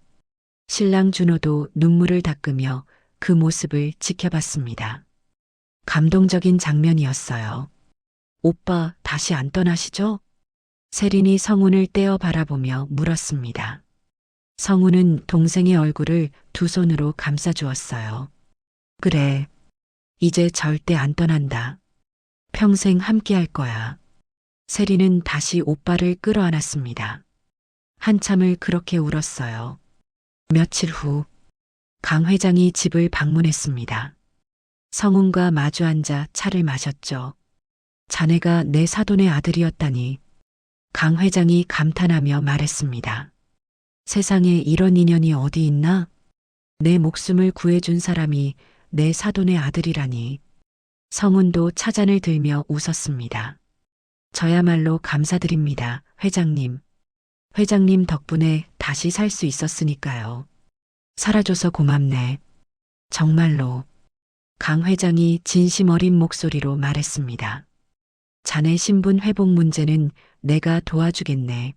신랑 준호도 눈물을 닦으며 그 모습을 지켜봤습니다. 감동적인 장면이었어요. 오빠 다시 안 떠나시죠? 세린이 성훈을 떼어 바라보며 물었습니다. 성훈은 동생의 얼굴을 두 손으로 감싸주었어요. 그래. 이제 절대 안 떠난다. 평생 함께 할 거야. 세린은 다시 오빠를 끌어안았습니다. 한참을 그렇게 울었어요. 며칠 후, 강 회장이 집을 방문했습니다. 성훈과 마주 앉아 차를 마셨죠. 자네가 내 사돈의 아들이었다니. 강 회장이 감탄하며 말했습니다. 세상에 이런 인연이 어디 있나? 내 목숨을 구해준 사람이 내 사돈의 아들이라니. 성훈도 차잔을 들며 웃었습니다. 저야말로 감사드립니다, 회장님. 회장님 덕분에 다시 살 수 있었으니까요. 살아줘서 고맙네. 정말로. 강 회장이 진심 어린 목소리로 말했습니다. 자네 신분 회복 문제는 내가 도와주겠네.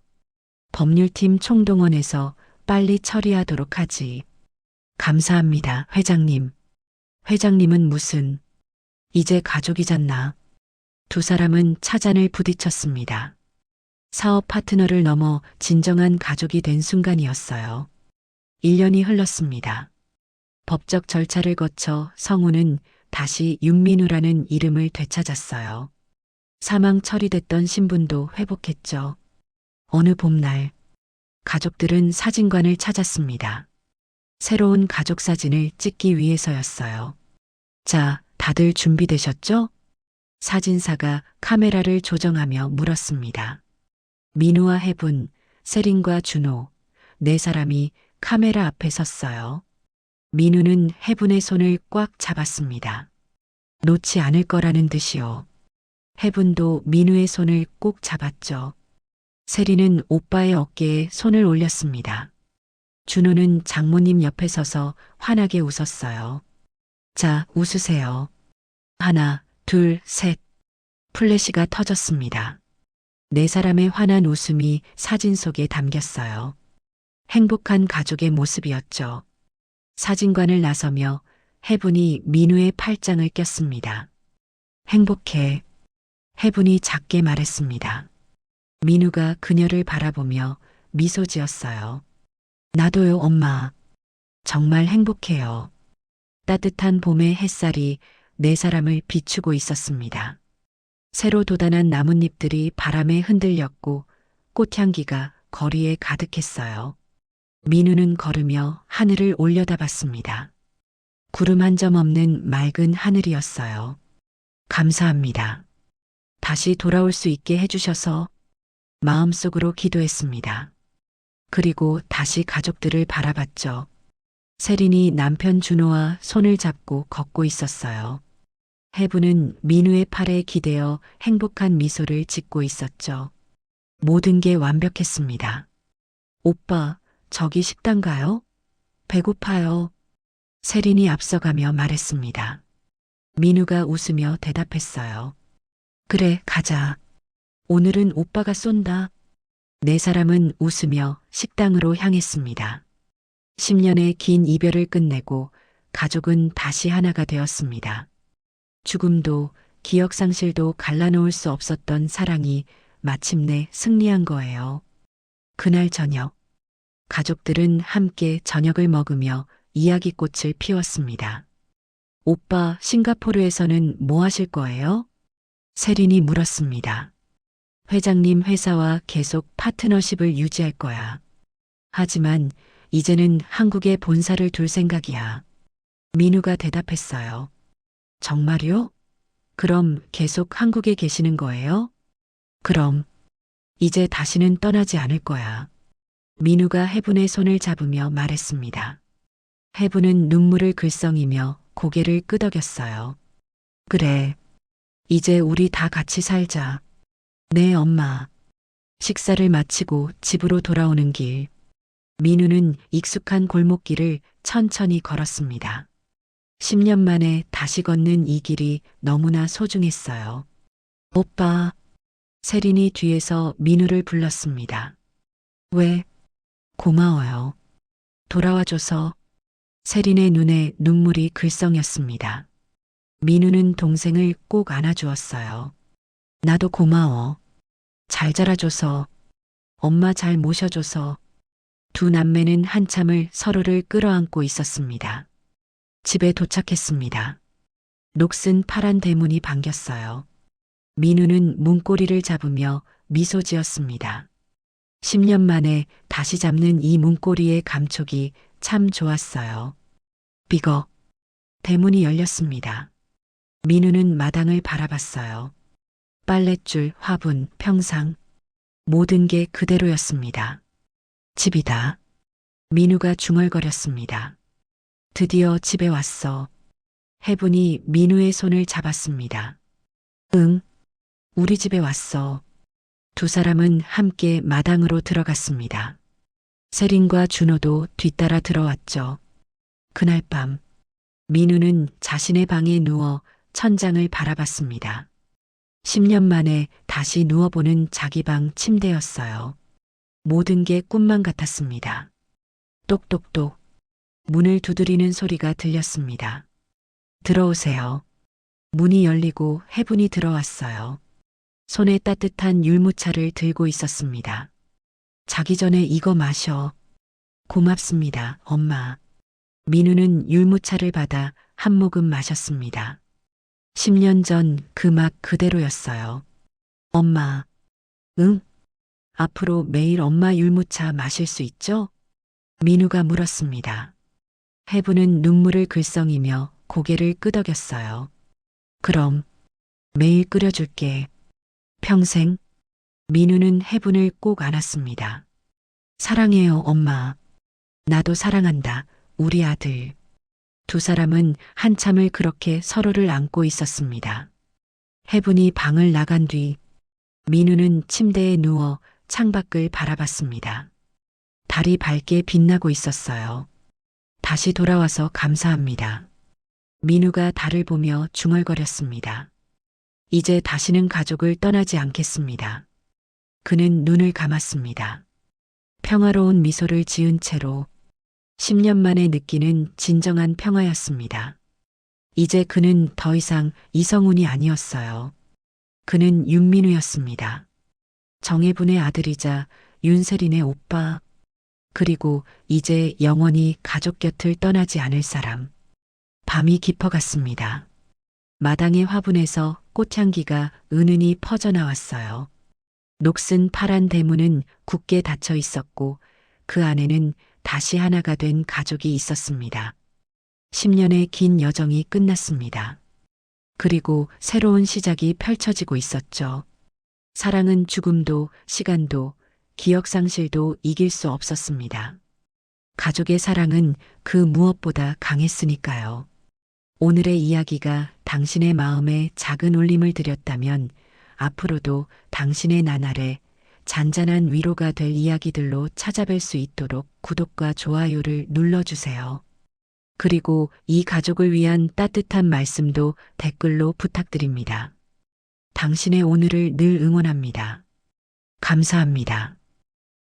법률팀 총동원해서 빨리 처리하도록 하지. 감사합니다, 회장님. 회장님은 무슨, 이제 가족이잖나. 두 사람은 차잔을 부딪혔습니다. 사업 파트너를 넘어 진정한 가족이 된 순간이었어요. 1년이 흘렀습니다. 법적 절차를 거쳐 성우는 다시 윤민우라는 이름을 되찾았어요. 사망 처리됐던 신분도 회복했죠. 어느 봄날, 가족들은 사진관을 찾았습니다. 새로운 가족 사진을 찍기 위해서였어요. 자, 다들 준비되셨죠? 사진사가 카메라를 조정하며 물었습니다. 민우와 해분, 세린과 준호, 네 사람이 카메라 앞에 섰어요. 민우는 해분의 손을 꽉 잡았습니다. 놓지 않을 거라는 듯이요. 해분도 민우의 손을 꼭 잡았죠. 세린은 오빠의 어깨에 손을 올렸습니다. 준호는 장모님 옆에 서서 환하게 웃었어요. 자, 웃으세요. 하나, 둘, 셋. 플래시가 터졌습니다. 네 사람의 환한 웃음이 사진 속에 담겼어요. 행복한 가족의 모습이었죠. 사진관을 나서며 해분이 민우의 팔짱을 꼈습니다. 행복해. 해분이 작게 말했습니다. 민우가 그녀를 바라보며 미소 지었어요. 나도요, 엄마. 정말 행복해요. 따뜻한 봄의 햇살이 네 사람을 비추고 있었습니다. 새로 돋아난 나뭇잎들이 바람에 흔들렸고 꽃향기가 거리에 가득했어요. 민우는 걸으며 하늘을 올려다봤습니다. 구름 한 점 없는 맑은 하늘이었어요. 감사합니다. 다시 돌아올 수 있게 해주셔서 마음속으로 기도했습니다. 그리고 다시 가족들을 바라봤죠. 세린이 남편 준호와 손을 잡고 걷고 있었어요. 해부는 민우의 팔에 기대어 행복한 미소를 짓고 있었죠. 모든 게 완벽했습니다. 오빠, 저기 식당 가요? 배고파요. 세린이 앞서가며 말했습니다. 민우가 웃으며 대답했어요. 그래, 가자. 오늘은 오빠가 쏜다. 네 사람은 웃으며 식당으로 향했습니다. 10년의 긴 이별을 끝내고 가족은 다시 하나가 되었습니다. 죽음도 기억 상실도 갈라놓을 수 없었던 사랑이 마침내 승리한 거예요. 그날 저녁, 가족들은 함께 저녁을 먹으며 이야기꽃을 피웠습니다. 오빠, 싱가포르에서는 뭐 하실 거예요? 세린이 물었습니다. 회장님 회사와 계속 파트너십을 유지할 거야. 하지만 이제는 한국에 본사를 둘 생각이야. 민우가 대답했어요. 정말요? 그럼 계속 한국에 계시는 거예요? 그럼 이제 다시는 떠나지 않을 거야. 민우가 해분의 손을 잡으며 말했습니다. 해분은 눈물을 글썽이며 고개를 끄덕였어요. 그래. 이제 우리 다 같이 살자. 네, 엄마. 식사를 마치고 집으로 돌아오는 길. 민우는 익숙한 골목길을 천천히 걸었습니다. 10년 만에 다시 걷는 이 길이 너무나 소중했어요. 오빠. 세린이 뒤에서 민우를 불렀습니다. 왜? 고마워요. 돌아와줘서. 세린의 눈에 눈물이 글썽였습니다. 민우는 동생을 꼭 안아주었어요. 나도 고마워. 잘 자라줘서. 엄마 잘 모셔줘서. 두 남매는 한참을 서로를 끌어안고 있었습니다. 집에 도착했습니다. 녹슨 파란 대문이 반겼어요. 민우는 문고리를 잡으며 미소 지었습니다. 10년 만에 다시 잡는 이 문고리의 감촉이 참 좋았어요. 비거. 대문이 열렸습니다. 민우는 마당을 바라봤어요. 빨랫줄, 화분, 평상. 모든 게 그대로였습니다. 집이다. 민우가 중얼거렸습니다. 드디어 집에 왔어. 해분이 민우의 손을 잡았습니다. 응, 우리 집에 왔어. 두 사람은 함께 마당으로 들어갔습니다. 세린과 준호도 뒤따라 들어왔죠. 그날 밤, 민우는 자신의 방에 누워 천장을 바라봤습니다. 10년 만에 다시 누워보는 자기 방 침대였어요. 모든 게 꿈만 같았습니다. 똑똑똑. 문을 두드리는 소리가 들렸습니다. 들어오세요. 문이 열리고 해분이 들어왔어요. 손에 따뜻한 율무차를 들고 있었습니다. 자기 전에 이거 마셔. 고맙습니다, 엄마. 민우는 율무차를 받아 한 모금 마셨습니다. 10년 전 그 맛 그대로였어요. 엄마. 응? 앞으로 매일 엄마 율무차 마실 수 있죠? 민우가 물었습니다. 해분은 눈물을 글썽이며 고개를 끄덕였어요. 그럼 매일 끓여줄게. 평생. 민우는 해분을 꼭 안았습니다. 사랑해요, 엄마. 나도 사랑한다, 우리 아들. 두 사람은 한참을 그렇게 서로를 안고 있었습니다. 해분이 방을 나간 뒤 민우는 침대에 누워 창밖을 바라봤습니다. 달이 밝게 빛나고 있었어요. 다시 돌아와서 감사합니다. 민우가 달을 보며 중얼거렸습니다. 이제 다시는 가족을 떠나지 않겠습니다. 그는 눈을 감았습니다. 평화로운 미소를 지은 채로 10년 만에 느끼는 진정한 평화였습니다. 이제 그는 더 이상 이성훈이 아니었어요. 그는 윤민우였습니다. 정혜분의 아들이자 윤세린의 오빠. 그리고 이제 영원히 가족 곁을 떠나지 않을 사람. 밤이 깊어갔습니다. 마당의 화분에서 꽃향기가 은은히 퍼져나왔어요. 녹슨 파란 대문은 굳게 닫혀 있었고 그 안에는 다시 하나가 된 가족이 있었습니다. 10년의 긴 여정이 끝났습니다. 그리고 새로운 시작이 펼쳐지고 있었죠. 사랑은 죽음도 시간도 기억 상실도 이길 수 없었습니다. 가족의 사랑은 그 무엇보다 강했으니까요. 오늘의 이야기가 당신의 마음에 작은 울림을 드렸다면 앞으로도 당신의 나날에 잔잔한 위로가 될 이야기들로 찾아뵐 수 있도록 구독과 좋아요를 눌러주세요. 그리고 이 가족을 위한 따뜻한 말씀도 댓글로 부탁드립니다. 당신의 오늘을 늘 응원합니다. 감사합니다.